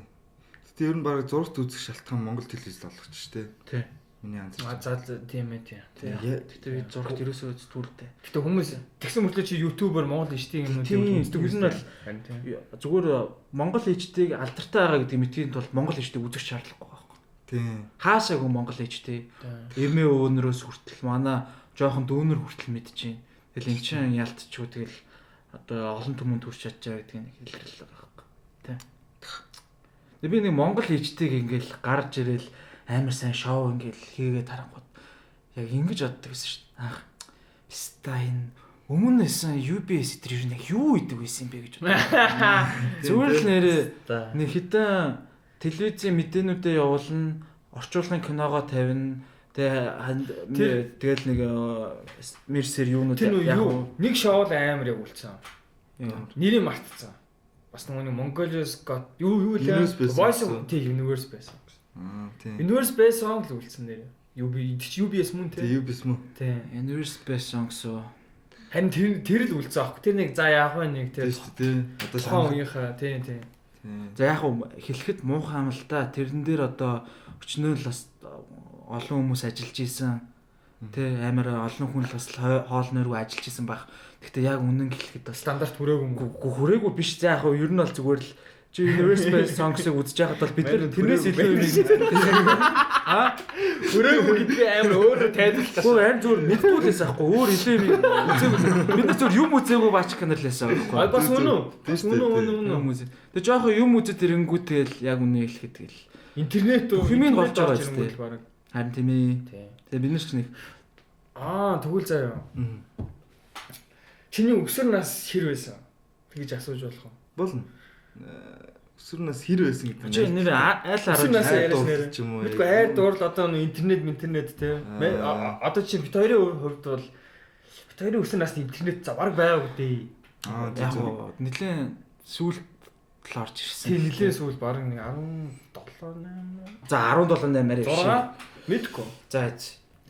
Speaker 3: Гэтэ ер нь баг зурагт үзэх шалтгаан Монгол телевизэд олгоч шүү дээ.
Speaker 2: Тий.
Speaker 3: Миний анзаарч.
Speaker 1: За тийм ээ тийм.
Speaker 2: Тэгтээ зурагт ерөөсөө зүтгүүлтэй.
Speaker 1: Гэтэ хүмүүс тэгсэн мөртлөө чи ютубер Монгол ичдэг юм уу
Speaker 2: тийм үздэг нь бол зүгээр Монгол ичдэг алдартай байгаа гэдэг мэдхийн тулд Монгол ичдэг үзэх шаардлагагүй байхгүй.
Speaker 3: Тийм.
Speaker 2: Хаашаагүй Монгол ичдэг. Эмээ өөнөрөөс хүртэл манай жоохон дүүнер хүртэл мэдчихээн. Тэгэл эн чинь ялтчихгүй тэгэл одоо олон түмэнд хүрч чадчаа гэдэг нэг хэлрэл байгаа байхгүй. Тэ. Тэгээ би нэг Монгол ичдэг ингээл гарч ирэл амар сайн шоу ингээл хийгээд харангууд яг ингэж боддог гэсэн шүү дээ. Ах стайн өмнө нэсэн UBS дээр яг юу идэг байсан бэ гэж бодлоо. Зүгээр л нэрээ нэг хитэн телевизийн мэдээнүүдэд явуулна, орчуулгын киногоо тавина. Тэгэл нэг мерсер юунууд
Speaker 1: яг нэг шоу л амар яг үлдсэн. Нэрийг мартцсан. Бас нэг Mongolia's Got юу л Voice of the Universe байсан.
Speaker 3: Тийм.
Speaker 1: Universe Best Song л үлдсэн нэр. UBS мөн тий.
Speaker 3: UBS мөн.
Speaker 1: Тийм.
Speaker 2: Universe Best Song суу.
Speaker 1: Харин тэр л үлдсэн аахгүй. Тэр нэг за яах вэ нэг тэр.
Speaker 3: Тийм.
Speaker 1: Одоо шоугийнхаа тийм.
Speaker 2: За яг хэлэхэд муухай юм л да. Тэрэн дээр одоо өчнөө л бас олон хүмүүс ажиллаж исэн. Тэ амар олон хүн л бас хоол нойргүй ажиллаж исэн баг. Гэхдээ яг үнэн хэлэхэд бас
Speaker 1: стандарт
Speaker 2: хүрээгүй биш. За яг ер нь бол зүгээр л чи Universe Best Songs-ыг үзэж байхад бол бид нар тэрнээс илүү юм.
Speaker 1: Хүрээгүй гэдгийг амар өөрөө тайлбарлаа.
Speaker 2: Гүү амар зүгээр мэдтгүүлээс аахгүй өөр илүү юм үзээгүй. Бид нар зүгээр юм үзээгүй баач каналээс аахгүй.
Speaker 1: Бас үнэн.
Speaker 2: Тэгээ жоохон юм үзээд ирэнгүү тэгэл яг үнэ хэлэхэд тэгэл
Speaker 1: интернет
Speaker 2: хэмээн голж байгаа юм байна. Харин тийм ээ. Тэгээ бид нар ч нэг
Speaker 1: тэгвэл заяа. Чиний өсвөр нас хэр байсан? Тэгж асууж болох уу?
Speaker 3: Болно. Өсвөр нас хэр байсан гэдэг
Speaker 2: нь. Чи нэр айл
Speaker 1: өсвөр нас яриаш юм уу? Мэдгүй айр дуурал одоо интернет те. Одоо чи бит хоёрын хувьд бол бит хоёрын өсвөр насны интернет за баг байгааг дээ.
Speaker 2: Яг нэлээд сүүлд л орж ирсэн.
Speaker 1: Тийм нэлээд сүүл баг нэг 17 8.
Speaker 2: За 17 8-аар
Speaker 1: явшаа. Мэдгүй.
Speaker 2: За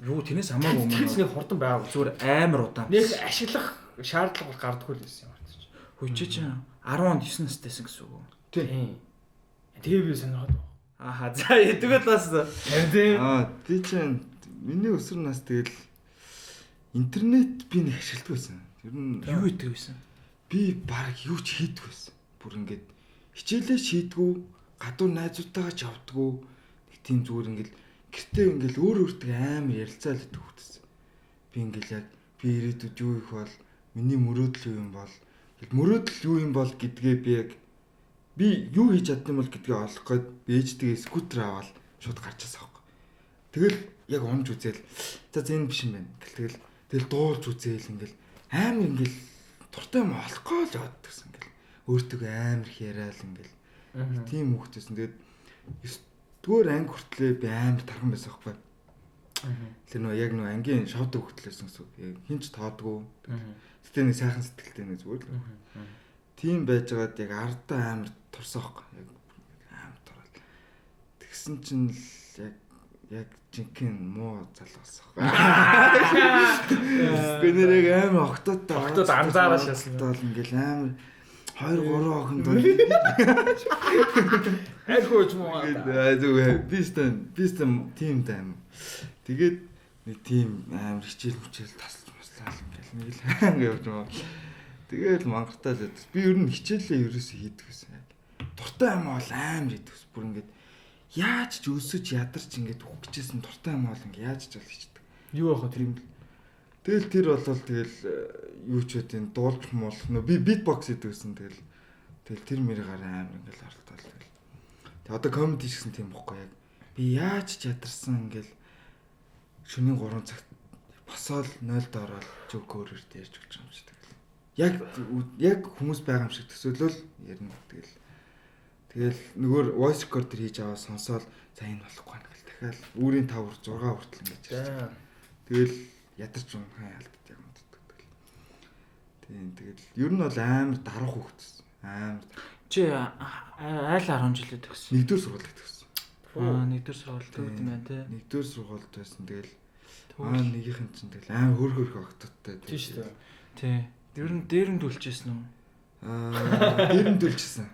Speaker 2: юу тэрнээс хамаагүй юм.
Speaker 1: Тэрний хурдан байгааг
Speaker 2: зүгээр амар удаан.
Speaker 1: Нэг ашиглах шаардлага гардаггүй л байсан юм байна.
Speaker 2: Хөөч чи 19 настайсэн гэсэн үг.
Speaker 1: Тийм. Тэгээ би сонирхоод
Speaker 2: байна. За эдгээр бас
Speaker 1: тийм.
Speaker 3: Би чинь миний өсвөр нас тэгэл интернет би нэг ашигладаг байсан. Ер нь
Speaker 2: юу хийдэг байсан?
Speaker 3: Би баг юу ч хийдэг байсан. Бүр ингээд хичээлээ шийдгүү, гадуур найзуудтайгаа ч явдгүү. Нэг тийм зүгээр ингээд гэртээ ингээд өөр өөртөө амар ярилцаал идэх хөтсөн. Би ингээд яг би ирээдүйд юу их бол миний мөрөөдөл юу юм бол мөрөөдөл юу юм бол гэдгээ би яг би юу хийж чадсан бол гэдгийг олох гээд ээжтэйгээ скутер аваад шууд гарч ирсэн аахгүй. Тэгэл яг унж үзээл за энэ биш юм байна. Тэгэл дуулж үзээл ингээл амар ингээл туртай юм олохгүй л яваад гэсэн ингээл өөртөө амар их яриад ингээл тийм хүүхдээсэн. Тэгээд 9-р анги хүртлээ би амар тархан байсан аахгүй. Тэр нөө яг нөө ангийн шавд хүүхдлээсэн гэсэн. Хинч тоодгүй. Тэгтээ нэг сайхан сэтгэлтэй нэг зүгээр л. Тийм байжгаад яг ардаа амар турсан аахгүй. Яг амар тураад. Тэгсэн чинь л яг жинхэнэ муу залгасан аахгүй. Би нэрийг амар октод
Speaker 1: анзаараа шаасан.
Speaker 3: Ингээл амар 2-3 охинд бол
Speaker 1: айхууч муу.
Speaker 3: Зүгээр бистэн тийм даам. Тэгээд нэг тийм амар хичээл тасалж маслаа ингээл нэг л ханга явж байгаа. Тэгээд мангартаа л би ер нь хичээлээ ерөөсөө хийдэг гэсэн. Дуртай юм бол амар хийдэг ус. Бүр ингээд яаж ч өсөж ядарч ингээд үх гэжсэн дуртай юм бол ингээд яаж ч бол хийдэг.
Speaker 1: Юу яах вэ тэр юм.
Speaker 3: Тэгэл тэр болол тэгэл юу ч үгүй дуулж муулах нөө би битбокс хийдэг гэсэн. Тэгэл тэр мэрийг гараа амар ингээд оролдол тэгэл. Тэг одоо комеди гэсэн тийм бохгүй яг. Би яаж ч ядарсан ингээд шөнийн 3 цагт босоод 0-д ороод жокоор ярьж өгч юм шиг тэгэл. Яг хүмүүс байгаа юм шиг төсөөлөл ярина тэгэл нөгөө voice recorder хийж аваа сонсоод за энэ болохгүй юм гэл дахиад үүрийн 5 6 хүртэл ингэж ярьж. Тэгэл ядарч унхаа ялддаг юм дутдаг. Тийм тэгэл ер нь бол амар дарах хөвгтсөн. Амар.
Speaker 2: Чи айл 10 жилд төгссөн.
Speaker 3: 1-р сургуульд төгссөн.
Speaker 2: 1-р сургуульд төгссөн юм байна те.
Speaker 3: 1-р сургуульд байсан тэгэл нэгийнхэн чинь тэгэл амар хөрх огтодтой.
Speaker 1: Тийм шүү дээ.
Speaker 2: Тий. Ер нь дээрэнд үлчээсэн үү?
Speaker 3: Дээрэнд үлчээсэн.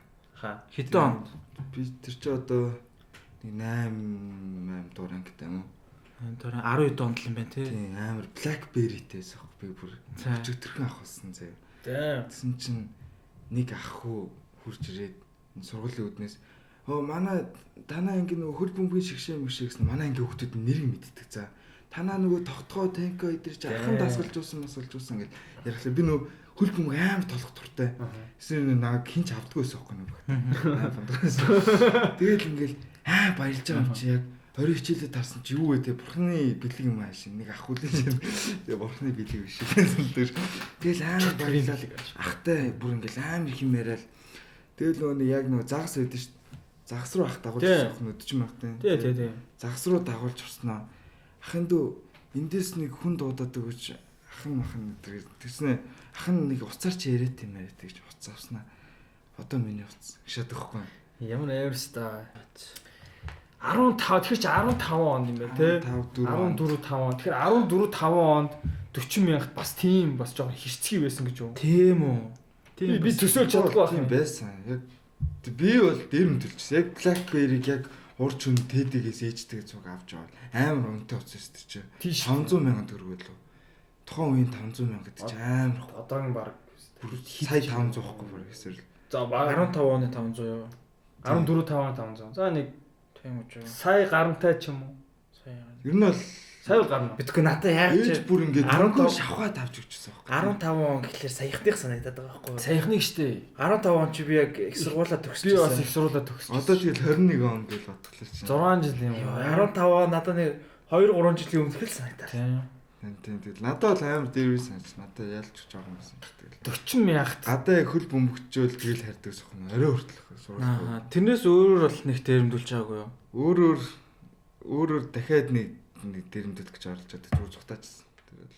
Speaker 2: Хэдэн онд?
Speaker 3: Би тэр чи одоо 8 дугаар ангитай юм уу?
Speaker 2: Тэр 12 онд л юм байна тий.
Speaker 3: Тийм амар BlackBerry-тэйс ах би бүр өчигдөрхөн ах болсон заяа. Тэгсэн чинь нэг ах хүү хурж ирээд сургуулийн үүднээс манай танаа анги нөгөө хөл бөмбөгийн шигшээ гэсэн манай анги хүүхдүүд нэрийг мэддэг за. Танаа нөгөө тогтгоо танко идэрч ахын дасгалж uuсан гэж ярихлаа би нөгөө хөл бөмбөг амар толох туртай. Эсвэл нэг хинч авдаггүй байсан байхгүй нөгөө. Тэгэл ингээл баярлж байгаа юм чи яг 20 хичээлээ тарсан чи юу вэ те бурхны бэлэг юм ааш нэг ах үлээж тэгээ бурхны бэлэг биш гэсэн. Тэгэл амар баярлал ахтай бүр ингээл амар их юм яриад тэгэл нөгөө яг нөгөө загас байдсан шүү. Загас руу ах дагуулж авах нь 40 мянгатай.
Speaker 1: Тий.
Speaker 3: Загас руу дагуулж авснаа ахын дүү эндээс нэг хүн дуудаад өгөөч ахын тэгснэ ахын нэг уцаар чи яриад юм яриад гэж уц авснаа. Одоо миний уц гişэд өгөхгүй.
Speaker 1: Ямар аимста 15 тэгэхээр чи 15 онд юм байна те 14 5 он тэгэхээр 14 5 онд 40 мянгат бас тийм бас жоохон хэрцгий байсан гэж юу
Speaker 2: тийм үү
Speaker 1: би төсөөлж чадахгүй байх
Speaker 3: юм байсан яг би бол дээр мөдөлчихсэн яг BlackBerry-г яг урч хүн TD-гээс ээжтэйг цуг авч аваад амар өнтэй уцсан шүү дээ чи 500 мянган төгрөг лөө тухайн үеийн 500 мянгад чи амар
Speaker 1: одоогийн баг
Speaker 3: сая 500 байхгүй бүр эсвэл
Speaker 2: за 15 оны 500 юу
Speaker 1: 14 5 оны 500 за нэг
Speaker 2: тийм үү
Speaker 1: сая гарантай ч юм уу
Speaker 3: сая ер нь бол
Speaker 1: сая гарна
Speaker 2: битгүй надад яаж
Speaker 3: ээж бүр ингээд 15 шавхаад авч өгчсөн байхгүй
Speaker 2: 15 он гэхэлэр саяхных санагдаад байгаа байхгүй
Speaker 1: саяхныг штэ
Speaker 2: 15 он чи би яг их сургуулаа төгссөн
Speaker 1: би бас их сургуулаа төгссөн
Speaker 3: одоо тэгэл 21 он гэж бодглоо чи
Speaker 1: 6 жил юм
Speaker 2: 15 он надад нэг 2 3 жилийн өмнө хэл санагдаад
Speaker 3: тийм тэгэл надад бол амар дээрвээ санаж надад ялч жоохон байсан тэгэл
Speaker 1: 40 мянга
Speaker 3: гадаа хөл бөмбөгчөөл тэгэл хардаг сохно орой хүртэл
Speaker 2: сургууль тэрнээс өөрөөр бол нэг дээрэмдүүлж байгаагүй юу
Speaker 3: өөрөөр дахиад нэг дээрэмдүүлэх гэж оролж чаддаг зүр зүгтаачсан тэгэл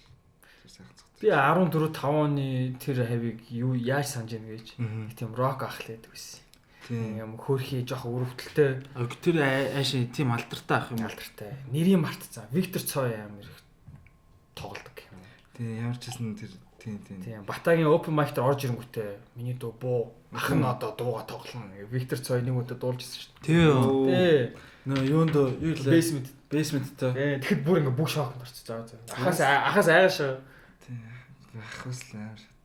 Speaker 3: сайхан зүгт
Speaker 1: би 14 5 оны тэр хавийг юу яаж санаж ийн гэж тийм рок ахлаад байсан тийм юм хөөрхий жоох өрөвдөлтэй
Speaker 2: тэр ааши тийм алдартай ах юм
Speaker 1: алдартай нэрийн мартцсан Виктор Цой амар их тоглодог юм
Speaker 3: тийм ямар ч гэсэн тэр тийм
Speaker 1: Батагийн open mic дээр орж ирэнгүүтээ миний дуу буу ахын одоо дууга тоглоно Виктор Цой нэг удаа дуулж ирсэн шүү
Speaker 2: дээ тий нөө юунд юу л
Speaker 1: basement-тэй тэгэхэд бүр ингээ бүх шокнд орчихсон ахаас айгааш
Speaker 3: тийм ахаас л амар шат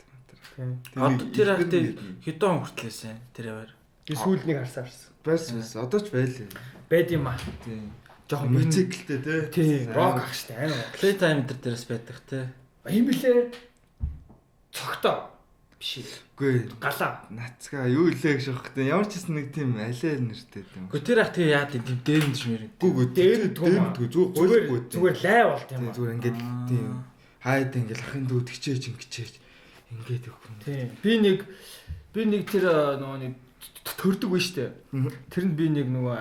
Speaker 2: одоо тэр ахтай хэдэн он хүртлээсэн тэр яваар
Speaker 1: би сүүл нэг харсан
Speaker 3: байсан одоо ч байлээ
Speaker 1: байд юм аа
Speaker 3: тийм
Speaker 1: жоохон
Speaker 3: мотоциклтэй
Speaker 1: тий рок ах штэ амар
Speaker 2: playtime дээр дээрс байдаг тий
Speaker 1: юм блэ цогтоо Биш.
Speaker 3: Үгүй
Speaker 1: Галаа.
Speaker 3: нацгаа юу илээ гэж бодохтой. Ямар ч гэсэн нэг тийм алиа нэртэй юм.
Speaker 2: Гэхдээ тэр ах тий яа тийм дээр нь шмэр.
Speaker 3: Үгүй
Speaker 1: дээр зүгээр лай болт юм.
Speaker 3: Зүгээр ингээд тийм хайд ингээд ахын дүүд гिचээж ингэчээж ингээд өгөх юм.
Speaker 1: Тийм. Би нэг тэр нөгөө нэг төрдөг вэ штэ. Тэр нь би нэг нөгөө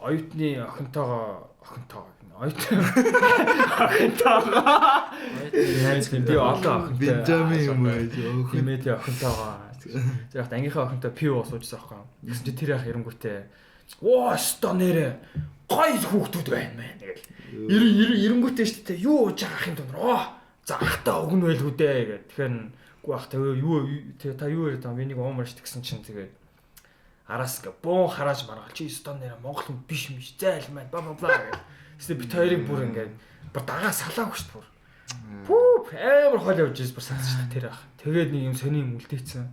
Speaker 1: оюутны охинтойгоо би олон охинтой
Speaker 3: Бенжамин юм аа.
Speaker 1: хэмээдээ охинтойгоо зэрэг ангийнхаа охинтой пиво суужсан аахгүй. Гэсэн чи тэр яах эренгүүтээ оо sto нэрэ гой хүүхдүүд байна мэн тэгэл эренгүүтээ штэ юу ууж байгаа ахын донор оо за ахтаа өгнө байлгүй дээ гэх. Тэгэхээр гүү ах та юу та юу яриад байгаа миний уумар штэ гэсэн чинь тэгээд араас гэ боо харааж маргаал чи sto нэрэ монгол хүн биш юм биш зайл маань ба гэх. Эсвэл бит хоёрыг бүр ингээд бүр дагаа салаа өгч бүр. Пүү амар хол явж ирсэн бүр сагч та тэр ах. Тэгээд нэг юм сони юм үлдээсэн.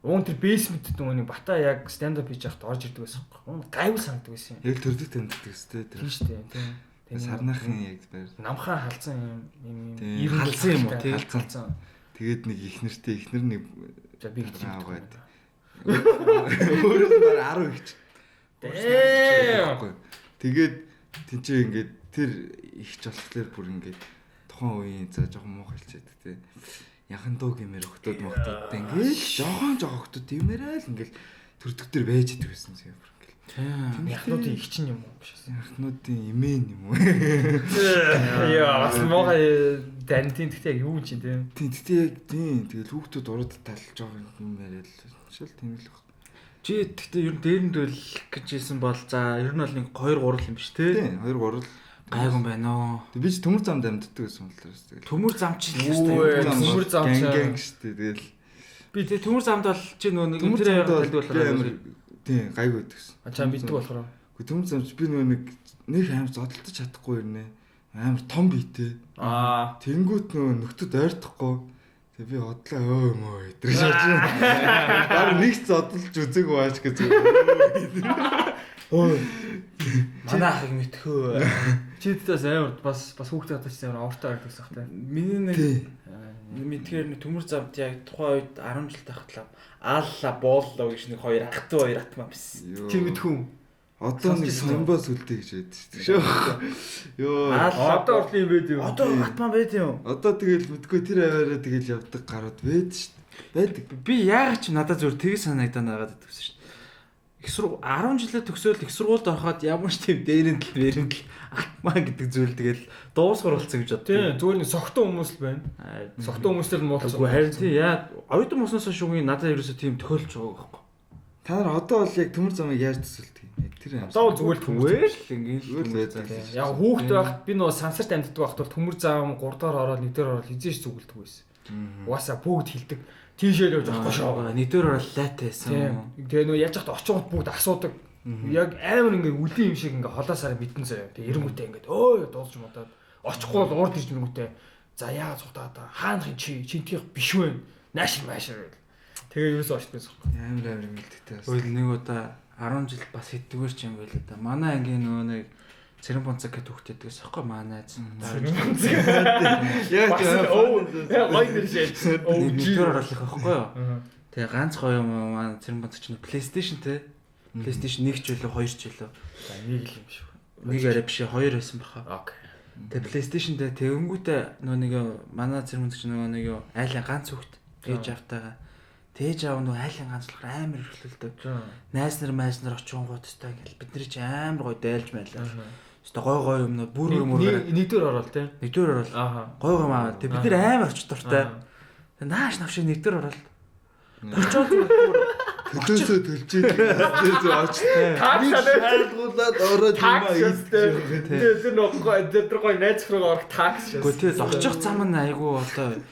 Speaker 1: Уун тэр бейсмент нөгөө нэг бата яг stand up хийж явахд орж ирдэг байсан. Уун гайвал санагддаг байсан юм.
Speaker 3: Яг төрдөг тэмддэг өстэй тэр.
Speaker 1: Тийм шүү дээ. Тийм.
Speaker 3: Сарнаахын яг байр.
Speaker 1: Намхаа халдсан юм
Speaker 3: халдсан юм уу тий.
Speaker 1: Халдсан.
Speaker 3: Тэгээд нэг ихнэр нэг
Speaker 1: за би гэж
Speaker 3: аваад. Өөрөөр нь 10 ихч. Тэгээд тэнцээ ингээд тэр ихч болохоор бүр ингээд тухайн үеийн за жоохон муу хэлцээд тий. Яхан дуу гэмээр өгтөд мохтод ингээд жоохон өгтөд юмараа л ингээд төрдөг төр байж идэг байсан юм бүр ингээд.
Speaker 1: Тийм. Яхнуудын их чинь юм уу биш үү?
Speaker 3: Яхнуудын имэн юм уу?
Speaker 1: Яа, бас мохоо дантин гэхдээ яг юу чинь тийм.
Speaker 3: Тийм гэхдээ яг тийм тэгэл хүүхдүүд урууд талж байгаа юм яриад шил тийм л баг.
Speaker 2: Чи гэхдээ ер нь дээрэнд үл гэж хэлсэн бол за ер нь бол нэг 2 3 юм биш те.
Speaker 3: Тийм 2 3
Speaker 2: гайгүй байна оо.
Speaker 3: Тэг би ч төмөр замд амьддаг гэсэн юм л тэгэл.
Speaker 2: Төмөр зам чи л
Speaker 1: төмөр зам
Speaker 3: гэнг штэ тэгэл.
Speaker 2: Би тэг төмөр замд бол чи нөгөө нэг интернет талдуулах
Speaker 3: тийм гайгүй гэдгсэн.
Speaker 1: Ачаа мэддэг болохоор.
Speaker 3: Гэхдээ төмөр замд би нөгөө нэг амар зодтолдож чадахгүй юм нэ. Амар том биетэй. Тэнгүүт нөгөө нөхдөд ойртохгүй. Тэг би бодлоо өө мөө өдрөж шаарч. Баар нэг зодтолж үзег бааш гэж.
Speaker 2: Өө. Манай ахыг мэдхөө.
Speaker 1: Чидээс амар бас хүүхдээ хатаж амар авартай байдаг сах та.
Speaker 2: Миний нэг мэдхээр төмөр замд яг тухайн үед 10 жил тахтлаа. Аалла бууллаа гэж нэг 2 атмаа байсан.
Speaker 1: Чи мэдхүү.
Speaker 3: Одоо нэг сонбоос үлдээ гэж байдаг шүү. Йоо.
Speaker 1: Одоо орлоо юм байд юу?
Speaker 2: Одоо атмаа байд юм.
Speaker 3: Одоо тэгэл мэдгүй тэр аваараа тэгэл явдаг гараад байд шүү. Байдаг.
Speaker 2: Би яагаад ч надад зөв тгий санагдаад байгаа гэдэгсэн шүү. Их сургууль 10 жилээ төгсөөл их сургуульд ороход ямар ч тийм дээрэн тал атмаа гэдэг зүйл тэгэл дуусгар болсон гэж боддог.
Speaker 1: Тийм зүгээр нэг согтон хүмүүс л байна. Согтон хүмүүстэй л муулсан.
Speaker 2: Үгүй харин тийм яа оюутан мосноос шүүгийн надад ерөөсөө тийм тохиолж байгаа байхгүй.
Speaker 3: Та нар одоо бол яг төмөр замыг яаж төсөлдөг юм? Тэр юм.
Speaker 1: Одоо бол зүгээр
Speaker 2: түмээр л ингээл
Speaker 3: байдаг.
Speaker 1: Яг хүүхэд байхад би нөгөө сансарт амьддаг байхад бол төмөр зам 3 дахь ороод 1 дахь ороод хизээш зүгэлдэг байсан. Угаасаа бүгд хилдэг. Тийшээ явж авахгүй шоо.
Speaker 2: Нэгдүгээр орол лайтай байсан.
Speaker 1: Тэгээ нөгөө яаж хат очингууд бүгд асуудаг. Яг амар ингээ үлийн юм шиг ингээ холоосаар мэдэн заяа. Тэгээ эренгүүтээ ингээ өө дуулж модаад очихгүй бол урд ирж мөргүүтээ. За яа цухтаад хаанахын чинтих биш вэ? Наашир маашир. Тэгээ ерөөсөө очдгоос.
Speaker 3: Амар мэддэгтэй.
Speaker 2: Хөөе нэг удаа 10 жил бас хэддгээр ч юм байл да. Манай ангийн нөгөө нэг цэрэн бонцог гэдэг хүүхдтэй байсан байхгүй манай айз.
Speaker 3: Яг
Speaker 1: гой нэр шээ.
Speaker 2: Нэгдүгээр оролцох байхгүй юу? Тэгээ ганц гоё юм манай цэрэн бонцог чинь PlayStation те. PlayStation 1 ч үлээ 2 ч үлээ.
Speaker 1: За нэг л юм шүү.
Speaker 2: Нэг арай биш 2 байсан баха.
Speaker 1: Окей.
Speaker 2: Тэгээ PlayStation дээр тэгэнгүүтээ нөгөө нэг манай цэрэн бонцог чинь нөгөө нэг айлын ганц хүүхд ээж автаа Тээж аав нөгөө айлын ганц болохоор амар өрхлөлдөг. Найз нар очингууд өстой ингээл бид нар чи амар гоё дайлж байлаа. Өстой гой юмнууд бүр
Speaker 1: нэгдүгээр орол те.
Speaker 2: Нэгдүгээр орол. Гой юм аа. Тэг бид нар амар оч дуртай. Тэг нааш навшиг нэгдүгээр орол. 30 бүр
Speaker 3: төлөөсөө төлжээ. Тэр зөв очтой. Шайлгуулаад ороод юм аа.
Speaker 1: Тэр нөгөө гой найз руу орох такс.
Speaker 2: Гэхдээ тэг очих зам нь айгу одоо юу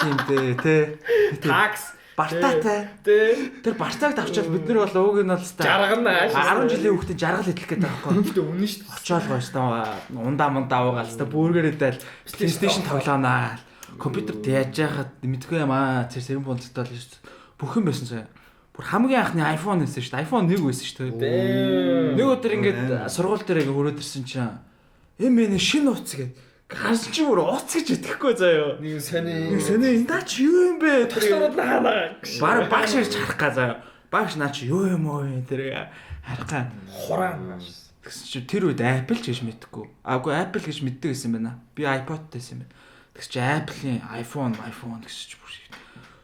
Speaker 2: юм бэ те.
Speaker 1: Такс
Speaker 2: Бартаатай. Тэр бартааг давчаад бид нар бол ууг нь бол
Speaker 1: жаргана
Speaker 2: 10 жилийн хүүхдээ жаргал идэх гээд байгаа байхгүй.
Speaker 1: Гэхдээ үнэн шүү дээ.
Speaker 2: Очоол гоёс таа ундаа уугаал та бүргэр идэл PlayStation тоглоонаа. Компьютер яаж яхад мэдгүй юм аа. Цэрэн бонцтой л шүү дээ. Бүх юм байсан сая. Бүр хамгийн анхны iPhone байсан шүү дээ. iPhone 1 байсан шүү дээ. Нэг өдөр ингээд сургууль дээр ингээ хөрөөд ирсэн чинь эмээ шинэ утас гээд Гарч чи бүр ууц гэж итгэхгүй заяа.
Speaker 3: Нэг сони
Speaker 2: Наа чи юу юм бэ?
Speaker 1: Тасрууд наана.
Speaker 2: Багш ирж харах га заяа. Багш наа чи юу юм уу тэр харах га.
Speaker 1: Хураан.
Speaker 2: Тэгс чи тэр үед Apple ч гэж мэдтэггүй. Аагүй Apple гэж мэддэг байсан байна. Би iPod-тэй байсан байна. Тэгс чи Apple-ийн iPhone гэж чи бүр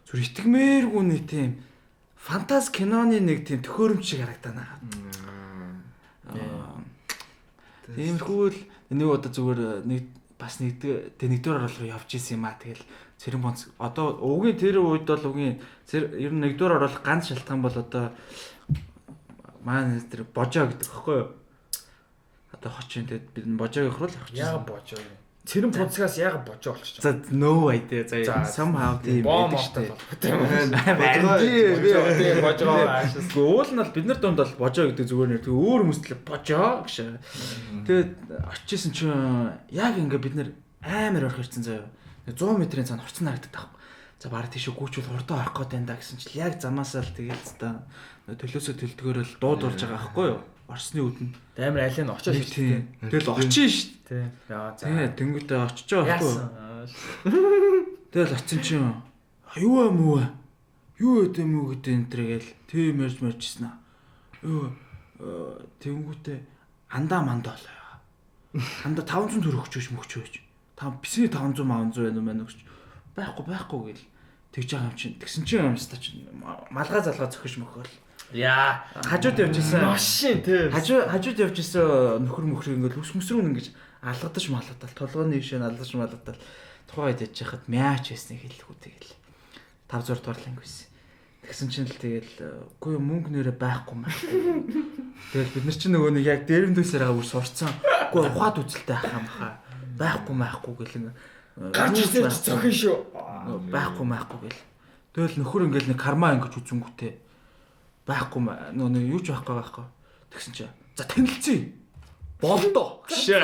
Speaker 2: зүр итгэмээргүй нэг тийм фантаз киноны нэг тийм төхөөрөмж шиг харагдана. Тиймэрхүү л нэг удаа зүгээр нэг бас нэгдүгээр оруулах явж исэн юм аа. Тэгэл цэрэн бонц одоо өвгийн тэр үед бол өвгийн ер нь нэгдүгээр оруулах ганц шалтгаан бол одоо маань тэр божоо гэдэг хэвгүй юу? Одоо хочин тэгэд бид божоог ихрүүл явах чинь.
Speaker 1: Яа божоо. Цэрэн бонцгаас яг божоо болчих.
Speaker 2: За no idea. За somehow тийм байдаг шүү дээ.
Speaker 1: Божоо аашаас.
Speaker 2: Уул нь бол бид нар дунд бол божоо гэдэг зүгээр нэр тэг өөр хүмүүстэл божоо гэж. Тэгээд очижсэн чинь яг ингээ бид нэр амар орох ирсэн заяа. 100 м-ийн цаана орцсон харагдаад таахгүй. За бараг тийшээ гүйчүүл хурдан орох гээд байна да гэсэн чинь яг замаасаа л тэгэл та төлөөсөө төлдгөөрөл дуудулж байгаа байхгүй юу? Орсны үдэн.
Speaker 1: Амар алийг нь очиж
Speaker 2: тийм. Тэгэл очин шүү
Speaker 1: дээ. Яа за.
Speaker 2: Тэнгүүтээ очиж байгаа байхгүй юу? Тэгэл очин чинь юу юм уу? Юу гэдэм үү гэдэг энэ төргээл тийм ярьжсэн аа. Юу тэнгүүтээ андаа мандаа болоо. Андаа 500 төгрөг өгч мөгчөөж. Бисний 500 500 байна уу гэж байхгүй гэл тэгж байгаа юм чинь. Тэгсэн чинь юмстаа чинь малгай залгаа зөхөж мөхөөл.
Speaker 1: Яа,
Speaker 2: хажууд явж исэн.
Speaker 1: Машин тий.
Speaker 2: Хажууд явж исэн нөхөр ингээл ус мөсрүүн ингэж алгадаж малгадал толгойн ийшээ алгадаж малгадал тухайд яж хахад мяач байсныг хэлэхгүй тэгэл 500 дугаар лангвис. Тэгсэн чинь л тэгэл үгүй мөнгө нэрэ байхгүй маа. Тэгэл бид нар чинь нөгөө нэг яг дээрэмдүүсээр байгаа үр сурцсан. Үгүй ухаад үзэлтэй ах юм хаа. Байхгүй гэл
Speaker 1: гарч ирсэн цохин шүү.
Speaker 2: Байхгүй гэл. Тэгэл нөхөр ингээл нэг карма ингэж үзэнгүүтээ байхгүй нөгөө юу ч байхгүй. Тэгсэн чинь за тэнэлцээ. Болдоо. Тий.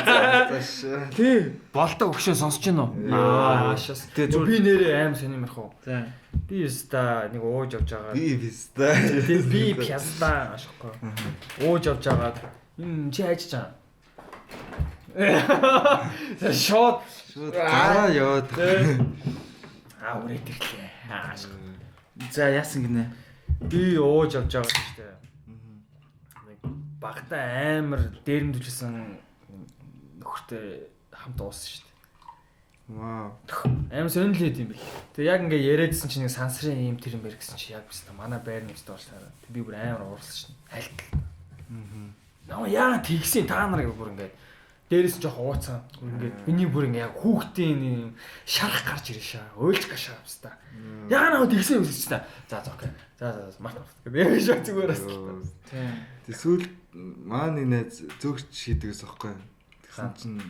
Speaker 1: Болдоо өгшөө сонсож байна уу? Аашаас. Тэгээ би нэрээ аим сонирмах уу?
Speaker 2: За.
Speaker 1: Би өста нэг ууж явж байгаа.
Speaker 3: Би
Speaker 1: пяста ашихгүй. Ууж явж байгаа. Чи хайж чаа. Шот
Speaker 3: гараа яваад.
Speaker 1: Үрээд ирлээ. Ашиг.
Speaker 2: За яасан гинэ.
Speaker 1: Би ууж явж байгаа шүү дээ. Багтаа амар дээрэмдүүлсэн нөхөртэй хамт уусан шүү дээ.
Speaker 3: Вау.
Speaker 1: Амар сонирхолтой юм бэл. Тэгээ яг ингээ яриадсэн чинь нэг сансрын юм тэр юм бэр гэсэн чи яг биз дээ. Манай байр нэмстэй болчихлаа. Би бүр амар уурсан шин. Хайлт. Наа яа тэгсэн та нарыг бүр ингээ дээрээс жоох ууцсан. Ингээд миний бүр ингээ яг хүүхдийн шарах гарч ирэн шаа. Ойлж гашаа авста. Яа наа тэгсэн юм биш та. За окей. За март. Тэгээ шаа зүгээр бас.
Speaker 3: Тэг сүүл маа нэг найз зөөгч хийдэгээс аахгүй. Тэгсэн чинь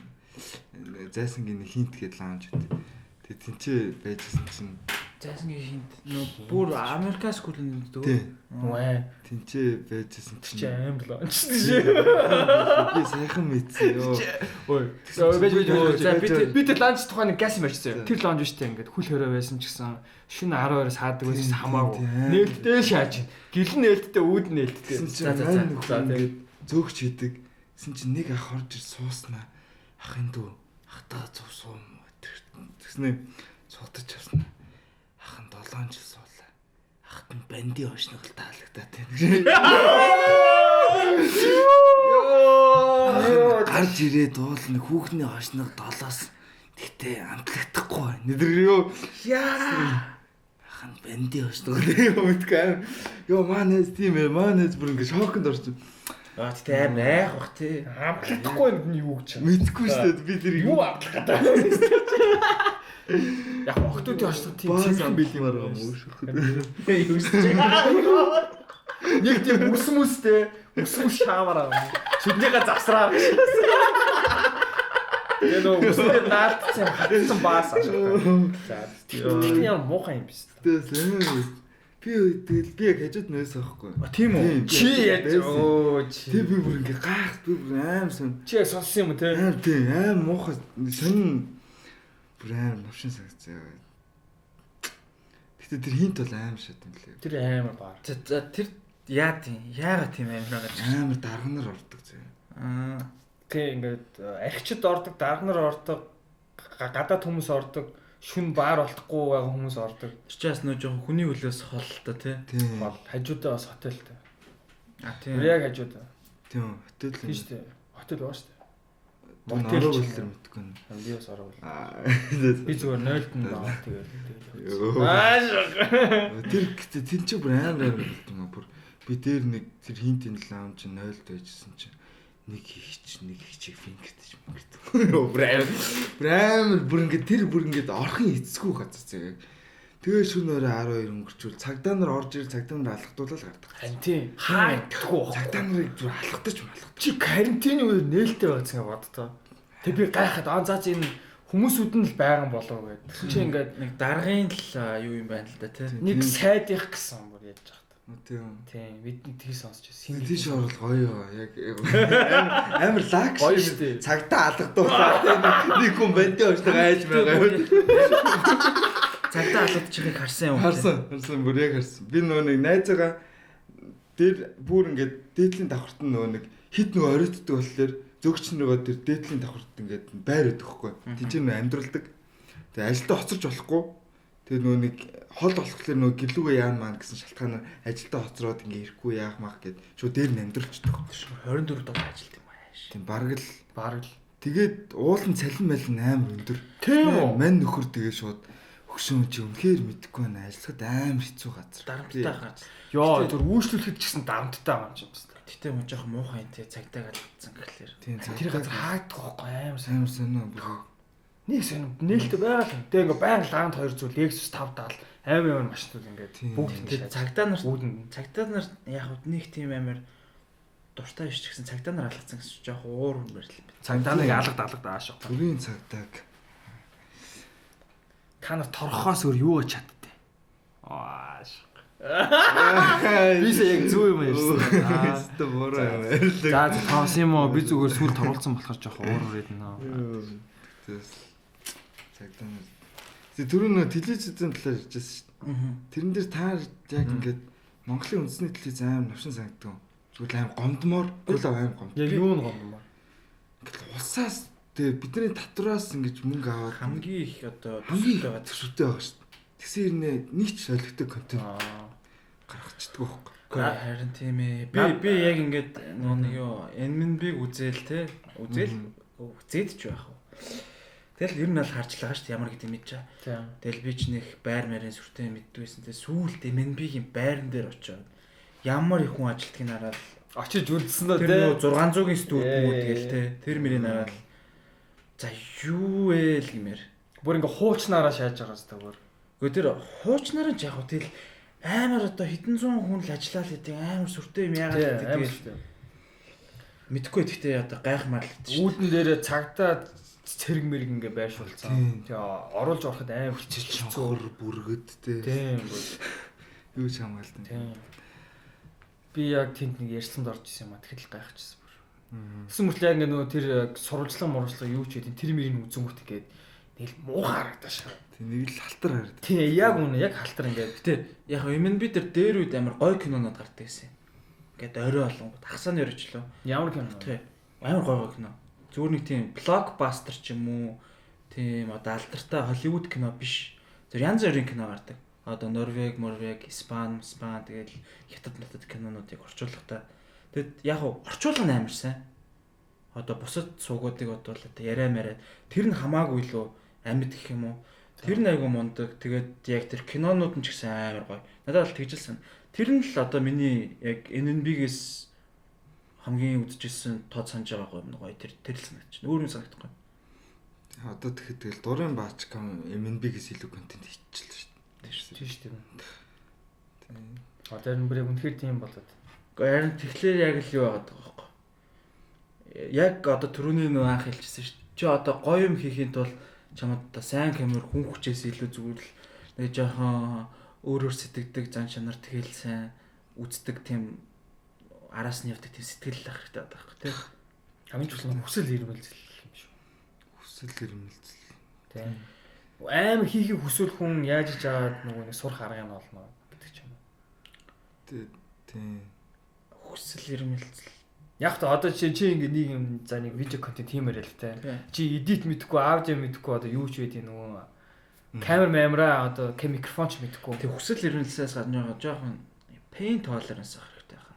Speaker 3: зайсангийн хинт гээд лаунж гэдэг. Тэг тэнцээ байжсэн чинь
Speaker 2: зайсангийн хинт нөө бүр Америкас гүлэн дөө.
Speaker 1: Үгүй.
Speaker 3: Тэнцээ байжсэн чинь
Speaker 1: аим лаунж.
Speaker 3: Би сайхан мэдсэн ёо.
Speaker 1: Ой. Би тэр лаунж тухайн газ юм байжсэн. Тэр лаунж штэ ингээд хүл хорой байсан ч гэсэн шөнө 12-оос хаадаг байсан хамаагүй. Нээлттэй шааж. Гэрэл нээлттэй үүд нээлттэй.
Speaker 3: За ингээд зөөгч хийдэг. Гэсэн чинь нэг ах орж ир сууснаа. Ахын дүү ахтаа зовсуум тэгснэ цуудаж авснаа. Ахын 7 жил суулаа. Ахт нь банди хошног л таалагдаад байна. Йоо гарч ирээ дуулна хүүхний хошног 7-оос тэгтээ амтлагдахгүй байна. Нэдэр ёо. Яа. Ахын банди хошног юм утгаа. Ёо манайс тийм ээ манайс бүр ингэ шоконд орчих.
Speaker 2: Тэ аим айх бах тий.
Speaker 1: Амтлахгүй юу гэж.
Speaker 3: Мэдгүй шүү дээ би тэр
Speaker 1: юу амтлах гэдэг. Яг охтуудын очлог тийм цэвэр бил юм аа. Юу ч. Нэг тийм үсмүстэй үсмүс шаавар аа. Сүднийгээ завсраа. Яг нөө үстэй наалтсан хатсан баас аа. За тийм яа муухай юм биш.
Speaker 3: Тэгээс би яг хажууд нөөс аахгүй.
Speaker 2: Тийм үү?
Speaker 1: Чи яаж чи.
Speaker 3: Тэг би бүр ингээ гайхт би бүр аим сон.
Speaker 1: Чи сонссон юм те?
Speaker 3: Тийм аим муухай сонин бүр аим навшин санагцаа. Гэтэ тэр хинт бол аим шат юм лээ.
Speaker 1: Тэр аимар баа.
Speaker 2: За тэр яа тийм яагаад тийм аимраа гэж
Speaker 3: амар дарга нар ордог зөө.
Speaker 1: Тэг ингээд архичд ордог, дарга нар ордог. гадаад хүмүүс ордог, шүн баар болтохгүй байгаа хүмүүс ордог.
Speaker 2: Чичээс нөө жоохон хүний хөлөөс хол та тий.
Speaker 1: Бол хажуудаа бас хотелтэй.
Speaker 2: Тийм.
Speaker 1: Яг хажуудаа.
Speaker 3: Тийм хотел.
Speaker 1: Тийм шүү дээ. Хотел баа шүү дээ.
Speaker 3: Мотел хэлэр мэдгүй.
Speaker 1: Би бас ороо.
Speaker 3: Би
Speaker 1: зүгээр 0-д нь баа тэгээд.
Speaker 3: Тэр чи бүр амар юм аа бүр би дээр нэг тэр хинтийн лаунж 0-д байжсэн чинь нэг хийчих фингэж мөнгөд. Бүр амар бүр ингээд тэр бүр ингээд орхон эцгүй газар яг. Тэгээ шөнөөрөө 12 өнгөрчүүл цагдаа нар орж ирэл цагдаа нар алхтуулаад гардаг.
Speaker 1: Харин тийм. Хаагдахгүй.
Speaker 3: Цагдаа нарыг зүр алхтаж малах.
Speaker 1: Чи карантины үеэр нээлттэй байцгаа боддоо. Тэг би гайхаад заа чи энэ хүмүүсүүд нь л байгаан болов гэдэг. Чи ингээд
Speaker 2: нэг даргын л юу юм байна л да тий.
Speaker 1: нэг сайдих гэсэн бүр яаж яах вэ? Тийм. Бид тгий сонсч байсан.
Speaker 3: Тийш орол гоё яг амар лаг
Speaker 1: гоё шүү дээ.
Speaker 3: Цагдаа алгадуулаад нэг хүн бэнтэ очдог айж байгаа.
Speaker 2: Цагдаа алгад чихийг харсан юм.
Speaker 3: Харсан бүр яг харсан. Би нөгөө нэг найзаагаа дээр бүр ингээд дээдлийн давхарт нь нөгөө нэг хит нөгөө оройтдаг болохоор зөгч нөгөө тэр дээдлийн давхарт ингээд байр өгдөг хгүй. Тинчээ нөгөө амьдралдаг. Тэгээ ажилдаа хоцорч болохгүй. Тэгээ нөгөө нэг хол болохлээр нөгөө гэлүүгээ яан маань гэсэн шалтгаанаар ажилдаа хоцроод ингээд ирэхгүй яах мах гэд шууд дээр нь амьдралчдаг.
Speaker 2: 24 дор ажилт юм ааш.
Speaker 3: Тийм бараг л. Тэгээд уулын цалин малин амар өндөр.
Speaker 1: Тийм үү?
Speaker 3: Мань нөхөр тэгээ шууд хөшөөм чи үнэхээр мэдэхгүй байна. Ажиллахад амар хэцүү газар.
Speaker 2: Дарамттай газар.
Speaker 1: Йоо зүр үйлчлүүлэхэд ч гэсэн дарамттай байгаа юм чинь.
Speaker 2: Гэтэ мөн жоох муухай энэ цагдаа гадсан гэхлээр.
Speaker 3: Тийм
Speaker 1: тэр газар хаагдах байхгүй
Speaker 3: амар сонио.
Speaker 1: Нэг сонио нээлттэй байгаа л. Тэгээ ингээ байнга лаанд 2 зүйл Lexus 570 амар машинууд ингээд бүгд
Speaker 2: тэр цагдаа нар яг нэг тийм амар дуртай биш ч гэсэн цагдаа нар алгацсан гэсэн жоох уур хүмээр л юм.
Speaker 1: цагдаа нэг алгад ааш.
Speaker 3: Бүрийн цагдааг
Speaker 1: Та нар торхоос өөр юу гэж чаддээ? Ааш. Бис яг зүү юм ярьсан.
Speaker 3: Өстө бороо юм ярьлаа.
Speaker 1: За тоос юм уу? Би зүгээр сүл торуулсан болохоор жоох уур ирнэ.
Speaker 3: Цагдаа нар. Түрүү нөө телевизийн талаар ярьжсэн шүү дээ. Тэрэн дээр та яг ингээд Монголын үндэсний телевиз аим навшин санагдав. Зүгээр аим гомдмоор, гол аим гомд.
Speaker 1: Яг юу н гомдмоор.
Speaker 3: Ингээд усаас тэгээ бидний татвараас ингэж мөнгө аваад
Speaker 2: хамгийн их одоо
Speaker 3: төсөвтэй байгаа шүү дээ. Тэгсэн хэрнээ нэг ч солигтой контент гаргацдаг байхгүй.
Speaker 2: Харин тийм ээ. Би яг ингээд нэг юу NMB-г үзээл те. Үзээд ч байх уу. Тэгэл ер нь бол харж байгаа шүү дээ ямар гэдэг мэдчээ. Тэгэл би ч нэг байр марын сүртэй мэддгүйсэн. Тэгэл сүүлд NMB-гийн байран дээр очиод ямар их хүн ажилтгийг хараад
Speaker 1: очиж үлдсэн үү те.
Speaker 2: Тэр 600-ийн студиуд гээл те. Тэр мөрийг хараад за юу вэ л гэмээр.
Speaker 1: Бүр ингээ хуучнаараа шааж байгаа зү бүр.
Speaker 2: Гэхдээ тэр хуучнаар нь яг тэгэл амар одоо хэдэн зуун хүн л ажиллаад идэг амар сүртэй юм яагаад гэдэг тийм. Мэдхгүй гэхдээ одоо гайхмаар л гэдэг шүү.
Speaker 1: Үүдэн дээр цагтаа цэрэг мэрэг ингээ байршуулсан. Тэгээ оруулж ороход амар хэцүү
Speaker 3: зөөр бүргэд те.
Speaker 1: Тийм.
Speaker 3: Юу ч хамгаалт.
Speaker 1: Тийм. Би яг тэнд нэг ярьсанд орж исэн юм а тэгэхэд л гайхчихсан бүр. Гэсэн мөртлөө ингээ нөгөө тэр сурвалжлага юу ч гэдэг тэр мэрийн үзэнгүүт гээд нэг л муухай харагдаж шаа.
Speaker 3: Нэг л халтар харагдав.
Speaker 1: Тийм яг үнэ яг халтар ингээ.
Speaker 2: Гэтэ яг юм би тэр дээр үед амар гой кинонод гардаг гэсэн. Ингээд орой болонгууд хасааны өрөчлөө.
Speaker 1: Ямар кино?
Speaker 2: Тийм. Амар гой кино. Зүгээр нэг тийм блокбастер ч юм уу. Тийм одоо алдартай Холливуд кино биш. Тэр янз бүрийн кино гардаг. Одоо Норвег, Испани, тэгэл хятад кинонуудыг орчуулгатай. Тэгэд яг орчуулга нь амар сайн. Одоо бусад суугуудыг бодвол яриа мараад тэр нь хамаагүй лөө амьд гэх юм уу. Тэр нь айгу мундаг. Тэгээд яг тэр кинонууд нь ч гэсэн амар гоё. Надад бол тэгжилсэн. Тэр нь л одоо миний яг NNB-гээс хамгийн үзчихсэн тод санаж байгаа гоё тэр л санагдчих. Өөр юм санагдахгүй.
Speaker 3: Одоо тэгэхэд тэгэл дурын баач MNB-гээс илүү контент хийчихлээ шүү дээ.
Speaker 1: Тийм шүү дээ. Одоо энэ бүр яг үнэхээр тийм болоод.
Speaker 2: Гэхдээ харин тэгэхээр яг л юу байгаад байгаа байхгүй. Яг одоо түрүүний нөө анх хэлчихсэн шүү дээ. Чи одоо гоё юм хийхийн тулд чамд одоо сайн камер хүн хүчээс илүү зүгээр л нэг жоохон өөрөөр сэтгэдэг зан чанар тэгэл сайн үздэг тийм араас нь явдаг тийм сэтгэл ах хэрэгтэй байдаг байхгүй тийм.
Speaker 1: Хамгийн чухал хүсэл ирмэлзэл юм шүү.
Speaker 3: Хүсэл ирмэлзэл.
Speaker 1: Тийм. Амар хийхийг хүсвэл хүн яаж иж аваад нөгөө нэг сурах арга нь олно гэдэг ч юм уу.
Speaker 3: Тийм.
Speaker 2: Хүсэл ирмэлзэл.
Speaker 1: Яг та одоо чи ингэ нэг юм за нэг видео контент хиймээр л те. Чи edit мэдхгүй, аудио мэдхгүй одоо юу ч байдیں۔ Нөгөө камера одоо микрофон ч мэдхгүй.
Speaker 2: Тэг хүсэл эрмэлзлээс гадна жоохон pain tolerance авах хэрэгтэй байна.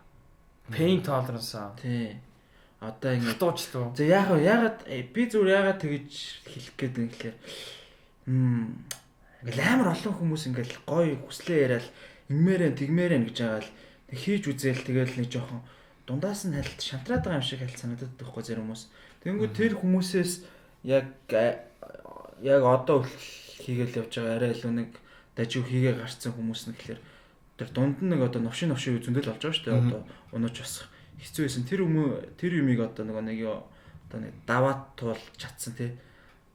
Speaker 1: Pain tolerance.
Speaker 2: Тий. Одоо ингэ
Speaker 1: дуучлаа.
Speaker 2: За яагаад би зүгээр яагаад тэгэж хэлэх гээд юм гэхээр ингээл амар олон хүмүүс ингээл гоё хүслээ яриад ингэмээрэн тэгмээрэн гэж байгаа л хийж үзээл тэгэл нэг жоохон дундаас нь хальт шантраад байгаа юм шиг хальт санагдаад байхгүй зэрэг хүмүүс. Тэнгүү тэр хүмүүсээс яг одоо хийгээл явж байгаа арай илүү нэг дажиг хийгээ гарцсан хүмүүс нь гэхээр тэр дунд нь нэг одоо новшин үзэндэл болж байгаа шүү дээ. Одоо унууч бас хэцүү байсан. Тэр юмыг одоо нэг одоо нэг даваад туул чадсан тий.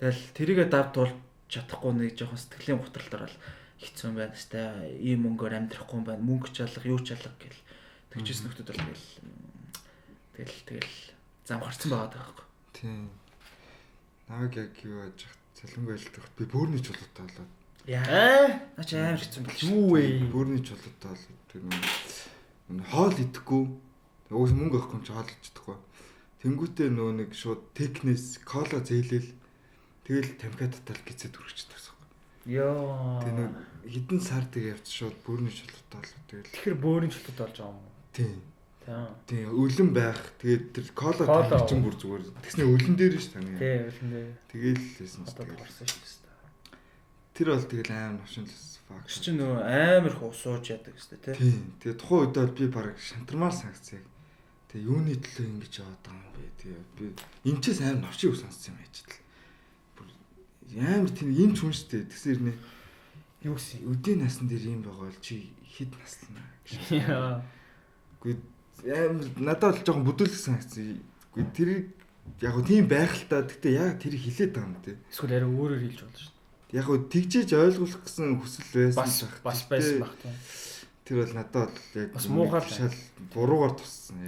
Speaker 2: Тэгэл тэрийгэ дав туул чадахгүй нэг жоохон сэтгэлийн готролд орол хэцүү юм байна штэ. Ийм мөнгөөр амьдрахгүй юм байна. Мөнгө ч алга, юу ч алга гэл тэгжсэн нөхдүүд бол тэгэл зам гарцсан байгаа байхгүй.
Speaker 3: Тийм. Наваг яг юу яаж цалингүй байлдах би бөөрний чулуутай болоод.
Speaker 2: Яа. Наач амар хэцүү болж
Speaker 1: юу вэ?
Speaker 3: Бөөрний чулуутай болоод тэр нэг хоол идэхгүй. Уус мөнгө авахгүй ч хоол идчихгүй. Тэнгүүтээ нөгөө нэг шууд технес кола зээлэл тэгэл тамхи татал гизээ дүрчдэг гэсэн.
Speaker 1: Йоо.
Speaker 3: Тэр нэг хідэн сар тэг явц шууд бөөрний чулуутай болоод тэгэл.
Speaker 1: Тэгэхээр бөөрийн чулуутай болж байгаа юм уу?
Speaker 3: Тийм.
Speaker 1: Тийм.
Speaker 3: Өлөн байх. Тэгээд тэр кола тавьчих бүр зүгээр. Тэгснэ өлөн дээр ш тань.
Speaker 1: Тийм, өлөн дээр.
Speaker 3: Тэгэл лсэн ш.
Speaker 1: Одоо гарсан шүү дээ.
Speaker 3: Тэр бол тэгэл аим новшинлс факт.
Speaker 2: Чи нөгөө амар их усууж яадаг гэсэн тий.
Speaker 3: Тийм. Тэгээд тухайн үед бол би баг шантармаар санагцсан. Тэгээ юуны төлөө ингэж яваад байгаа юм бэ? Тэгээ би энэ ч сайн новшиг ус сонссон юм яаж тэл. Бүр амар тийм юм ч юм штэ. Тэгсэр нэ юу гэсэн өдийн насн дээр юм байгаа бол чи хэд наслана гэж.
Speaker 1: Яа.
Speaker 3: Амар надад бол жоохон бүдүүлэх санагцсан. Гэхдээ тэр яг гоо тийм байх л та. Гэтэ яг тэр хилээд байгаа юм тий.
Speaker 1: Эсвэл арай өөрөөр хэлж болно шүү.
Speaker 3: Яг гоо тэгжээж ойлгуулах гэсэн хүсэл байсан
Speaker 1: бас байсан баг тийм.
Speaker 3: Тэр бол надад бол яг
Speaker 1: бас муухай
Speaker 3: шал буруугаар туссан.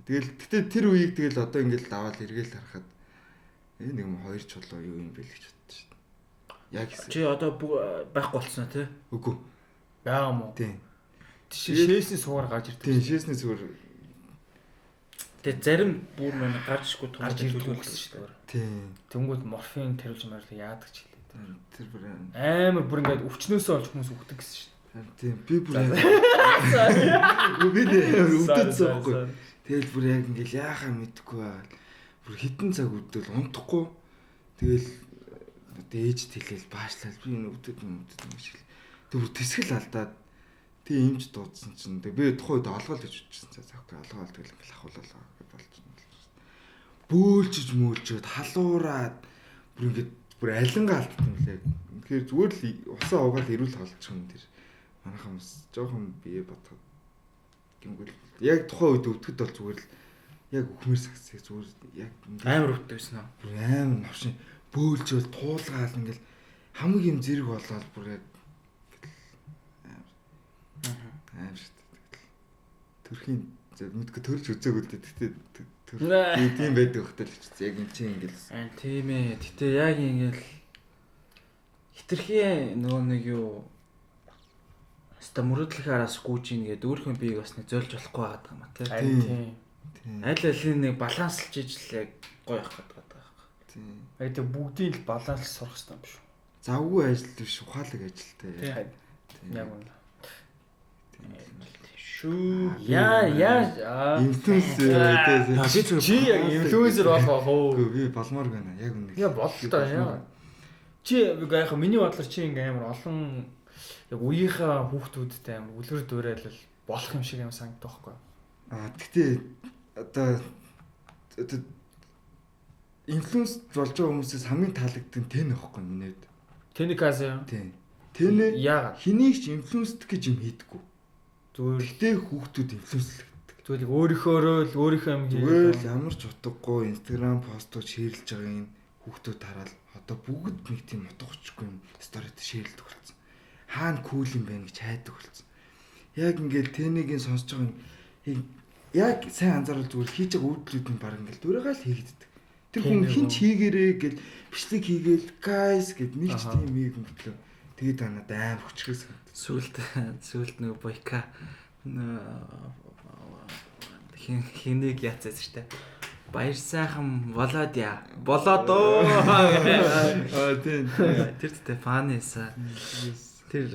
Speaker 3: Тэгэл гэтээ тэр үеийг тэгэл одоо ингээл даваад эргээл харахад нэг юм хоёр чулуу юу юм бэ гэж боддоо шүү. Яг гэсэн.
Speaker 2: Чи одоо байхгүй болцсон тий.
Speaker 3: Үгүй.
Speaker 1: Яа мó.
Speaker 3: Тийм.
Speaker 1: Шээсний суугаар гарч ирдэг.
Speaker 3: Тийм, шээсний суугаар.
Speaker 2: Тэгээ зарим бүр мань гарч ишгүй
Speaker 1: гарч ирдэг гэсэн шүү дээ.
Speaker 3: Тийм.
Speaker 1: Тэнгүүд морфин тарилж маяг яадаг ч хэлээ.
Speaker 3: Тэр бүр
Speaker 1: амар бүр ингээд өвчнөөсөө олж хүмүүс өгдөг гэсэн шүү дээ.
Speaker 3: Тийм. Би бүр үгүй өвдөцсөн байхгүй. Тэгэл бүр яг ингээл яахаа мэдэхгүй байгаад бүр хитэн цаг өдөл унтахгүй. Тэгэл ээж тэлэл баашлал би энэ өвдөд юм шиг. Тэг бүр тэсгэл алдаад тийм юмч дуудсан чинь би тухайд олгол гэж бодчихсон. За заахгүй олгол тэгэл ингээл ахуулаа болчихсон. Бөөлжж мөөлжөд халуураад бүр ингээд бүр алингаа алдсан юм лээ. Тэгэхээр зүгээр л усаа угаал ирүүл холчих юм тэр. Манайхан бас жоохон бие бодоход гингүүл яг тухайн үед өвдөхөд бол зүгээр л яг өхмөр сагсыг зүгээр яг
Speaker 2: амар өвддөг байсан аа.
Speaker 3: Бүр амар навшин бөөлжөөл туулгаал ингээл хамгийн юм зэрэг болоод бүр яг амар шүү. Төрхийн мэдгүй төрж үзээгүй л дээ. Тэгтээ тийм байдаг хөтөл ч яг энэ чинь ингээл.
Speaker 2: Тийм ээ. Гэтэ яг ингээл хитрхи нөгөө нэг юу ста мөрөдлөх араас гүйж ингээд өөрхөн биеийг бас нэг зөөлж болохгүй байгаа юм а тий. Аль алин нэг баланслж ижил яг гоё явах гэдэг байгаа.
Speaker 1: Тийм. Тэгээ бүгдийг л баланс сурах хэрэгтэй юм шүү.
Speaker 3: Завгүй ажил биш ухаалаг ажилтай.
Speaker 1: Яг үнэ.
Speaker 2: Шүү.
Speaker 1: Яа.
Speaker 3: Инфлюенсер
Speaker 1: чи яг инфлюенсер болох уу?
Speaker 3: Би болмоор байна. Яг үнэ.
Speaker 1: Яа болтой яа. Чи яг миний бодлоор чи ингээм амар олон яг үеийнхээ хүүхдүүдтэй амар үлгэр дуурайл болох юм шиг юм санагдах байхгүй.
Speaker 3: Гэтээ одоо инфлюенс болж байгаа хүмүүсээс хамгийн таалагддаг тэн байхгүй минийд.
Speaker 1: Тэникаас юм.
Speaker 3: Тийм. Тэн
Speaker 1: яагаад
Speaker 3: хэнийг ч инфлюенсдэх гэж юм хийдэггүй.
Speaker 1: Зүгээр
Speaker 3: гэтээ хүүхдүүд инфлюенслэгдэг.
Speaker 1: Зүгээр өөрийнхөө юм
Speaker 3: хийгээл ямар ч утгагүй Instagram постууд шеэрлж байгаа юм хүүхдүүд хараад одоо бүгд нэг тийм утга учиргүй юм сторид шеэрлдэг болсон. Хаана кул юм байна гэж хайдаг болсон. Яг ингээл тэнийг сонсож байгаа юм яг сайн анзаарвал зүгээр хийж байгаа үйлдэлүүд нь баг ингээл дөрөөгөө л хийгддэг. Тэр хүн хинч хийгэрээ гэж бичлэг хийгээл guys гэд нэг ч тийм юм хөтлөө. Тэгээд надад аим хүчрээс
Speaker 2: сүулт нөгөө бойка Хинэг яцсан штэ. Баяр сайхан болоод яа. Болоод оо.
Speaker 3: Тийм.
Speaker 2: Тэр Стефанеса. Тэр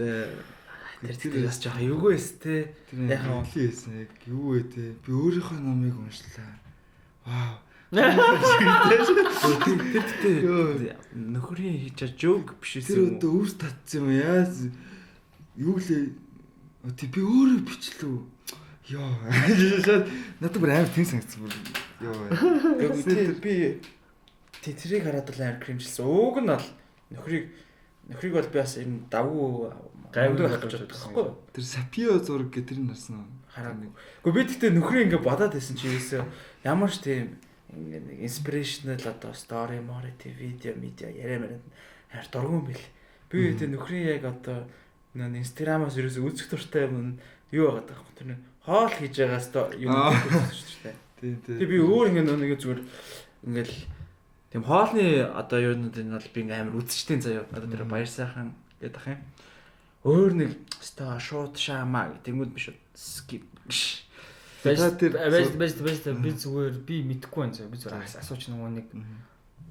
Speaker 2: бас жоо эвгүй эс те.
Speaker 3: Яг онлын хийсэн яг юу вэ те. Би өөрийнхөө номыг уншлаа. Вау. Тэр
Speaker 2: нөхрийн хийж жоок биш
Speaker 3: тэр
Speaker 2: үү?
Speaker 3: одоо өвс татсан юм яа. Юу лээ. Би өөрөө бичлээ. Йоо. Надад бүр амар тийм санагдсан бүр. Йоо.
Speaker 2: Би тэрийг хараад л амар кримжилсэн. Ууг нь бол нөхрийг бол би бас юм давгүй гайвдаг байх гэж боддог байхгүй юу?
Speaker 3: Тэр Сапио зураг гэ тэр нарсан.
Speaker 2: Хараагүй. Гэхдээ би тэгтээ нөхрийг ингээ бодоод байсан чи юусэн ямар ч тийм ингээ нэг inspirational одоо story more видео медиа яриа марад хайр дургуун бил. Би тэгээ нөхрийн яг одоо Instagram-аас ерөөсөө үзэх дуртай юм юу байгаа даа. Тэр хоол хийж байгаас юм үзчихсэн шүү дээ.
Speaker 3: Тийм.
Speaker 2: Тэгээ би өөр ингээ зүгээр ингээл тийм хоолны одоо юунууд энэ бол би ингээ амар үзчихтэй заяа. Одоо тэр баяр сайхан гэдэг ах юм. Өөр нэг ста шууд шаамаа гэмүүд биш skip.
Speaker 1: Бэст би зүгээр би мэдэхгүй байна зөө. Би зүгээр асууч нөгөө нэг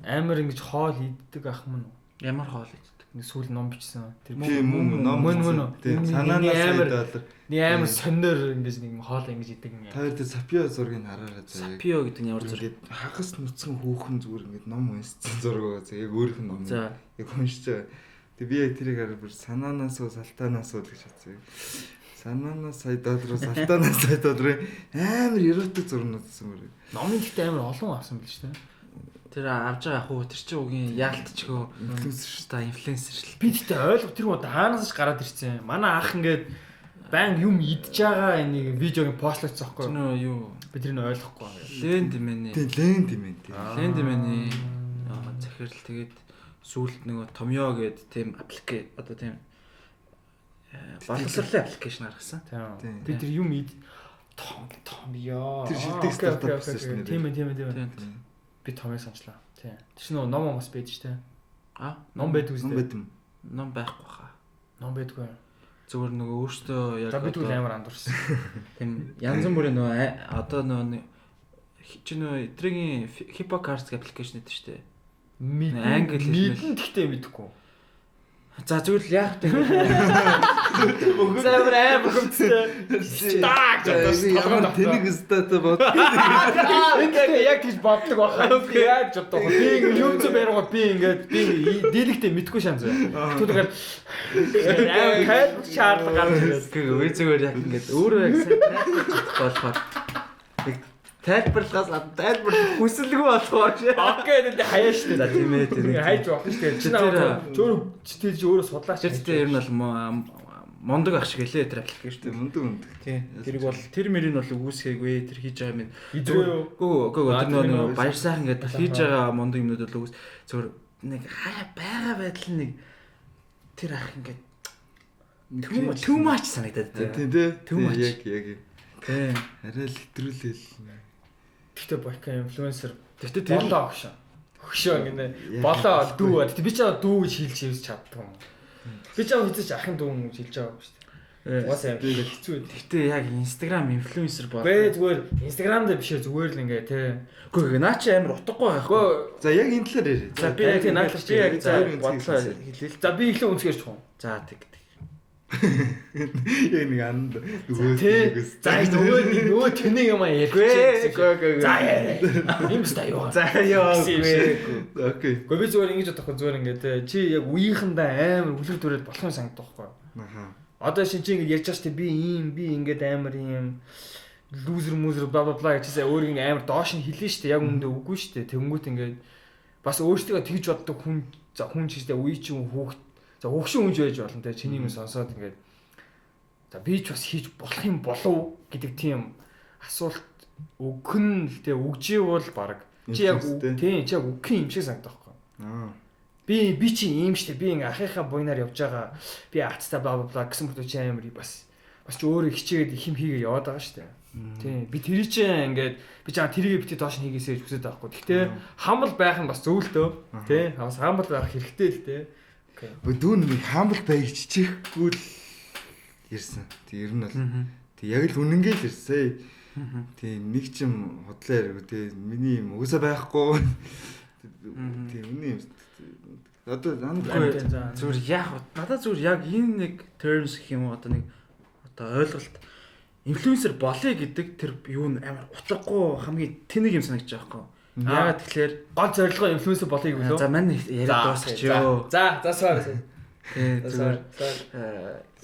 Speaker 1: амар ингэж хоол иддэг ах мөн.
Speaker 2: Ямар хоол иддэг?
Speaker 1: Нэг сүүл ном бичсэн.
Speaker 3: Тэр ном. Тийм. Санаанаас $1.
Speaker 1: Нэг амар сонноор ингэж нэг хоол ингэж иддэг юм.
Speaker 3: Та тэр Сапио зургийг хараарай заа.
Speaker 2: Сапио гэдэг нь ямар зураг?
Speaker 3: Хагас нүцгэн хүүхэн зүгээр ингэж ном унссан зураг байгаа заа. Яг өөрийнх нь ном. Яг уншиж байгаа. Тэг би яг тэрийг хараад бүр санаанаас уу салтаанаас уу гэж бодсон. Санаанаас $1, салтаанаас $1 амар эротик зурнууд гэсэн мөр.
Speaker 1: Номын гэхдээ амар олон авсан байл шүү дээ.
Speaker 2: Тэр авж байгаа хүү тэр чинь үгийн яалтчгөө инфлюенсер шүү.
Speaker 1: Би гэхдээ ойлгох тэр удаа хаанаас ч гараад ирсэн. Манай ах ингээд байн юм идж байгаа энийг видеогийн постлогдсон байхгүй
Speaker 2: юу?
Speaker 1: Би тэрийг ойлгохгүй.
Speaker 2: Лендмэний. Лендмэний захирал тэгээд сүүлд нөгөө Томьё гээд тийм аппликейшн одоо тийм боловсролын аппликейшн гаргасан.
Speaker 1: Тийм. Би тэр юм Томьё.
Speaker 3: Тэр шилдэг стартап гэсэн нэр.
Speaker 1: Тийм. Би Томьёо санчлаа. Тийм. Тэр чинь ном бас байж штэ. Ном байдаг үстэй.
Speaker 2: Ном байхгүй хаа.
Speaker 1: Ном байдгүй.
Speaker 2: Зүгээр нөгөө өөртөө яг
Speaker 1: би тэгвэл амар андуурсан.
Speaker 2: Тийм янз бүрийн нөгөө одоо нөгөө чи нөгөө эдрэгийн Hippocards аппликейшн гэдэг штэ. Англи хэлмэл
Speaker 1: гэхдээ мэдэхгүй.
Speaker 2: За зүгээр л яах вэ?
Speaker 1: Замбар бөхөмцтэй. Стаг
Speaker 3: ямар тэнэг стата бод.
Speaker 1: Ингээ яг тийж боддог байхаа. Яаж боддог вэ? Би юм зү бариугаа би дийлэгтэй мэдгүй шанс зөө. Түлгээр амар шаардлага гарч ирээс.
Speaker 2: Үгүй зүгээр яг ингээд өөрөө яг сайн болохоор тайлбарлахаас хүсэлгүй болохоор чи.
Speaker 1: Окей энэ хаяа штэ.
Speaker 2: За тийм ээ тийм.
Speaker 1: Хайж болох штэ. Чи чи өөрөө судлаач.
Speaker 2: Тэр нь бол мондог ах шиг хэлээ тэр аппликейшн.
Speaker 3: Мондог.
Speaker 2: Тийм. Тэрийг бол тэр мөрийг бол үгүйсгээгүй тэр хийж байгаа юм.
Speaker 1: Идрөө.
Speaker 2: Тэр нөгөө баяр сайхан гэдэг хийж байгаа мондог юмнууд бол үгүйс зөвөр нэг хаяа байгаа байдал нэг тэр ах ингээд too much санагдаад
Speaker 3: тийм. Яг.
Speaker 2: Тийм.
Speaker 3: Арай л хэтрүүлээл.
Speaker 1: Гэхдээ бока инфлюенсер. Гэхдээ тэр хөшөө ингэ болоо дүү. Тэгтээ би ч дүү гэж хэлж хэлж чаддаг юм. Би ч хэзээ ч ахын дүү гэж хэлж байгаа юм шүү дээ. Угаасаа хэцүү.
Speaker 2: Гэхдээ яг Instagram инфлюенсер болоо.
Speaker 1: Зүгээр Instagram дээр бишээ зүгээр л ингэ тий.
Speaker 2: Үгүй наа чи амар утгагүй байхгүй.
Speaker 3: За яг энэ талаар ярь.
Speaker 2: За би яг наалах чи яг бодлоо хэлээ.
Speaker 1: За би ихлэ үнсгэрч чухал.
Speaker 2: За тэг.
Speaker 3: Яг нэг анд
Speaker 1: нөгөөс. За нөгөө тэнийг юм ярьчих. За юм ста юу.
Speaker 2: За ёо.
Speaker 3: Окей.
Speaker 1: Гэхдээ би зүгээр ингэж бодохгүй зүгээр ингэ чи яг үеийнхэндээ амар хүлэг дүрээд болох юм санагдах байхгүй. Одоо чи ингэж ярьж байгаа шүү дээ би ингэж амар юм лузер бла гэжсээ өөрийн амар доош нь хэлнэ шүү дээ. Яг үүндээ үгүй шүү дээ. Тэнгүүт ингэ бас өөртөө тэгж боддог хүн ч гэсэн үе чинь хүүхд за хөгшин хүнж байж болно те чиний юм сонсоод ингээд за би ч бас хийж болох юм болов гэдэг тийм асуулт өгөн л те өгживэл баг чи яг тийм чи яг өгөх юм шиг санагдах байхгүй. Би чи ийм штэ би ингээ ахыхаа буйнаар явж байгаа би атста бла гэсэн мэт чи амар бас ч өөрөө хичээгээд их юм хийгээ яваад байгаа штэ. Тийм би тэрий чи ингээд би чаа тэрийг битээ доош нь хийгээсэй гэж хүсэж байгаа байхгүй. Гэхдээ хамбал байх нь бас зөв л дөө тий бас хамбал байх хэрэгтэй л тий.
Speaker 3: Дүүн нэг хаамбал байг чичээхгүй л ирсэн. Тэг ер нь бол Тэг яг л үнэнгээл ирсэн. Тэг нэг ч юм худлаа яриг. Тэг миний юм угсаа байхгүй. Тэг үнэн юм. Одоо
Speaker 2: зүгээр яг надад зүгээр яг энэ нэг terms гэх юм уу одоо нэг одоо ойлголт инфлюенсер болъё гэдэг тэр юу н амар утгагүй хамгийн тэнэг юм санагдаж байгаа байхгүй. Яагаад тэгэхээр
Speaker 1: гол зорилгоо инфлюенсер болъё гэвэл үү?
Speaker 2: За мань яриад дуусчихё.
Speaker 1: За суур.
Speaker 2: Зүгээр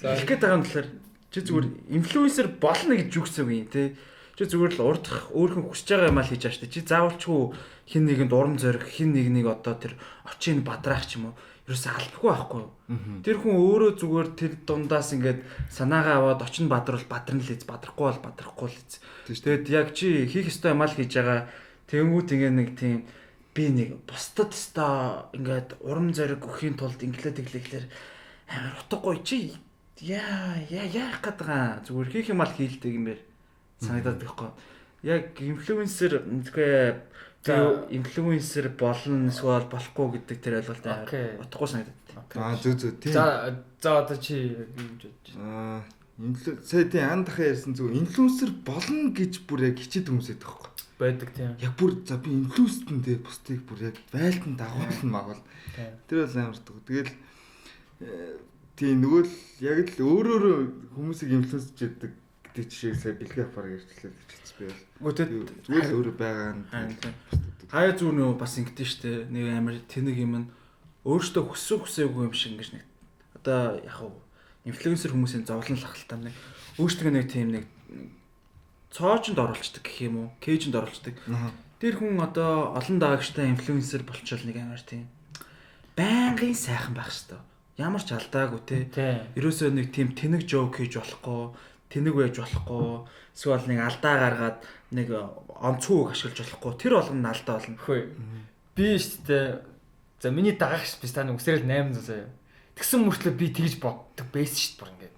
Speaker 2: хэлэх гээд байгаа юм болохоор чи зүгээр инфлюенсер болно гэж юу гэсэн үг юм те. Чи зүгээр л урдах өөрхөн хүсэж байгаа юм аа л хийж байгаа шүү дээ. Чи заавалчгүй хин нэгэнд урам зориг, хин нэг одоо тэр очийг бадраах ч юм уу. Ерөөсөө албагүй байхгүй. Тэр хүн өөрөө зүгээр тэр дундаас ингээд санаагаа аваад очин бадруул бадрна л ийз, бадрахгүй бол бадрахгүй л ийз. Тэгээд яг чи хийх ёстой юм аа л хийж байгаа. Тэнгүүт ингээ нэг тийм би нэг бусдад өстой ингээд урам зориг өгөхийн тулд инглээ тэглэхлээр амар утгагүй чи яах гээд байгаа. Зүгээр хийх юм аа л хийлдэг юм байна. Санагдаад байхгүй. Яг инфлюенсер тэгээ инфлюенсер болно эсвэл болохгүй гэдэг тэр ойлголт амар утгагүй санагдаад.
Speaker 3: Зүг тийм.
Speaker 1: За одоо чи юу гэж бодож
Speaker 3: сая тийм ан дахиа ярьсан зүг инфлюенсер болно гэж бүр яг хичээд хүмүүсэд байхгүй.
Speaker 1: Байдаг тийм.
Speaker 3: Яг бүр за би инфлюенсертэн дээр бусдыг бүр яг байлтан дагуулна магвал. Тэр бол амар дуу. Тэгэл тийм нөгөө л яг л өөрөөр хүмүүсийг инфлюенсж яадаг гэдэг жишээг сая бэлгээ апаар ярьчлаа гэж хэлсэн би бол. Зүгээр л өөрөө байгаа нь.
Speaker 2: Хаяа зүүн нөө бас ингэдэж штэ. Нэг амар тэнэг юм нь өөртөө хүсээгүй юм шиг ингэж нэг одоо яг хав инфлюенсер хүмүүсийн зовлон лахалтай нэг өөртөө нэг тийм нэг цоочонд оруулцдаг гэх юм уу? Кейжэнд оруулцдаг. Тэр хүн одоо олон даагчтай инфлюенсер болчихвол нэг амар тийм байнгын сайхан байх хэвээр. Ямар ч алдаагүй те. Ерөөсөө нэг тийм тэнэг жоок хийж болохгүй, тэнэг байж болохгүй, эсвэл нэг алдаа гаргаад нэг онцгойг ашиглаж болохгүй. Тэр болгоно алдаа болно.
Speaker 1: Хөөе. Би штэ. За миний дагагч биш та нэг үсрэл 800 заяа. Тэгсэн мөртлөө би тэгж боддог байсан штэ бүр ингээд.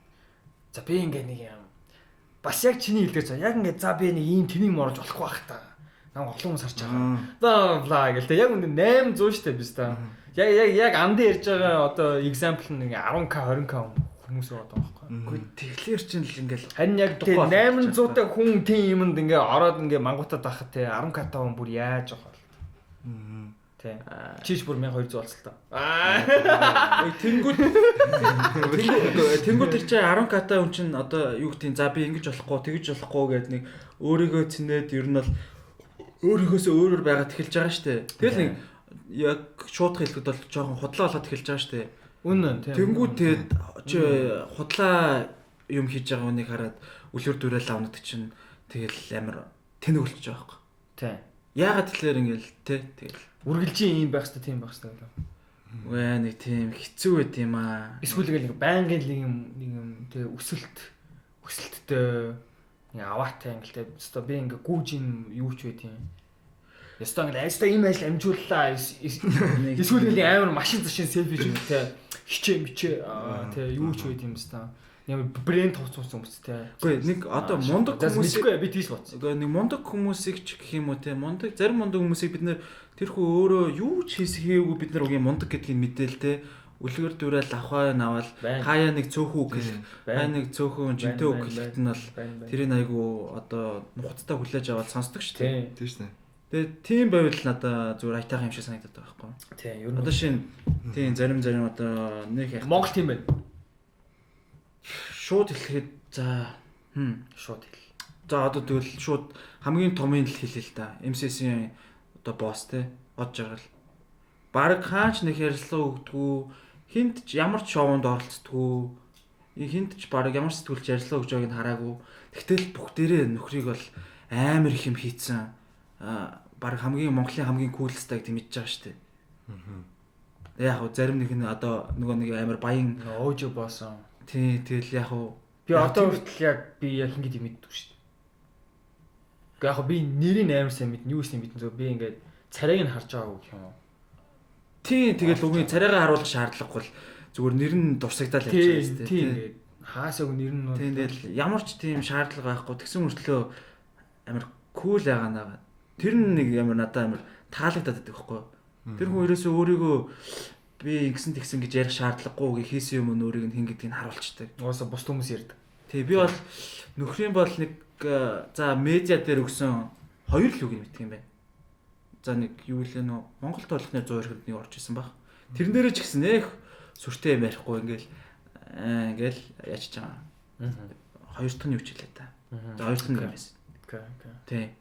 Speaker 1: За би ингээд нэг юм бас яг чиний хэлдэгч яг ингээд за би нэг ийм тэнийг морож болохгүй байх та. Нам олон хүмүүс харж байгаа. Бла гэл тэ яг үндэ 800 штэ биш та. Яг амд ярьж байгаа одоо example нэг 10k 20k хүмүүс байгаа байхгүй.
Speaker 2: Үгүй тэгэхээр чинь л ингээл
Speaker 1: харин яг тэ 800 та хүн тийм юмд ингээ ороод ингээ мангуудад байхад тэ 10k та хүн бүр яаж байгаа бол. Тэ. Чиж бүр 1200 болцол та.
Speaker 2: Тэнгүүд тэр чинь 10k та хүн чинь одоо юу гэдэг за би ингэж болохгүй тэгж болохгүй гэдэг нэг өөрийгөө цэнээд ер нь бол өөрийнхөөсөө өөрөөр байгаад эхэлж байгаа штэ. Тэгэл нэг яг шууд хэлэхэд бол жоохон худлаа болоод эхэлж байгаа штэ.
Speaker 1: Үнэн тийм.
Speaker 2: Тэнгүүд тэгээд чи худлаа юм хийж байгаа хүнийг хараад үлгэр дүүрэл авнад чинь тэгэл амар тэнэг болчихж байгаа байхгүй.
Speaker 1: Тийм.
Speaker 2: Яагаад тэгэхээр ингээл тэгэл
Speaker 1: үргэлжийн юм байх хэрэгтэй тийм байх хэрэгтэй.
Speaker 2: Үгүй нэг тийм хэцүү байт юм аа.
Speaker 1: Эсвэл нэг байнгын нэг юм тэг өсөлттэй нэг аваатай ингээл тэг. Өстой би ингээ гүүж юм юу ч байт юм. Ястаа ингээл айста ийм ажил амжууллаа. Эсвэл нэг амар машин зашин селфи ч юм тэг. Хичээ тэг юу ч байт юм өстой. Ямар брэнд товцсон хүмүүс те.
Speaker 2: Үгүй нэг одоо мундаг хүмүүсийг
Speaker 1: би тийш бодсон.
Speaker 2: Үгүй нэг мундаг хүмүүсийг ч гэх юм уу те. Мундаг зарим мундаг хүмүүсийг бид нэр тэрхүү өөрөө юу ч хийгээгүй бид нар үгийн мундаг гэдгийг мэдээл те. Үлгэр дүүрэл авахаа навал хаяа нэг цөөхөн үг гэх. Хаяа нэг цөөхөн жинтэй үг гэхэд нь бол тэрийг айгу одоо нухацтай хүлээж аваад сонсдог шүү дээ.
Speaker 3: Тийм шүү дээ.
Speaker 2: Тэгээ тийм байвал надаа зүгээр айтайхан юм шиг санагдаад байгаа байхгүй.
Speaker 1: Тийм ер нь
Speaker 2: одоо шин тийм зарим одоо нэг
Speaker 1: Монгол тийм байна.
Speaker 2: Шууд хэлэхэд за
Speaker 1: шууд хэл.
Speaker 2: За одоо тэгвэл шууд хамгийн томын л хэлээ л да. MCC-ийн одоо босс те од жаргал. Бараг хаач нэг ярилцлага өгдөггүй, хинт ч ямар ч шоунд оролцдоггүй. Хинт ч бараг ямар сэтгүүлч ярилцлага өгж байгааг нь хараагүй. Тэгтэл бүх дээрээ нөхрийг бол амар их юм хийцэн. Бараг Монголын хамгийн кул стаг тийм мэдж байгаа шүү дээ. Яг зарим нэг нь одоо нөгөө нэг амар баян
Speaker 1: өөжө боосон.
Speaker 2: Тий, тэгэл яг уу
Speaker 1: би одоо хүртэл яг би яг ингэж мэддэг шүү дээ. Гэхдээ яг би нэрийг амар сайн мэднэ, юу гэсэн мэднэ зөө би ингээд царайг нь харж байгаагүй гэх юм уу.
Speaker 2: Тий, тэгэл үгүй царайгаа харуулах шаардлагагүй зүгээр нэр нь дурсагдаад явж байгаа шүү дээ.
Speaker 1: Тий, ингээд хаасаг нэр нь
Speaker 2: тий, тэгэл ямар ч тийм шаардлага байхгүй тэгсэн мөртлөө амар кул байгаа. Тэр нэг амар надад амар таалагдаад байдаг байхгүй. Тэр хүн ерөөсөө өөрийгөө би ингэсэн тэгсэн гэж ярих шаардлагагүй хийсэн юм өөрийг нь хин гэдгийг нь харуулцдаг.
Speaker 1: Уусаа бус хүмүүс ярьдаг.
Speaker 2: Тий би бол нөхрийн бол нэг за медиа дээр өгсөн 2 л үг юм битгийм байна. За нэг юу лээ нөө Монголд болгохны 100 ирэхэд нэг орж исэн баг. Тэрэн дээрээ ч гэсэн нэх сүртэй юм ярихгүй ингээл яачиж байгаа. 2 дахь нь юу ч хэлээ та. За 2 дахь нь юм байсан. Тий.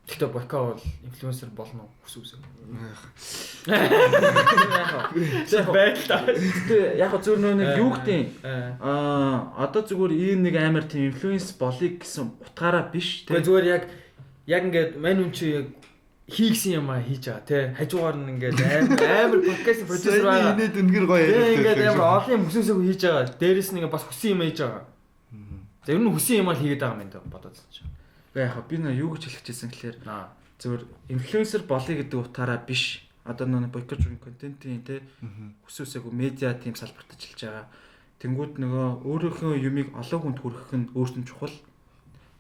Speaker 1: Гэхдээ Бойко бол инфлюенсер болно уу? Хүсвэсээ. Яг байлаа.
Speaker 2: Тэгээ яг зөв нэг юу гэдэг одоо зүгээр ийм нэг амар тийм инфлюенс болыг гэсэн утгаараа биш.
Speaker 1: Тэгээ зүгээр яг ингээд мань хүн чи яг хийгсэн юм а хийж байгаа тий. Хажуугаар нь ингээд амар подкаст продюсер байгаа.
Speaker 3: Энийг дүнгэр гоё
Speaker 1: яриад. Ингээд амар олон юм хүсээсээ хийж байгаа. Дээрээс нь ингээд бас хүсэн юм хийж байгаа. За ер нь хүсэн юм аа хийгээд байгаа юм даа бодоод чинь.
Speaker 2: Яг би нөө юу гэж хэлэх гэсэн гэхээр зөвөр инфлюенсер болъё гэдэг утгаараа биш. Одоо нөө бойкотын контентын те хүсвэсээгүй медиа тийм салбарт ажиллаж байгаа. Тэнгүүд нөгөө өөрийнхөө юмыг олон хүнд хүргэх нь өөртөө чухал.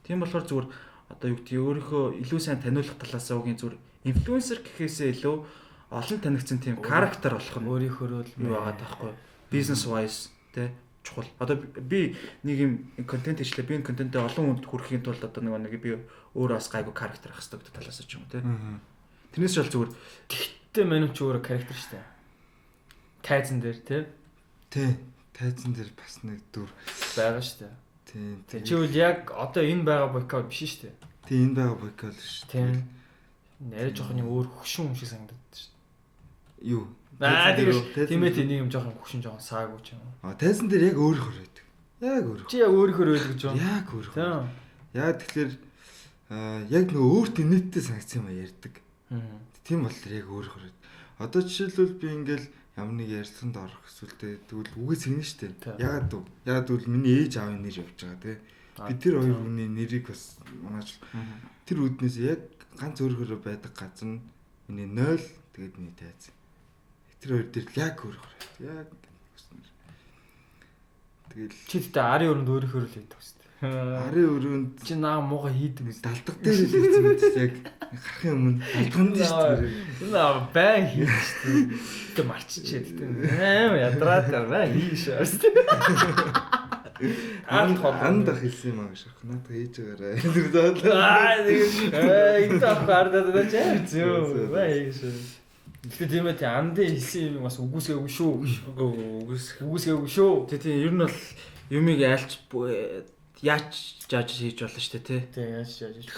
Speaker 2: Тийм болохоор зөвөр одоо юу гэдгийг өөрийнхөө илүү сайн таниулах талаас үгийн зөвөр инфлюенсер гэхээсээ илүү олон танигдсан тийм характер болох нь
Speaker 1: өөрийнхөө л
Speaker 2: юу байгаа таахгүй. Business wise те чухал. Одоо би нэг юм контент хийлээ. Би энэ контентээ олон хүнд хүрэхийн тулд одоо нэг би өөрөө бас гайгүй характер ах хэрэгтэй гэдэг талаас ч юм уу те. Тэрнээс шал зүгээр.
Speaker 1: Гэхдээ мань ч өөрөө характер штэ. Тайзан дээр те.
Speaker 3: Тий. Тайзан дээр бас нэг дүр
Speaker 1: байгаа штэ.
Speaker 3: Тий.
Speaker 1: Чи үл яг одоо энэ байгаа бойко биш штэ.
Speaker 3: Тий энэ байгаа бойко л шүү.
Speaker 1: Тийм. Нэрэ жоохон юм өөр хөшин юм шиг санагдаад штэ.
Speaker 3: Юу?
Speaker 1: Тийм ээ нэг юм жоохон хөшин жоохон саагүй ч юм уу.
Speaker 3: Тайзан дээр яг өөрөөр байдаг. Яг өөрөөр.
Speaker 1: Чи яг өөрөөр байдаг гэж байна.
Speaker 3: Яг өөрөөр. Яг тэгэхээр яг нөгөө өөртөө нийтдээ санагцсан юм ярьдаг. Тийм болохоор яг өөрөөр. Одоо жишээлбэл би ингээл ямар нэг ярилцлаганд орох эсвэл тэгвэл үгээ сэгнэ штэ. Ягаад гэвэл миний ээж аавын нэр явж байгаа тий. Би тэр хоёр хүний нэрийг бас манайч тэр үднээс яг ганц өөрөөр байдаг газар нь миний 0 тэгээд миний тайз. Тэр хоёр дээр яг өөрөөр. Яг хүснээр. Тэгэл
Speaker 1: чи тэ арын өрөнд өөрөөр л хийдэг үстэй.
Speaker 3: Арын өрөөнд
Speaker 1: чи наа мууга хийдэг үстэй.
Speaker 3: Далдаг дээр л хийсэн мэт яг харахын өмнө далдганд шүү дээ.
Speaker 1: Наа бай хийдэг шүү дээ. Тэ марччихээ тэ. Аим ядраад бай хийш шүү дээ.
Speaker 3: Андах хэлсэн юм аа гэж ахна та хийж байгаарай.
Speaker 1: Энэ тавхардаад байгаа ч зөө бай хийш. Гэхдээ тийм ээ андын хэлсэн юм бас үгүйсгээгүй шүү. Үгүйсгээгүй шүү.
Speaker 2: Тийм ер нь бол юмыг айлч яаж жааж хийж болно шүү дээ тий.
Speaker 1: Тийм яаж жааж.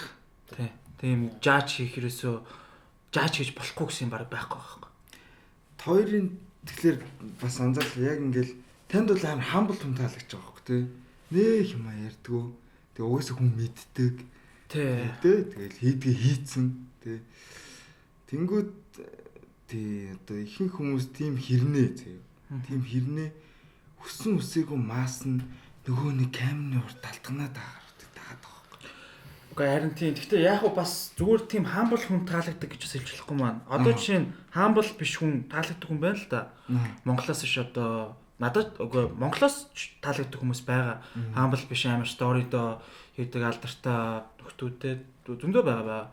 Speaker 2: Тийм жааж хийхэрээсөө жааж хийж болохгүй гэсэн юм баг байхгүй байхгүй.
Speaker 3: Хоёрын тэгэхээр бас анзаарлаа яг ингээл танд бол амар хамбал хүн таалагдж байгаа байхгүй тий. Нэх юм ярьдгүү. Тэгээ угаасаа хүн мэддэг.
Speaker 2: Тий.
Speaker 3: Тэгэл хийдгээ хийцэн тий. Тэнгүүд тий одоо ихэнх хүмүүс тийм хэрнээ заяа. Тийм хэрнээ хүссэн үсээгүй маас нь нөгөө нэг камерны урд талтганаад таагаад байгаа.
Speaker 2: Уга харин тийм. Гэхдээ яг уу бас зүгээр тийм хамбал хүн таалагддаг гэж хэлж болохгүй маань. Одоо жишээ нь хамбал биш хүн таалагддаг хүн байна л да. Монголоос ш одоо надад уга Монголоос таалагддаг хүмүүс байгаа. Хамбал биш амар сторидо хийдэг алдартай нөхдүүдэд зөндөө байгаа.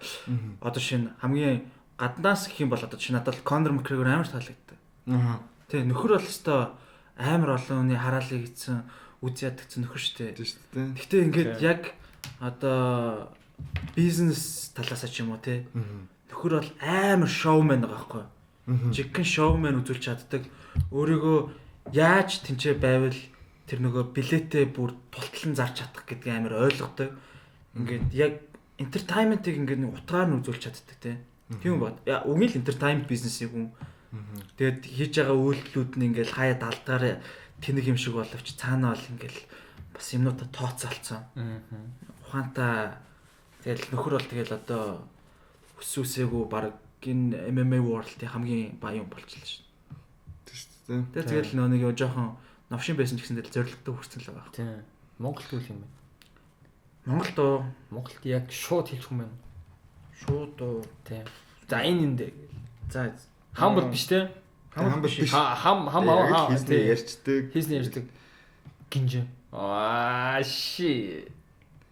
Speaker 2: Одоо жишээ нь хамгийн гаднаас гэх юм бол одоо жишээ надад Конор Макгрегор амар таалагддаг. Тэ нөхөр бол өстой амар олон хүний хараалыг хийсэн үз ядагцсан нөхөр штэ. Гэхдээ ингээд яг одоо бизнес талаасаа ч юм уу те. Нөхөр бол амар шоумен байгаа байхгүй. Жигхэн шоумен үзүүлж чаддаг. Өөрийгөө яаж тэнцээ байвал тэр нөгөө билетээ бүр тултлан зарж чадах гэдгийг амар ойлгодог. Ингээд яг entertainment-ыг ингээд нэг утгаар нь үзүүлж чаддаг те. Тийм бод. Үгийн л entertainment бизнесийг хүн тэгээд хийж байгаа үйлдэлүүд нь ингээл хаяа далдгаар тэнэг юм шиг боловч цаанаа бол ингээл бас юмнуудаа тооцоолцсон. Ухаантай тэгэл нөхөр бол тэгэл одоо өсвөөсэйгөө баг энэ MMA World-ийн хамгийн баян болчихлоо шүү.
Speaker 3: Тийм шүү.
Speaker 2: Тэгэл нэг юу жоохон новшин байсан ч гэсэн тэгэл зоригтой хүрсэн л байгаа.
Speaker 1: Тийм. Монголд үл юм байна.
Speaker 2: Монголд уу?
Speaker 1: Монголд яг шууд хэлэх юм байна.
Speaker 2: Шууд уу?
Speaker 1: Тийм. За энэ.
Speaker 2: За
Speaker 1: хамбал биш те.
Speaker 3: Хамбал биш.
Speaker 1: Хам
Speaker 3: хийсний ярьцдаг.
Speaker 1: Хийсний ярьцдаг. Гинжин. Аа ши.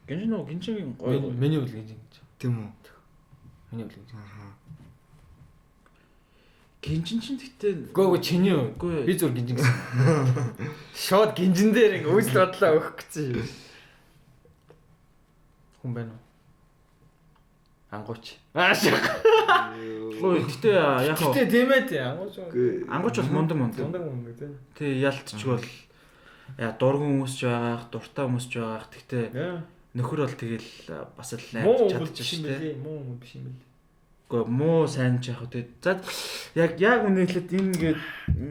Speaker 2: Гинжин уу? Гинжин гоё.
Speaker 1: Миний үл гинжин гэж.
Speaker 3: Тийм үү?
Speaker 1: Миний үл гинжин.
Speaker 2: Гинжин чинь гэхдээ
Speaker 1: Гөө чиний юу?
Speaker 2: Үгүй.
Speaker 1: Би зүгээр гинжин гэсэн. Шууд гинжин дээр ингээ үйлс бодлоо өгөх гэсэн юм. Хүн байна уу? Ангууч.
Speaker 2: Гэхдээ яг хоо
Speaker 1: Гэтэ тийм ээ тий. Ангууч.
Speaker 2: ангууч бол мундаг.
Speaker 1: Дундаг мундаг тий.
Speaker 2: Тий ялтчгүй бол дурган хүмүүс ч байгаах, дуртай хүмүүс ч байгаах. Гэхдээ нөхөр бол тэгэл бас л найдаж чадчих шүү дээ.
Speaker 1: Муу биш юм бэл.
Speaker 2: Гэхдээ муу сайн ч яг тэгээд за яг үнэхээр энэ ингээд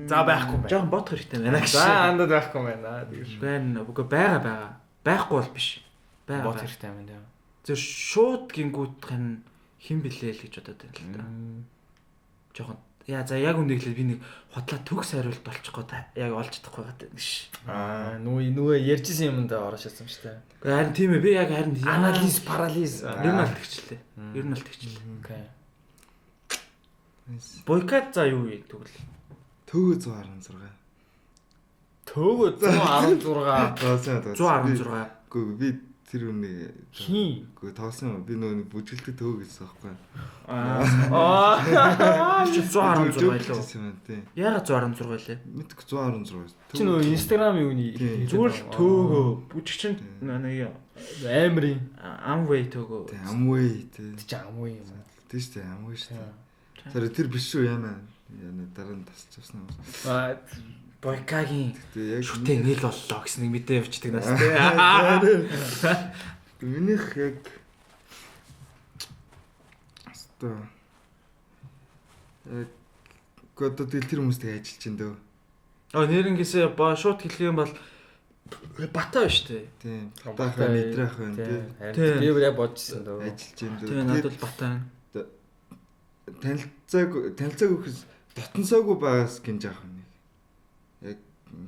Speaker 1: За байхгүй байна.
Speaker 2: жоохон бодох хэрэгтэй байна гэж.
Speaker 1: За андад байхгүй байна. Тэгэр.
Speaker 2: Байна. Үгүй байгаа. Байхгүй бол биш.
Speaker 1: Бод
Speaker 2: Байгаа.
Speaker 1: хэрэгтэй юм даа.
Speaker 2: Зөв шууд гингүүдх нь хэн блээ л гэж бодоод байна л да. Жохон за яг үнэхээр би нэг хотлоо төгс хариулт болчихгоо яг олж чадахгүй байгаа юм биш.
Speaker 1: Нүгэ ярьжсэн юмд ороош чадсан шүү дээ.
Speaker 2: Харин тийм ээ би яг харин
Speaker 1: Анализ, парализ.
Speaker 2: ер нь алдчихлээ. Ер нь алдчихлээ.
Speaker 1: Окей.
Speaker 2: Бойкот за юу вэ тэгвэл?
Speaker 3: Төгөө 116.
Speaker 1: Төөгөө 116.
Speaker 2: 116.
Speaker 3: Үгүй би тэр үнийг
Speaker 1: Хин.
Speaker 3: үгүй тоосон юм. Би нөгөө бүжгэлдэг төгөө гэсэн байхгүй.
Speaker 2: 116 байлоо.
Speaker 3: Тийм.
Speaker 2: Яагаад 116 лээ?
Speaker 3: Мэдгүй 116.
Speaker 1: Чи нөгөө Instagram юуны
Speaker 2: Зүгээр л төөгөө бүжигчин нэг
Speaker 1: амрын
Speaker 2: Amway төөгөө.
Speaker 3: Тийм Amway тийм.
Speaker 1: чи амгүй юм.
Speaker 3: Тийм шүү дээ Amway шүү дээ. Тэр биш үү яана. Яна дараа нь тасч авсан юм.
Speaker 2: Бойкагийн
Speaker 3: Тэгээ яг
Speaker 2: шүтээ нийл боллоо гэсэн нэг мэдээ явчихдаг нас тий.
Speaker 3: минийх яг одоо одоо тэр хүмүүстэй ажиллаж ин дөө.
Speaker 2: Нэрнгээсээ шууд хэлэх юм бол Бата биш үү?
Speaker 3: Тийм. Батаахаа нэтрэх байна тий.
Speaker 1: Би яг бодчихсон дөө.
Speaker 3: Ажиллаж ин дөө.
Speaker 2: Тэгээ надад Бата.
Speaker 3: Танилцааг өгөхөс дотносоогүй байгаас гинж авах юм. Яг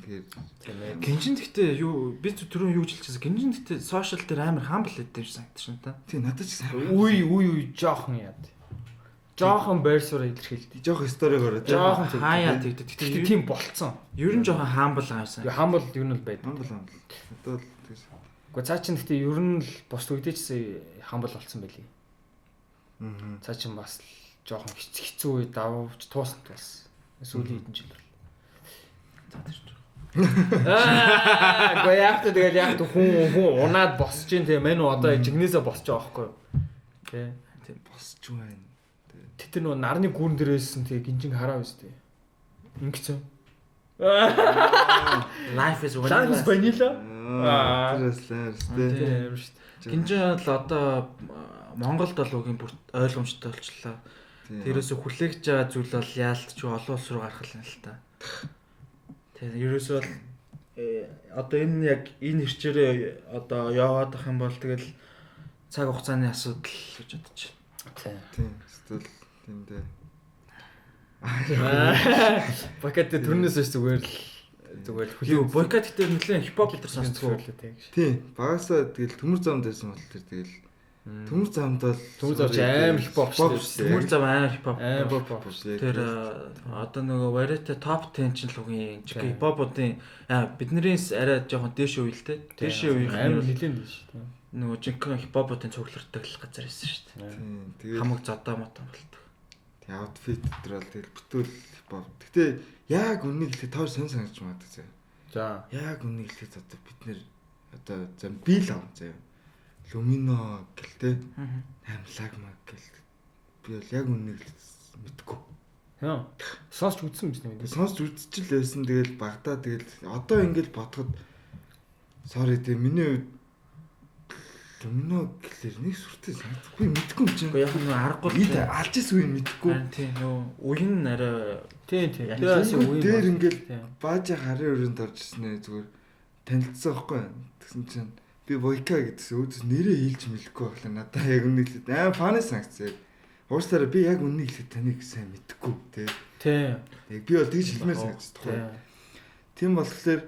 Speaker 3: тэгэхээр
Speaker 2: Гинжин гэхдээ юу би түрүүн юу хэлчихсэн. Гинжин гэхдээ сошиал дээр амар хамбл гэдэг юм санагдчихна та.
Speaker 3: тий надад ч
Speaker 1: Үе жоохон яад. Жоохон байрсуур илэрхийлдэг.
Speaker 3: жоох сториогоор
Speaker 1: Жоохон
Speaker 2: хаяа тэгдэг.
Speaker 1: Тэгтээ тийм болцсон.
Speaker 2: Ер нь жоохон хамбл аасан.
Speaker 1: Хамбал юу нь л байдаг.
Speaker 3: хамбал. Одоо л тэгс.
Speaker 1: Гэхдээ цаа чин гэхдээ ер нь л бус үедээчсэн хамбал болцсон байли. Цаа чин бас л жоохон хэцүү үе давж туусна бас. Сүүлийн хэдэн жил бол.
Speaker 2: За тийм.
Speaker 1: Гэхдээ яг хүн унаад босч जैन тийм мэн одоо жигнэсээ босч байгаа байхгүй юу?
Speaker 3: Тийм босч байна.
Speaker 1: Тэт нөө нарны гүрэн дээрээсэн тийм гинжин хараа үстэй. Ингэсэн.
Speaker 2: Life is
Speaker 1: vanilla.
Speaker 3: Тэрслээс тий.
Speaker 2: Гинжин л одоо Монголд бол үгийн бүр ойлгомжтой болчлаа. Тэрөөсө хүлээгч байгаа зүйл бол яалтч олон улс руу гарах юм л та. Тэгээ ерөөсөө одоо энэ яг энэ хэрчээрээ одоо яваад ах юм бол тэгэл цаг хугацааны асуудал гэж бодож байна.
Speaker 3: Тийм. Эсвэл тиймдээ.
Speaker 1: Бакет төрнөөс зүгээр л
Speaker 2: Юу бойкот гэдэг нэлээд хипхоп гэдэг сонсдог.
Speaker 3: Тийм. Багасаа тэгэл төмөр замд байсан бол тэр тэгэл төмөр замд бол
Speaker 1: төмөр замч аим хипхоп шүү дээ.
Speaker 2: Төмөр зам аим хипхоп.
Speaker 3: Тэр
Speaker 2: Одоо нөгөө Variety Top 10 чинь л үгийн хипхопуудын бидний арай жоохон дээш үйл тэ. Дээш үеийн
Speaker 1: аим нэлээд биш тийм.
Speaker 2: Нөгөө жинхэнэ хипхопуудын цуглардаг газар байсан шүү дээ.
Speaker 3: Тийм. Тэгээд
Speaker 2: Хамаг зодоо мотон болдог.
Speaker 3: тэг аутфит дээр бол тэгэл бүтүүл хипхоп. Гэтэ яг үнийг хэлээ тоо сон санаж магадгүй заа.
Speaker 1: За.
Speaker 3: Яг үнийг хэлээд одоо бид нэр одоо зам бил ав заа. Lumino гэлтэй. Амлагма гэл. Би бол яг үнийг мэдгүй.
Speaker 1: Яа. Сонсч үзсэн биз нэ.
Speaker 3: Сонсч үзчихэл байсан. Тэгэл багтаа тэгэл одоо ингэж бодоход sorry тэг миний хувьд Lumino гэхэлэр нэг сүртэй санагдахгүй мэдгүй юм чинь.
Speaker 2: Яг нэг аргагүй
Speaker 3: бид алж ирсэн үеийг мэдгүй.
Speaker 2: Тийм нөө уян арай
Speaker 1: Тийм.
Speaker 3: Дээр ингээл баажа харын өрөөнд орж ирсэн зүгээр танилцсан байхгүй. Тэгсэн чинь би Войка гэдсэн өөдөөс нэрээ хэлж мэлэхгүй байхлаа надаа яг үнийг хэлээд аа фаны санагцээ. Уучлаарай би яг үнийг хэлээд таныг сайн мэдгүй тий.
Speaker 1: Тийм.
Speaker 3: Яг би бол тэгж хэлмээр санагдчихсан. Тийм болохоор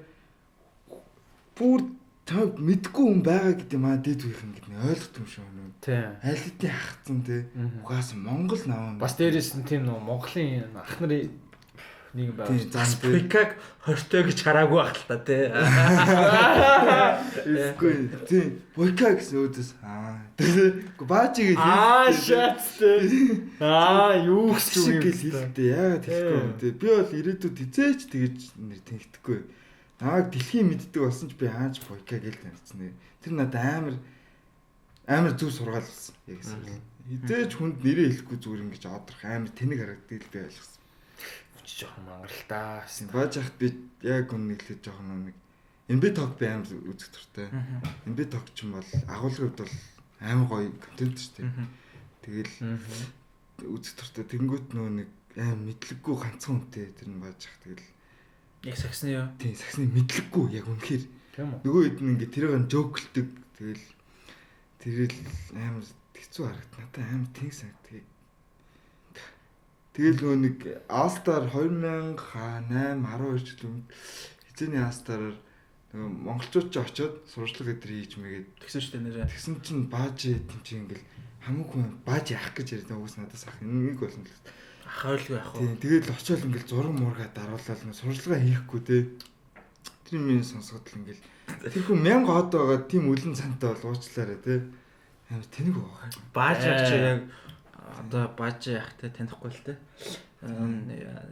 Speaker 3: бүр таг мэдгүй хүн байгаа гэдэг маа дэд үеийнхэн гэдэг нь ойлгох юм шиг байна.
Speaker 1: Тийм.
Speaker 3: Аль хэдийн хахацсан тий. Угаас Монгол наваа.
Speaker 1: Бас дээрээс нь тийм нөө Монголын ах нарын Нэг байв.
Speaker 3: Тийм зан
Speaker 2: Пикаг 20-той гэж хараагүй байх л та тий.
Speaker 3: Үгүй тийм Бойка гэсэн өөдөөс Гэхдээ баажиг
Speaker 1: Шаттэй. Юу гэсэн
Speaker 3: үг хэлдэг. Яагаад тэгэхгүй. Би бол ирээдүйд хизээч тэгэж нэр тэнхтэхгүй. Намайг дэлхийн мэддэг болсон ч би хааж Бойка гэж танилцсан. Тэр надад амар зүг сургаал болсон. Яг гэсэн. Хизээч хүнд нэрээ хэлэхгүй зүгээр ингэж одрох амар тэнэг харагддаг л би ойлгосон.
Speaker 1: Жохон мангаралтаа.
Speaker 3: Бааж ахт би яг үнэглэж жоохон нэг NB Talk би амар үзэх дуртай. NB Talk ч юм бол агуулгын хувьд бол амар гоё контент шүү дээ. Тэгэл үзэх дуртай. Тэнгүүт нөгөө нэг амар мэдлэггүй ганцхан үнтэй тэр нь бааж ах тэгэл
Speaker 2: Яг саксны юу?
Speaker 3: Тийм саксны мэдлэггүй яг үнэхээр.
Speaker 1: Тийм үү.
Speaker 3: Нөгөө хэд нь ингээ тэрийг жоклдог тэгэл амар хэцүү харагд. Надад амар тийм санагддаг. Тэгэл нөгөө нэг All-Star 2008 12 жил өмнө хизээний All-Star-аар нөгөө монголчууд ч очиод сурчлага өдр хийж мэгээд
Speaker 2: тэгсэн шүү дээ нэрээ.
Speaker 3: тэгсэн чинь бааж тийм чинь ингээл хамаг хүн бааж яах гэж яриад уус надаас ах нэг болно л.
Speaker 2: Ах ойлгүй яах вэ?
Speaker 3: Тийм тэгэл очиод ингээл зураг муургаа даруулаад сурчлага хийхгүй те. Тэр минь сонсоход л ингээл тэр хүн 1000 хот байгаа тийм үлэн цантай бол уучлаарай те. Амар тэнэг байгаа.
Speaker 2: Бааж яах чи яг одоо бааж яахтай танихгүй л те.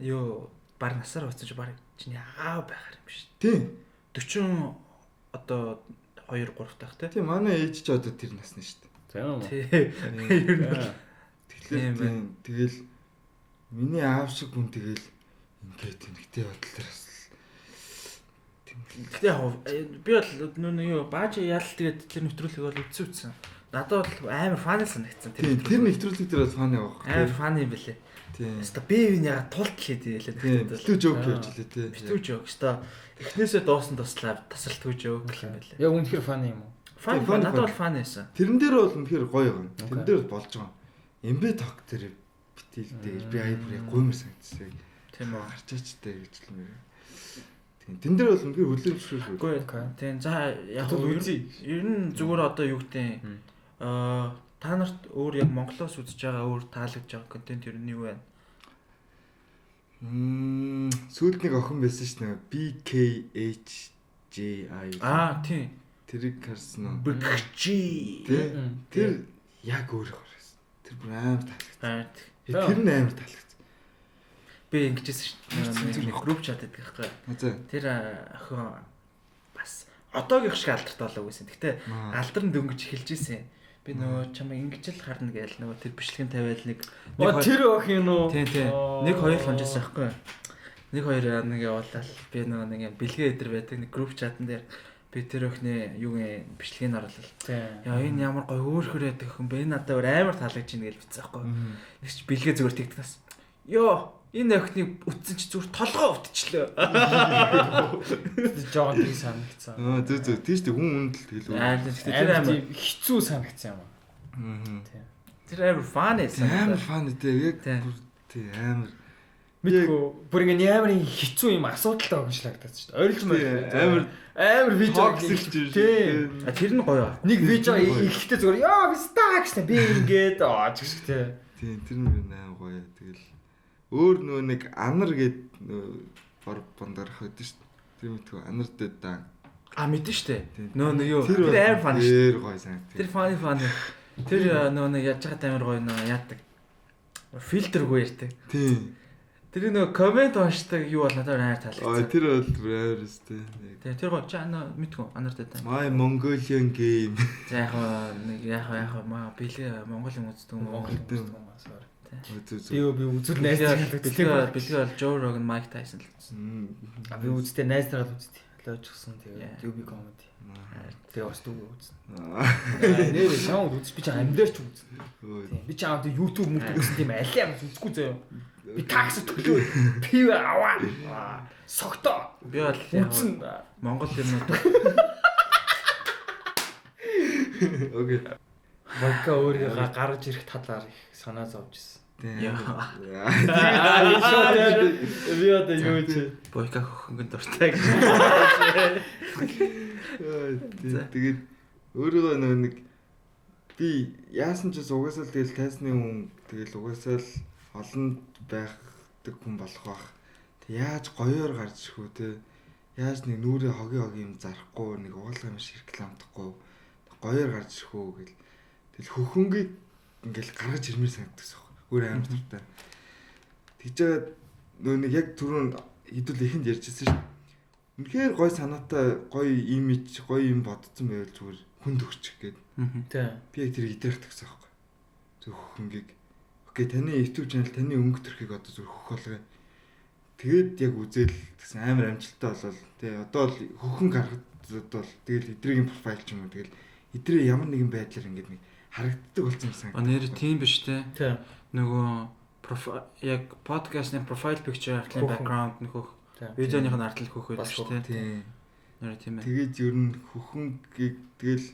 Speaker 2: Юу баг насаар уцаж баг чиний аав байхаар юм биш.
Speaker 3: Тийм.
Speaker 2: 40 одоо 2 3 таах те.
Speaker 3: Тийм манай ээж ч одоо тэр насны шүү
Speaker 2: Тий.
Speaker 3: дээ.
Speaker 2: Ер нь
Speaker 3: Тэгэл миний аав шиг хүн тэгэл ингээд тэнэгтэй бодлоор бас
Speaker 2: Гэтэ яг би бол нөө юу бааж яал тэгээд тэр нэвтрүүлгийг бол үзсэн. Надад бол амар фан санагдсан.
Speaker 3: Тэр нэвтрүүлэг дээр бол фаны байгаа.
Speaker 2: Амар фан юм бэлээ.
Speaker 3: Тийм.
Speaker 2: Хаста би яа тулт хэлээд
Speaker 3: байлээ. Битүү жоок явж илээ тий.
Speaker 2: Битүү жоок. Хаста эхнээсээ дуусан туслаа тасралтгүй жоок юм байлээ.
Speaker 1: Яг үнэхээр фан юм уу?
Speaker 2: Фан надад бол фан байсан.
Speaker 3: Тэрэн дээр бол үнэхээр гоё юм. Тэрэн дээр бол болж байгаа. MB Talk дээр битэлтэй би аяа гоймор санагдсан.
Speaker 2: Тийм үү.
Speaker 3: Гарчаачтай гэж л мэр. Тийм. Тэн дээр бол үнэхээр хүлээмжшгүй.
Speaker 2: Үгүй. Тийм. За яг ер нь зүгээр одоо юу гэдэг та нарт өөр яг Монголоос үзэж байгаа өөр таалагдж байгаа контент ер нь юу вэ?
Speaker 3: Сүүлд нэг охин байсан шүү дээ. BKHJI.
Speaker 2: Тийм.
Speaker 3: Тэрийг харсан уу?
Speaker 2: BKG.
Speaker 3: Тэр яг өөр харсан. Тэр бүр амар таалагдсан. Тэр нь амар таалагдсан.
Speaker 2: Би ингэжсэн шүү дээ. Групп чат гэдэг байхгүй. Тэр охин бас одоогийн шиг алдартай болоо гэсэн. Гэтэ алдар нь дөнгөж эхэлж ийсэн. Би нөгөө чамаа ингэж л харна гээл нөгөө тэр бичлэгэн тавиал нэг
Speaker 1: тэр охин уу?
Speaker 2: Тийм. Нэг хоёр хонжсэн байхгүй. Нэг хоёр нэг явуулаад би нөгөө нэг юм бэлгээ өдр байдаг нэг групп чатан дээр би тэр охины юу юм бичлэгийг оруулал. Яа энэ ямар гоё хөөрхөр байдаг охин бэ? Энэ надад амар таалагдж байна гэж бичсэн байхгүй. Нэгч бэлгээ зүгээр тэгдэнас. Йоо энэ охиныг үтсэн чи зүгээр толгоо өвтчлөө.
Speaker 1: Жоо тийм санагдсан.
Speaker 3: Зү тийш тэг хүн үндэл тэгэл.
Speaker 1: Тэр амар хэцүү санагдсан юм аа.
Speaker 2: Тэр амар фан байсан.
Speaker 3: Амар фан дээ яг тий амар.
Speaker 1: Мэдгүй бүр ингэ амар хэцүү юм асуудалтай өгчлагдаад шүү дээ. Ойрлж амар видео
Speaker 3: хийлж
Speaker 1: тий.
Speaker 2: Тэр нь гоё.
Speaker 1: Нэг видео ихтэй зүгээр яа би стак гэсэн би ингээд аач гэх тий.
Speaker 3: Тий тэр нь амар гоё. Тэгэл өөр нөө нэг анар гээд бор бондар хойд шүү дээ. Тэр мэдгүй анар дээр да.
Speaker 2: Мэдэн штэ. Нөө юу. Тэр амар фан
Speaker 3: шүү. Тэр гоё санагд.
Speaker 2: Тэр фан. Тэр нөө яаж хаад амар гоё нөө яадаг. Фильтргүй ярьдаг.
Speaker 3: Тий.
Speaker 2: Тэр нөө комент уншдаг юу бол надад амар таалагдсан.
Speaker 3: Тэр бол амар өстэй.
Speaker 2: Тэр гоё чи мэдгүй анар дээр.
Speaker 3: My Mongolian game.
Speaker 2: За яг маа бэлгээ Монгол юм үздэг юм уу? Би үзүүл найзтай бэлгээ бол Joe Rogan, Mike Tyson л үзсэн.
Speaker 1: Би үзтээ найзтайгаа л үзтээ. Лож гсэн тэгээ UB comedy. Тэгээ бас дүү үзсэн. Нэр шоуд үзчих би ч амьдаар ч үзсэн. Би ч аа YouTube мөрдөг гэсэн тийм алиа үзэхгүй заяа. Би такс төлөө пив аваа. Согтоо.
Speaker 2: Би бол үзсэн Монгол юмнууд.
Speaker 3: Окей.
Speaker 1: Бака өөрийгөө гаргаж ирэх талаар их санаа зовж ирсэн.
Speaker 2: Яа.
Speaker 1: Би одоо юу ч
Speaker 2: Бойка хөхөнгөн дуртай гэж.
Speaker 3: Тэгээд өөрийгөө нэг би яасан ч угаасаа тэгэл тайсны хүн тэгэл угаасаа л олонд байх хүн болох бах. Тэг яаж гоёор гарч ирэх үү те. Яаж нэг нүрээ хогийн юм зарахгүй нэг уулга юм шиг рекламдахгүй гоёор гарч ирэх үү гэл. Тэгэл хөхөнгийг ингээл гаргаж ирмээр санагддаг ус. Өөр амар туртай. Тэгж жаад нөө нэг яг түрүүн хэдүүл ихэнд ярьжсэн шүү. Үнэхээр гой санаатай гой имиж гой юм бодсон байвал зүгээр хүнд өгчих гээд.
Speaker 1: Тийм.
Speaker 3: Би яг тэр идрэх гэсэн байхгүй. Зөв хөхөнгийг. Окей, таны YouTube channel таны өнгө төрхийг одоо зөв хөх болгоё. Тэгээд яг үзэл гэсэн амар амжилттай болол. Тэгээ одоо л хөхөн гаргадад бол тэгэл эдрийн профайл ч юм уу тэгэл эдрээ ямар нэгэн байдлаар ингээд нэг харагддаг болсон гэсэн.
Speaker 2: Нэр тийм биш те.
Speaker 1: Тийм.
Speaker 2: Нөгөө яг подкастны профайл picture ахлын background нөхөх видеоных нь ардлал хөх байдаг шүү те. Нэр тийм ээ.
Speaker 3: Тэгээд ер нь хөхөнгийг тэгэл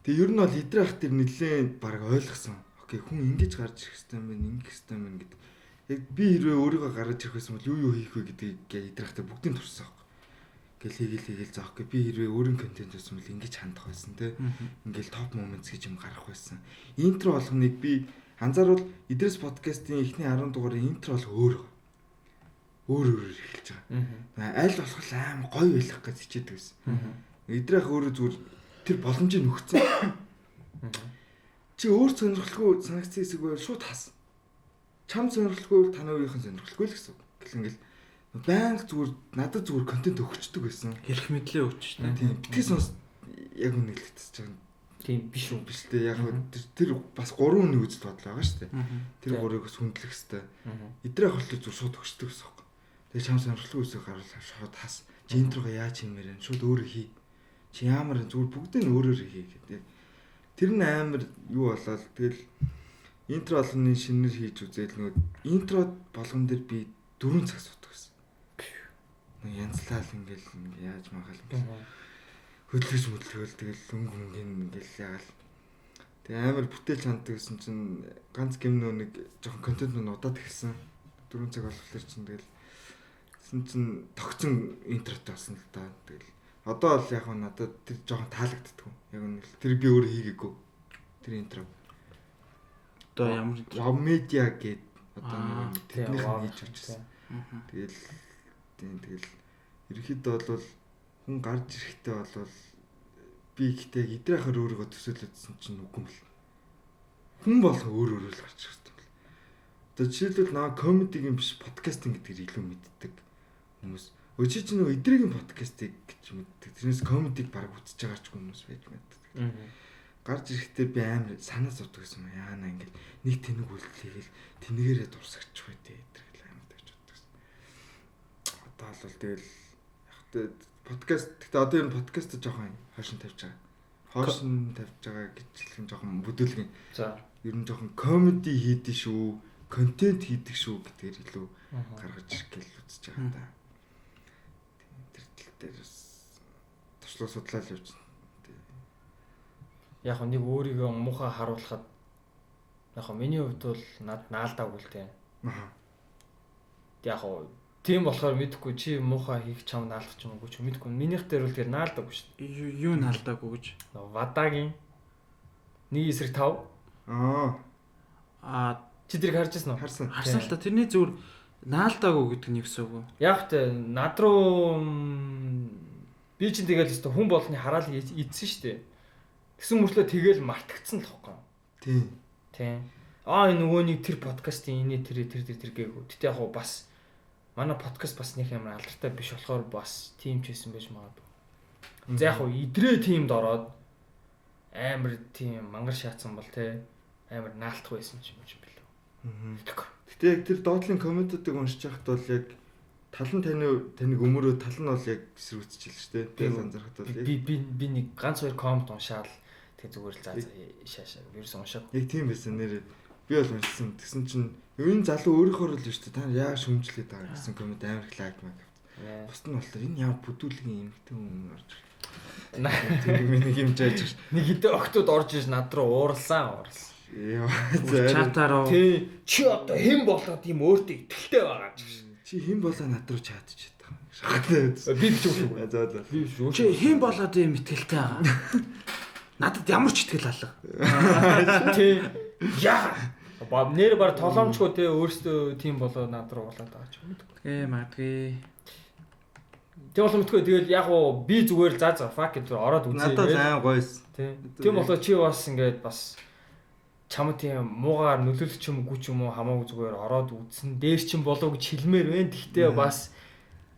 Speaker 3: тэг ер нь бол эдрэх тэр нэлээд баг ойлгосон. Окей, хүн ингэж гарч ирэх хэрэгтэй юм байна, ингэх хэрэгтэй юм байна гэдэг. Яг би хэрвээ өөрийгөө гаргаж ирэх байсан бол юу хийх вэ гэдгийг эдрехтэй бүгдийг турсан байхгүй. Ингээл хийгээл заахгүй. Би хэрвээ өөрийн контент байсан бол ингэж хандах байсан те. Ингээл топ моментс гэж юм гаргах байсан. Интро болгоныг би анзаарвал Идрээс подкастын эхний 10 дугаарын интро бол өөр эхэлж байгаа. Аль болох аим гоё байх гэж хичээдэг байсан. Идрэх өөрөө зүгээр тэр боломжийг нөхцөн. Чи өөр сонирхолгүй санагцсан хэсэг байвал шууд хас. Чам сонирхолгүй та нарынхын сонирхолгүй л гэсэн. Гэл ингээл байнга зүгээр надад зүгээр контент өгчдөг байсан.
Speaker 2: Хэрэг мэдлээ өгч шүү.
Speaker 3: Тийм. Битгий сонс яг үнэлэгдэж байгаа.
Speaker 1: Тийм биш үү?
Speaker 3: Биш дээ. Яг тэр бас 3 үний үзэл бодол байгаа шүү дээ. Тэр 3-ыг бас хүндлэх хэрэгтэй. Идрэх болохоор зүгээр шууд өгчдөг гэсэн. Тэгээ чам сонирхолгүй үсэг харуулаа шууд хас. Чи интрого яаж хиймээр вэ? Шууд өөрөө хий. Чи ямар зүгээр бүгдийг нь өөрөөр хий гэдэг. Тэр нь амар юу болоод тэгэл интро болгоны шинээр хийж үзээл нөгөө интро болгон дээр би 4 цаг суудаг гэсэн. Нэг янзлал ингээл яаж магаал юм. Хөдлөж мөдлөөл тэгэл өнгө ингээл ягаал. Тэгээ амар бүтээл ханддаг гэсэн чинь ганц гимнөө нэг жоохон контент нь удаад эхэлсэн. 4 цаг болохоор чинь тэгэл чинь тогтсон интротой болсон л да. Тэгэл одоо л яг надад тэр жоохон таалагддаг. Яг нь тэр би өөрөө хийгээгүй. Тэр интро.
Speaker 2: Одоо ямар
Speaker 3: Wow Media гээд одоо нэг тэрнийх нь хийж өгчсэн. Тэгэл ерөөхдөө бол хүн гарч ирэхдээ бол би ихтэй идрахаар өөрийгөө төсөөлөдсөн чинь үгүй юм л. Хүн болго өөр л гарч ирэх юм. Одоо жишээлбэл наа комедигийн биш подкастинг гэдгийг илүү мэддэг хүмүүс. Өчигч нэг эдрийн подкастыг гэж мэддэг. Тэрнээс комедиг баг үзэж байгаа ч хүмүүс байж мэддэг. Гарч ирэхдээ би амар санаа зовдөг гэсэн юм. Яана ингээл нэг тэнэг үйлдэлгээл тэнэгээрээ дурсагч байдээ гэдэг амар тавьж боддог. Одоо бол тэгэл яг подкаст гэхдээ одоо энэ подкаст жоохон хойшин тавьж байгаа. Хойшин тавьж байгаа гэж хэлэх нь жоохон бүдүүлгэн. За ер нь жоохон комеди хийдэг шүү, контент хийдэг шүү гэдгээр илүү гаргаж ирэх гээл үзэж байгаа да. Тэр тал дээр туршлага судлаад явж байна.
Speaker 1: Яг нэг өөрийгөө муухай харуулхад яг миний хувьд бол над наалдаагүй л дээ. Яг тийм болохоор мэдхгүй чи муухай хийх чам наалдах ч юм уу ч мэдхгүй. Минийх дээр бол тэр наалдаагүй шүү дээ.
Speaker 2: Юу наалдаагүй гэж?
Speaker 1: Вадагийн 1/5. Чи тэрийг харж ирсэн үү?
Speaker 3: Харсан.
Speaker 2: Харсан л та тэрний зүгээр наалдаагүй гэдэг нь юу гэсэн үг вэ?
Speaker 1: Яг тэ над руу би чинь тэгэл өстө хүн болгоны хараал ийдсэн шүү дээ. Тэгсэн мөртлөө тэгэл мартагдсан л тохгүй. Тийм. Энэ нөгөө нэг тэр подкастын энэ тэр гээгүй. Тэгтээ яг бас манай подкаст бас нэг юм алдартай биш болохоор бас тийм ч байсан байж магадгүй. За яг идрээ тиймд ороод амар тийм мангар шаацсан бол те амар наалтах байсан ч юм билүү.
Speaker 3: Гэтэ яг тэр доотлын комментуудыг уншиж байхад бол яг тал нь таныг өмөрөө тал нь бол яг эсрүүцчихэл шүү дээ. Тэгээд анзаархад бол
Speaker 1: би нэг ганц хоёр коммент уншаал тэг зүгээр л шаашаа ерөөс уншаад.
Speaker 3: Яг тийм байсан нэрээ. Би бол уншсан. Тэгсэн чинь энэ залуу өөрийнхөө л шүү дээ. Та яа шүмжлээд байгаа гэсэн коммент амар их лайк маяг авсан. Бусд нь болохоор энэ ямар бүдүүлгийн эмгтэн хүн орж ирэх. Тэр миний юм жааж.
Speaker 1: Нэг хэдэн октод орж иж над руу ууралсан.
Speaker 3: Яа.
Speaker 2: Чатаараа.
Speaker 1: Тий. Чи одоо хэн болоод ийм өөртөө итгэлтэй байгаа ч гэж.
Speaker 3: Чи хэн болоо над руу чатж чаддаг.
Speaker 1: Би ч үгүй.
Speaker 3: За.
Speaker 2: Би чи хэн болоод ийм итгэлтэй байгаа. Надад ямар ч итгэл алга.
Speaker 1: Тий. Яа. Нэр баг толомчгүй те өөрсдөө тийм болоо над руу болоод байгаа ч юм уу.
Speaker 2: Тэгээ магадгүй.
Speaker 1: Тэг бол мэдгүй тэгэл яг уу би зүгээр за fuck гэдэг ороод үзээ.
Speaker 3: Надад аим гойс.
Speaker 1: Тийм болоо чи бас ингээд бас чамд тийм муугаар нөлөөлөх ч юм уу ч юм уу хамаагүй зүгээр ороод үзсэн. Дээр чин болоо гэж хэлмээр байна. Гэхдээ бас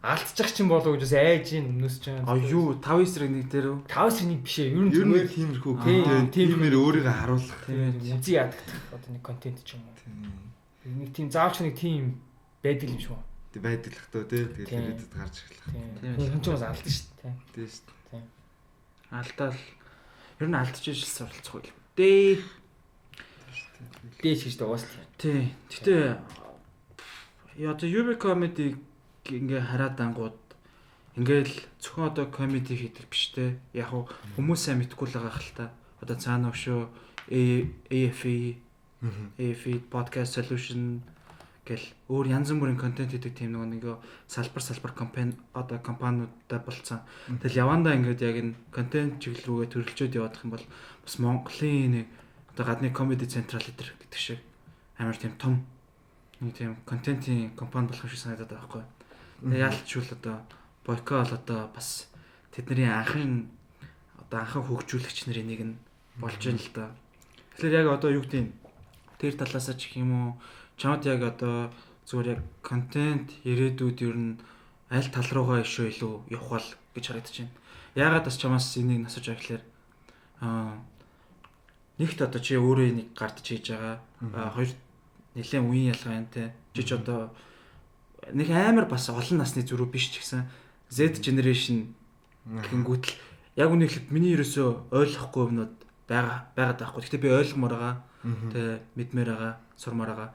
Speaker 1: алдчих чин болоо гэж бас айж ийн өмнөөс ч.
Speaker 2: А юу 5-9-1 дээр үү?
Speaker 1: 5-1 биш ээ. Ер нь
Speaker 3: Зүгээр тиймэрхүү контент тиймэр өөрийгөө харуулах.
Speaker 1: Үзий ядагдах одоо нэг контент ч юм уу. Нэг тийм заавч нэг тийм байдаг юм шүү.
Speaker 3: Тэг байдаг л хтоо тий. Тэгээд ирээдүйд гарч эхлэх.
Speaker 1: Тийм ч бас алдсан шүү дээ.
Speaker 3: Тийм шүү дээ.
Speaker 2: Алдаал. Ер нь алдчихж суралцах байл. Дээ.
Speaker 1: Дээч гэж дугаас.
Speaker 2: Тий. Гэтэ яа за UB comedy ингээ хараад ангууд ингээл зөвхөн одоо comedy хийдэг биш те. Яг хүмүүс сайн мэдгүй л байгаа хэл та. Одоо цаана өшөө AFE podcast solution гэл өөр янз бүрийн контент хийдэг тийм нэг салбар компани одоо компаниудтай болцсон. Тэгэл явандаа ингээд яг энэ контент чиглэл рүүгээ төрөлжөөд явах юм бол бас Монголын нэг одоо гадны comedy central гэдэг шиг амар тийм том нэг тийм контентын компани болох шиг санагдаад байгаа байхгүй. Тэгээ яалтчул одоо Бойко бол одоо бас тэдний анхан хөгжүүлэгч нарын нэг нь болж байна л да. Тэгэхээр яг одоо юу гэдэг тэр талаас ч гэх юм уу чамд яг одоо зүгээр яг контент ирээдүйд ер нь аль тал руугаа ишөө илүү явах бол гэж харагдаж байна. Яагаад бас чамаас энийг асууж байгаа гэхээр нэгт одоо чи өөрөө нэг гардж хийж байгаа. Хоёр нэлээд үеийн ялгаа юм те. Чи ч одоо нэг амар бас олон насны зүрх биш ч гэсэн Z generation гингүүтэл яг үнэ ихэд миний ерөөсөө ойлгохгүй юмнууд байгаад байхгүй. Гэхдээ би ойлгомоор байгаа. Тэ мэдмээр байгаа, сурмаар байгаа.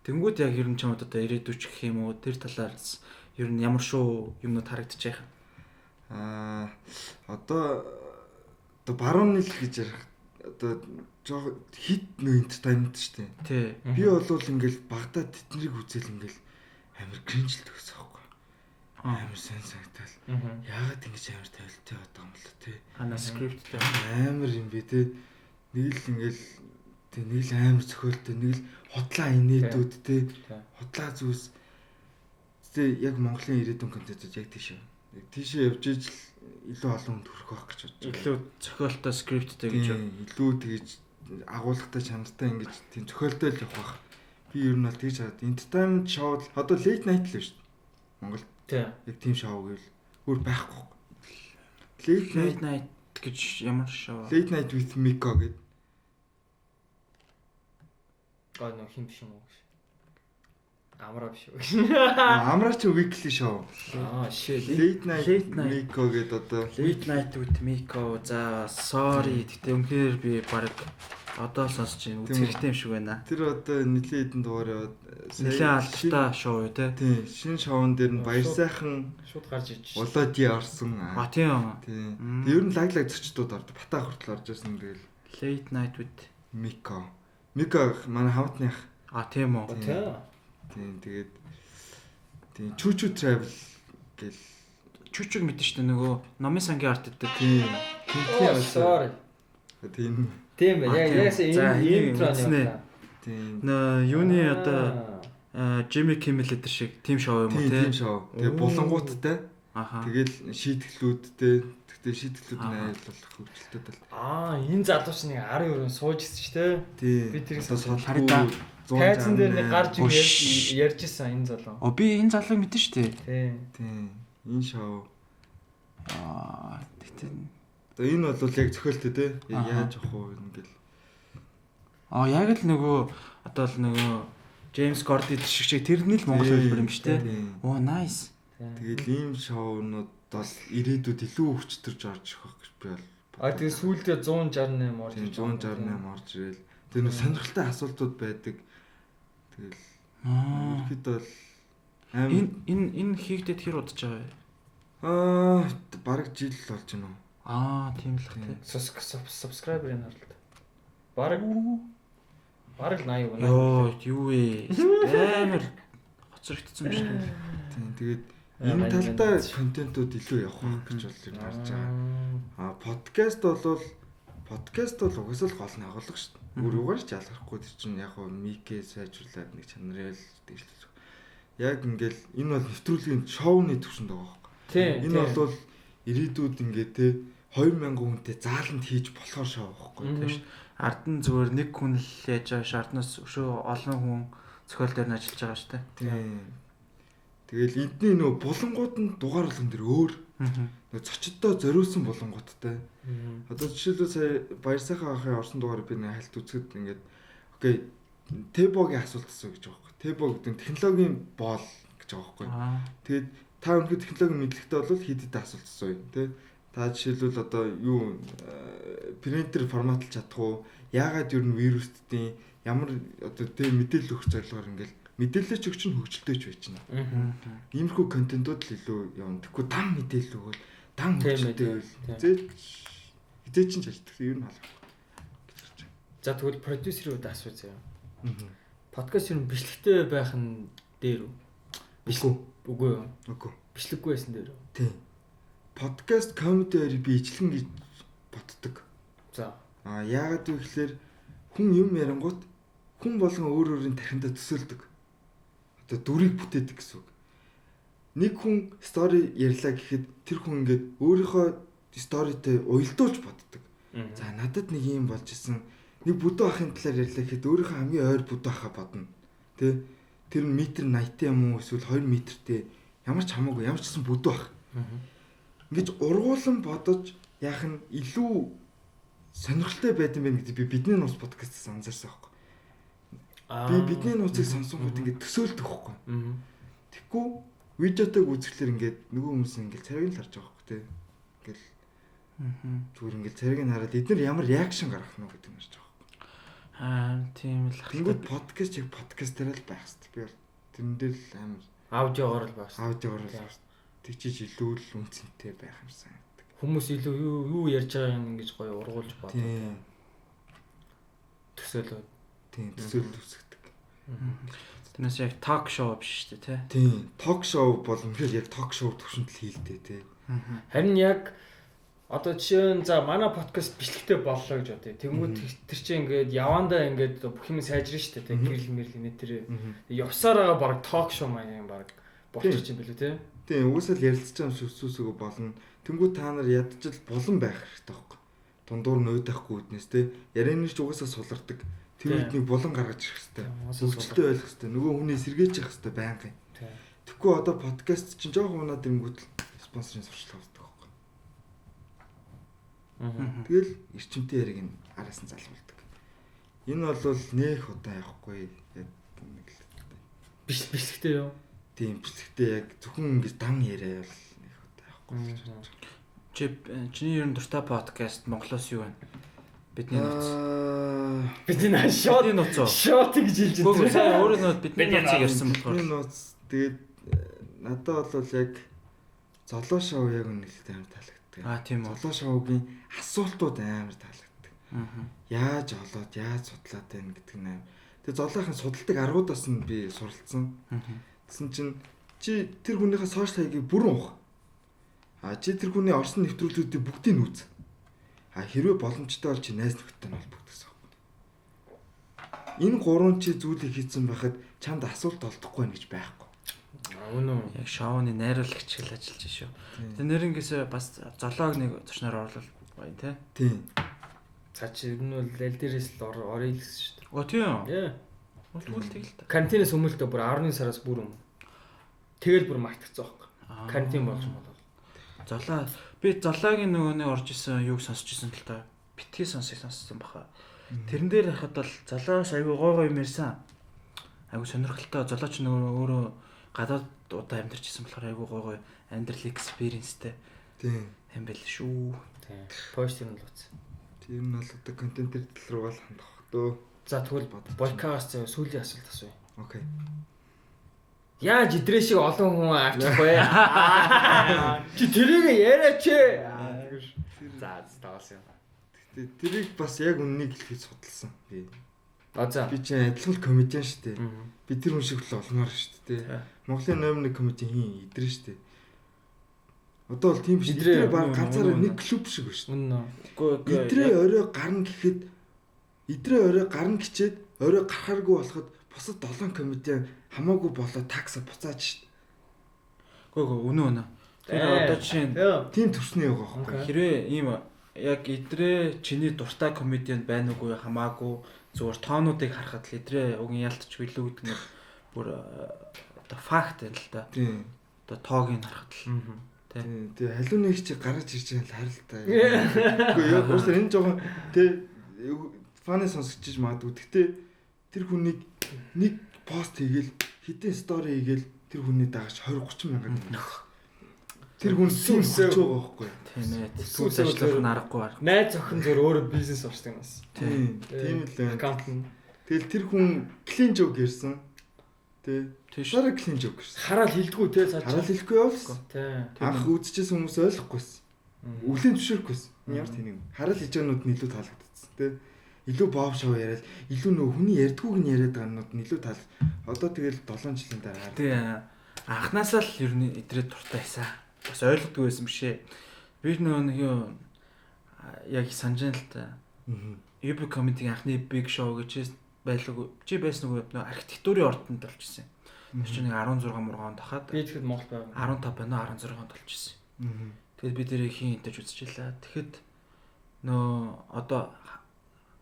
Speaker 2: Тэнгүүд яг ер нь чамд одоо ирээдүйч гэх юм уу тэр талаас ер нь ямар шүү юмнууд харагдаж байгаа.
Speaker 3: Одоо баруун нийл гэж ярих одоо жоо хит нөө entertainment шүү дээ.
Speaker 2: Тий.
Speaker 3: Би болвол ингээл багтаа тэднийг үзэл ингээл амар кринжл төгсөж байгаа. Амар сайн санагдал. Яагаад ингэж амар тавилттай байдаг юм бол тий.
Speaker 2: Ана скрипттэй
Speaker 3: амар юм бэ тий. Нэг л ингээл тий нэг л амар зохиолтой нэг л худлаа инээдүүд тий. Худлаа зүйлс тий яг Монголын ирээдүйн контентууд яг тийш. Яг тийшээ явж ижил илүү олон хүнд хүрэх байх гэж бодож байна.
Speaker 2: Илүү зохиолтой скрипттэй гэж
Speaker 3: илүү тэгж агуулгатай чанартай ингэж тийм зохиолтой л явах байх. Би ер нь бол тэгж хаад entertainment show одоо late night л шүү дээ. Монгол
Speaker 1: тий.
Speaker 3: Яг тийм шоу гэвэл өөр байхгүй.
Speaker 2: Late night гэж ямар шоу?
Speaker 3: Late night with Miko гэдэг.
Speaker 1: Нөө хин биш юм уу гэж. Амраа биш үү.
Speaker 3: Амраач weekly show.
Speaker 1: Shit.
Speaker 3: Late night Miko гэдэг одоо
Speaker 2: Late night with Miko. За sorry. Гэтэ үнэхээр би баг одоо сонсож байна. Үзэх хэрэгтэй юм шиг байна.
Speaker 3: Тэр одоо нэлийн хэдэн дугаар яваад
Speaker 2: нэлээд алдартай шоу юу те.
Speaker 3: Тийм, шинэ шоун дээр нь баяр сайхан
Speaker 1: шууд гарч иж.
Speaker 3: Володи орсон.
Speaker 2: Тийм.
Speaker 3: Тийм. Ер нь лаглаг зочдод орд. Батаа хүртэл орж ирсэн тэгэл.
Speaker 2: Late night with
Speaker 3: Miko. Мика манай хамтных.
Speaker 2: Тийм үү.
Speaker 3: Тийм тэгээд тийм чүчү travel гэл
Speaker 2: чүчүг мэдэн штэ нөгөө номын сангийн арт гэдэг.
Speaker 3: Тийм.
Speaker 1: Sorry. Тийм ээ. Яг энэ интро нэ.
Speaker 3: Тийм.
Speaker 2: Юуны одоо Jimmy Kimmel гэдэг шиг тим шоу юм уу те.
Speaker 3: Тийм шоу. Тэгээ булангууттай. Тэгэл шийтгэлүүдтэй. Тэгтээ шийтгэлүүд нь айлуулах хөгжилтүүд л.
Speaker 1: Энэ залууч нэг 19 сууж ирсэн ч те.
Speaker 3: Би
Speaker 1: тэрийг
Speaker 2: хараа
Speaker 1: тайзан дээр нэг гарч ярьж ирсэн энэ залуу.
Speaker 2: Би энэ залууг мэдэн штэ.
Speaker 3: Тийм. Энэ шоу.
Speaker 2: Тэгтээ
Speaker 3: энэ бол яг зохиолтой те. Яаж явах вэ ингээл.
Speaker 2: Яг л нөгөө одоо л нөгөө James Gordy шиг тэрний л Монгол хэлбэр юм штэ. Nice.
Speaker 3: Тэгэл ийм шоунууд бол ирээдүйд илүү өвчтөрж орж ирэх гэж би бол.
Speaker 1: Тэгээ сүүлдээ 168 орж ирж
Speaker 3: 168 орж ирэл. Тэр нэг сонирхолтой асуултууд байдаг. Тэгэл ихэд бол
Speaker 2: энэ хийгдэд хэр удаж байгаа вэ?
Speaker 3: Бараг жил болж байна уу?
Speaker 2: Тийм л хэ.
Speaker 1: Subscriber-ийн харлт. Бараг 80 байна.
Speaker 2: Юу вэ? Амар хоцрогдсон юм шиг.
Speaker 3: Тийм тэгээд энэ талдаа контентууд илүү явах гэж бол юм харж байгаа. Подкаст бол подкаст бол угсаал гол нь агуулга шүү дээ. Өөрөөр ч ялгархгүй тэр чинь яг хөө микээ сайжруулаад нэг чанарыг дэвшлэх. Яг ингээл энэ бол нэвтрүүлгийн шоуны төвшөнд байгаа байхгүй.
Speaker 1: Тийм.
Speaker 3: Энэ бол ирээдүйд ингээд те 2000 хүнтэй зааланд хийж болохоор шоу байхгүй тийм шүү.
Speaker 2: Ард нь зүгээр нэг хүн л яаж байгаа шаарднаас өшөө олон хүн зохиол дээр нь ажиллаж байгаа шүү дээ.
Speaker 3: Тийм. Тэгэл эдний нөө булангууд нь дугаар болгон дэр өөр. Нөө зочдтой зориулсан булангуудтай. Одоо жишээлбэл сая Баяр сайхан ахын орсон дугаар би нэг хальт үзэхэд ингээд окей Тэбогийн асуулт асуу гэж байгаа байхгүй. Тэбо гэдэг нь технологийн боол гэж байгаа байхгүй. Тэгээд та өнөхөд технологийн мэдлэгтэй бол хэд хэдэн асуулт асууя тий. Та жишээлбэл одоо юу принтер форматлж чадах уу? Яагаад юу н вирусдын ямар одоо тэг мэдээлэл өгөх зорилгоор ингээл мэдээлэлч өгч нь хөгжилтэй ч байж байна. Иймэрхүү контентууд л илүү явна. Тэгэхгүй дан мэдээлэл өгвөл дан хөгжилтэй байл. Хизээ чинь ажиллах ер нь халах гэж харж байна.
Speaker 1: За тэгвэл продюсерүүд асуу заяа. Подкаст ер нь бичлэгтэй байх нь дээр үү? Үгүй юу?
Speaker 3: Үгүй.
Speaker 1: Бичлэггүй байсан дээр үү?
Speaker 3: Тийм. Подкаст комедиэр би ижлэн гэж боддог.
Speaker 1: За.
Speaker 3: Яагаад вэ гэхээр хүн юм ярингууд хүн болгон өөр өөрийн тархиндаа төсөөлдөг. Одоо дүрийг бүтээдэг гэсэн үг. Нэг хүн стори ярьлаа гэхэд тэр хүн ингээд өөрийнхөө сторитой уялдуулж боддог. За надад нэг юм болж исэн. Нэг бүдүү ахын талаар ярьлаа гэхэд өөрийнхөө хамгийн ойр бүдүү ахаа бодно. Тэ? Тэр нь метр 80 юм уу эсвэл 2 метртэй ямар ч хамаагүй ямар ч гэсэн бүдүү ах. Ингэж ургуулсан бодож яах нь илүү сонирхолтой байдсан байх гэдэг би бидний нууц подкастаас анзаарсан байхгүй. Би бидний нууцыг сонсонгууд ингээд төсөөлдөг байхгүй. Тэгэхгүй видеотойг үзэхлээр ингээд нөгөө хүмүүс ингээд царайг л харж байгаа байхгүй тий. Ингээл зүгээр ингээд царайг нь хараад эдгээр ямар реакшн гаргах нь гэдэг нь харж байгаа байхгүй.
Speaker 2: Тийм л.
Speaker 3: Тэнгүүд подкаст яг подкастаар л байх хэрэгтэй. Би бол тэрэн дээр л амар
Speaker 1: аудиогоор л байх.
Speaker 3: Аудиогоор л тэгчиж илүү л үнцэнтэй байх юм санагдав.
Speaker 1: Хүмүүс илүү юу ярьж байгааг ингэж гоё ургуулж боддог.
Speaker 3: Тийм.
Speaker 1: Төсөөлөд.
Speaker 3: Тийм, төсөөлөл үсгдэг.
Speaker 2: Тэрнээс яг ток шоу биш шүү дээ, тий.
Speaker 3: Тийм, ток шоу бол үнэхээр яг ток шоу төвшөнд л хийлдэ, тий.
Speaker 1: Харин яг одоо жишээ нь за манай подкаст бичлэгтэй боллоо гэж бодъё. Тэнгүүд тэр чинь ингээд явандаа ингээд бүх юм сайжрна шүү дээ, гэрэл мэрэл тэр явсараа баг ток шоу маань баг болчих юм билүү тий.
Speaker 3: Тийм, угсаал ярилцж байгаа юм шиг сүсүгөө болно. Тэнгүүд та нар ядчил болон байх хэрэгтэй байхгүй. Дундуур нь уйдахгүй үднэс тий. Ярианы ч угсаа сулардаг. Тэр үднийг болон гаргаж ирэх хэрэгтэй. Хөгжилтэй байх хэрэгтэй. Нөгөө хүнээ сэргээж явах хэрэгтэй байнгын. Тэгэхгүй одоо подкаст чинь жоохон унаад ирэнгүүт спонсорын сурчлага авдаг байхгүй. Тэгэл эрчимтэй яриг нь араас нь залгуулдаг. Энэ бол нэх удаа явахгүй яг нэг л
Speaker 1: бичлэгтэй юу?
Speaker 3: Тийм бичлэгтэй яг зөвхөн ингэж дан яриа бол нэх удаа явахгүй.
Speaker 2: Чиний ер нь дуртай подкаст Монголоос юу вэ? Бидний нууц.
Speaker 1: Бидний нууц. Шот гэж хэлж байна.
Speaker 2: Гэхдээ сая өөрөө нууц бидний нууцыг ярьсан болохоор.
Speaker 3: Бидний нууц тэгээд надад бол яг золоо шоу яг үнэхээр амар таалагддаг.
Speaker 2: Тийм үү.
Speaker 3: Золоо шоугийн асуултууд амар таалагддаг. Яаж олоод яаж судлаад байна гэдэг нь амар. Тэгээд золоохийн судалдаг аргуудаас нь би суралцсан. Тэсэн чинь чи тэр хүнийхээ сошиал хаягийг бүрэн ухах. Чи тэр хүний орсон нэвтрүүлгүүдийг бүгдийг нь үз. Хэрвээ боломжтой бол чи найз нөхдөдтэй холбогдсон. Энэ гурван чи зүйлийг хийсэн байхад чамд асуулт олдохгүй байх гэж байхгүй.
Speaker 1: Үнэн.
Speaker 2: Яг шоуны найруулагч хэл ажиллаж шүү. Тэр нэрнээс бас золоог нэг зочноор оруулах гоё тий.
Speaker 3: Тийм.
Speaker 1: За чи энэ бол аль дээрээс л орё гэсэн шүү дээ.
Speaker 2: Тийм.
Speaker 1: Яа.
Speaker 2: Үлгүүл тэгэл та.
Speaker 1: Карантинээс өмнө бүр 10 сараас бүр өмнө. Тэгэл бүр мартагцсан байхгүй. Карантин болж болов.
Speaker 2: Золоо би золоогийн нөгөөний орж исэн юуг сонсч исэн л та. Битгий сонссон баха. Тэрэн дээр харахад бол золоос айгүй гой юм ярьсан. Айгүй сонирхолтой золооч өөрөө гадаад удаа амьдарч исэн болохоор айгүй гой амьдрал экспириенстэй.
Speaker 3: Тийм.
Speaker 2: Юм байл шүү.
Speaker 1: Тийм. Постэр нь л үз.
Speaker 3: Тэр нь бол одоо контентер тал руугаа л хандах дөө.
Speaker 1: За тэгвэл подкаст сүүлийн асуулт асууя.
Speaker 3: Окей.
Speaker 1: Яаж идрээ шиг олон хүн авчих вэ? Чи тэрийг яриач ээ. За таасан юм.
Speaker 3: Гэтэ тэрийг бас яг үннийг хэлхийд судалсан би.
Speaker 1: За
Speaker 3: би чинь адилхан комедиан шүү дээ. Би тэр хүн шиг л олмоор шүү дээ. Монголын номер 1 комедиан идрээ шүү дээ. Одоо бол тийм биш. Идрээ баг ганцаараа нэг клуб шиг биш.
Speaker 1: Үнэн.
Speaker 3: Идрээ орой гарна гэхэд идрээ орой гарна гэчээд орой гарахааргүй болоход бусад 7 комедиан хамаагүй болоо такса буцааж шít.
Speaker 2: Гөө үнэн. Тэр одоо жишээ нь
Speaker 3: тийм төрсний байгаа байхгүй.
Speaker 2: Хэрвээ ийм яг идрээ чиний дуртай комедиан байна уугүй хамаагүй зүгээр тоонуудыг харахад л идрээ угийн ялтчгүй л үү гэдэг нь бүр одоо факт байна л да.
Speaker 3: Тийм.
Speaker 2: Одоо тоогийг харахад л.
Speaker 3: Тэгээ халуун нэг чи гараж ирж байгаа л харалтай. Үгүй яг уусаа энэ жоохон тэ фаны сонсогчиж магадгүй. Гэхдээ тэр хүнийг нэг пост хийгээл хитэн стори хийгээл тэр хүний дагаж 20-30 мянган төгрөг. Тэр хүн тийм өсөж байгаа байхгүй.
Speaker 2: Тийм ээ. Сүүс ажиллах нь аргагүй арга.
Speaker 1: Найз охин зөв өөрөө бизнес орчдөг юм бас.
Speaker 3: Тийм л
Speaker 1: аккаунт нь.
Speaker 3: Тэгэл тэр хүн клин жог ирсэн. Тийш. Сараа клин жог ирсэн.
Speaker 1: Хараад хилдэггүй те цааш.
Speaker 3: Хараад хэлэхгүй явуулсан.
Speaker 1: Тийм.
Speaker 3: Анх үзчихсэн хүмүүс ойлгохгүйсэн. Өглөө зөвшөөрөхгүйсэн. Ямар тийм юм. Хараад хийж байгаанууд нь илүү таалагдсан те. Илүү бов шоу яриад илүү нөгөө хүний ярьдгүйг нь яриад байгаанууд нь илүү таал. Одоо тэгэл 7 жилийн дараа.
Speaker 2: Тийм. Анхнаасаа л ер нь идрээ дуртай байсан. Бас ойлгодгүй байсан бишээ. Би нөгөө юу яг санаж байна л та. UB comedy анхны big show гэж байлгүй. Чи байсан нөгөө архитектурын ордонд олчихсан. Тэр чинь нэг 16 мургаан тахад.
Speaker 1: Би тэгэхэд Монгол байв.
Speaker 2: 15 байна 16-нд олчихсан. Тэгээд би тэрийг хийн интервью үзчихлээ. Тэгэхэд нөө одоо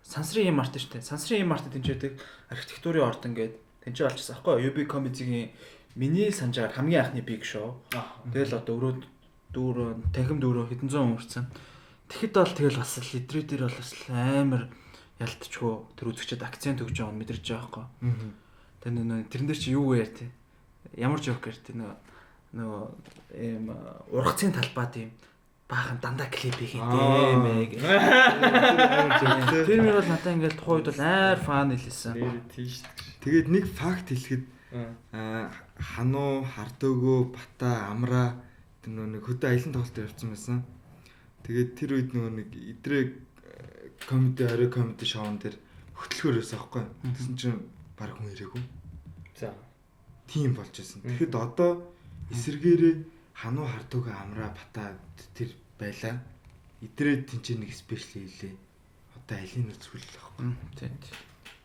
Speaker 2: сансрын юм арт шүү дээ. Сансрын юм арт тэнцээдэг архитектурын ордон гээд тэнцээ олчихсан аахгүй. UB comedy-гийн миний санджаар хамгийн анхны big show. Тэгэл одоо дөрөв танхим дөрөв хэдэн зуун өмөрцөн. Тэгэхэд бол тэгэл бас л идрээ дээр бол бас амар ялтчгүй тэр үзэгчд акцент өгж байгааг нь мэдэрч байгаа байхгүй. Тэгээ тэрэн дээр чи юу вэ те? Ямар жок гэр те нөгөө ийм ургацын талбай тийм баахан дандаа клип хийх юм бэ гэх. Тэр мөр бол надаа ингээл тухайн үед бол айр фан хэлсэн.
Speaker 1: Тийш.
Speaker 3: Тэгээд нэг факт хэлэхэд хануу, хардөгөө, бата, амраа тэр нэг хөдөө аялын тоглолт явуулсан байсан. Тэгээд тэр үед нэг идрээ комеди орой комеди шоун дээр хөтлөхөр байсан аахгүй. Тэгсэн чинь баг хүн ирээгүй. За. Тийм болж байсан. Тэгэхэд одоо эсэргээрээ хануу, хардөгөө, амраа, бата тэр байла. Идрээ тэнцээ нэг спешиал хийлээ. Одоо аялын үзүүлэл аахгүй.
Speaker 2: Тийм.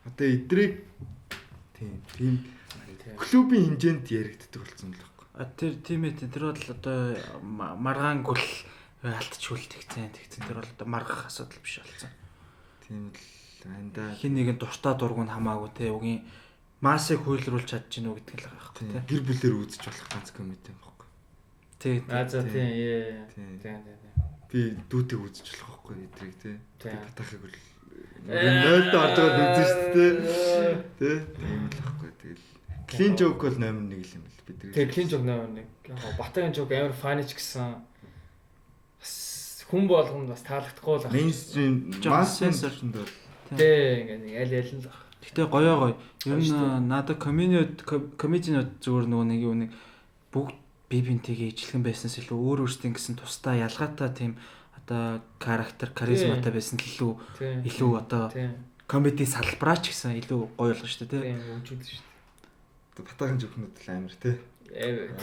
Speaker 3: Одоо идрээ тийм клубын хэмжээнд яригддаг болсон л байхгүй.
Speaker 2: Тэр тийм ээ тэр бол одоо маргаан гүл алдчихвал тэгцэн тэр бол одоо маргах асуудал биш болсон.
Speaker 3: Тийм л анда
Speaker 2: хин нэгэн дуртай дургуун хамаагүй те угийн массыг хуйлруулж чадчих нү гэдэг л байгаа байхгүй те.
Speaker 3: Гэр бүлээр үзэж болох ганц комеди юм байхгүй.
Speaker 2: Тийм.
Speaker 1: За тийм.
Speaker 3: Би дүүтэй үзэж болох байхгүй эдрийг те. Батахыг бол 0-д орж байгаа үзэн шүү дээ. Тэ тийм л байхгүй. Тэгэл клин жок бол номер 1 л юм бэл бид.
Speaker 1: Тэгээ клин жок номер 1. Яг Батагийн жок амар фанич гэсэн хүн болгонд бас таалагдахгүй л байна.
Speaker 3: Мейнстрим массенсорнд бол
Speaker 1: тий ингээ аль аль л баг.
Speaker 2: Гэтэ гоё. Ер нь надад комедианууд зүгээр нөгөө нэг бүгд бие бинтэйгээ ижилхэн байснаас илүү өөр өөрсдийн гэсэн тусдаа ялгаатай тийм одоо характер, каризматай байсан л илүү одоо комеди салбараач гэсэн илүү гоё болгоо шүү дээ тий.
Speaker 1: Хөгжүүлж шүү дээ.
Speaker 3: Одоо Батагийн жокнууд л амар тий.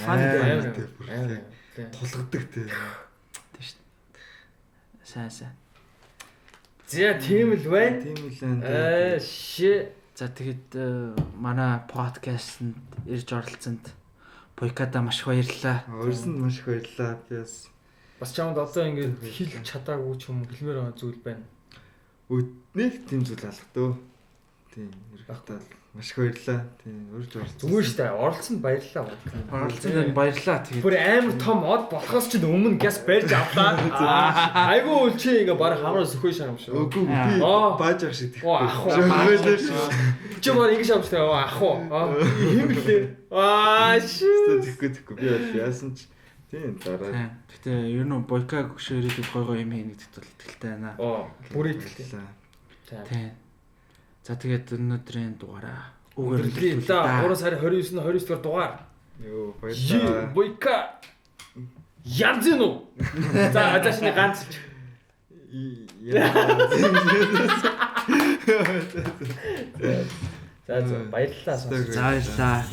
Speaker 1: Амар
Speaker 3: тулгадаг тий.
Speaker 2: Сайн.
Speaker 1: За тийм л байна.
Speaker 3: Тийм л байна.
Speaker 2: За тэгэд манай подкастэнд ирж оролцсонд Бойкада маш их баярлалаа.
Speaker 3: Өөрсөнд маш их баярлалаа.
Speaker 1: Бас чамд одоо ингээд хэлж чадаагүй ч юм хэлмээр байгаа зүйл байна.
Speaker 3: Нэг тийм зүйл алах дөө. Тийм хэрэгтэй. Маш их баярлалаа. Тийм урьж оролцсон.
Speaker 1: Зүгээр шүү дээ. Оролцсонд баярлалаа.
Speaker 2: Оролцсонд баярлалаа. Тэгээд
Speaker 1: бүр амар том од болохоос ч өмнө газ барьж авлаа. Айгуу үлчээ ингээ баг хамраа сөхөө шарам шүү.
Speaker 3: Үгүй би бааж ах шиг.
Speaker 1: Ах уу. Чи баг ингэ шавч таа ах уу. Ийм лээ. Шүү.
Speaker 3: Тэгэхгүй би бол яасан ч тийм дараа.
Speaker 2: Гэтэ ер нь Бойка гүшээрээд гой юм хийнэ гэдэгт бол итгэлтэй байна.
Speaker 1: Бүр итгэлтэй.
Speaker 2: Тийм. За тэгээд өнөөдрийн дугаараа
Speaker 1: өгөөрлөө. 3 сарын 29-29 дугаар дугаар.
Speaker 3: Йоо баярлалаа.
Speaker 1: Бойка. Янзэн уу? За адаашны ганц. За баярлалаа.
Speaker 2: За баярлалаа.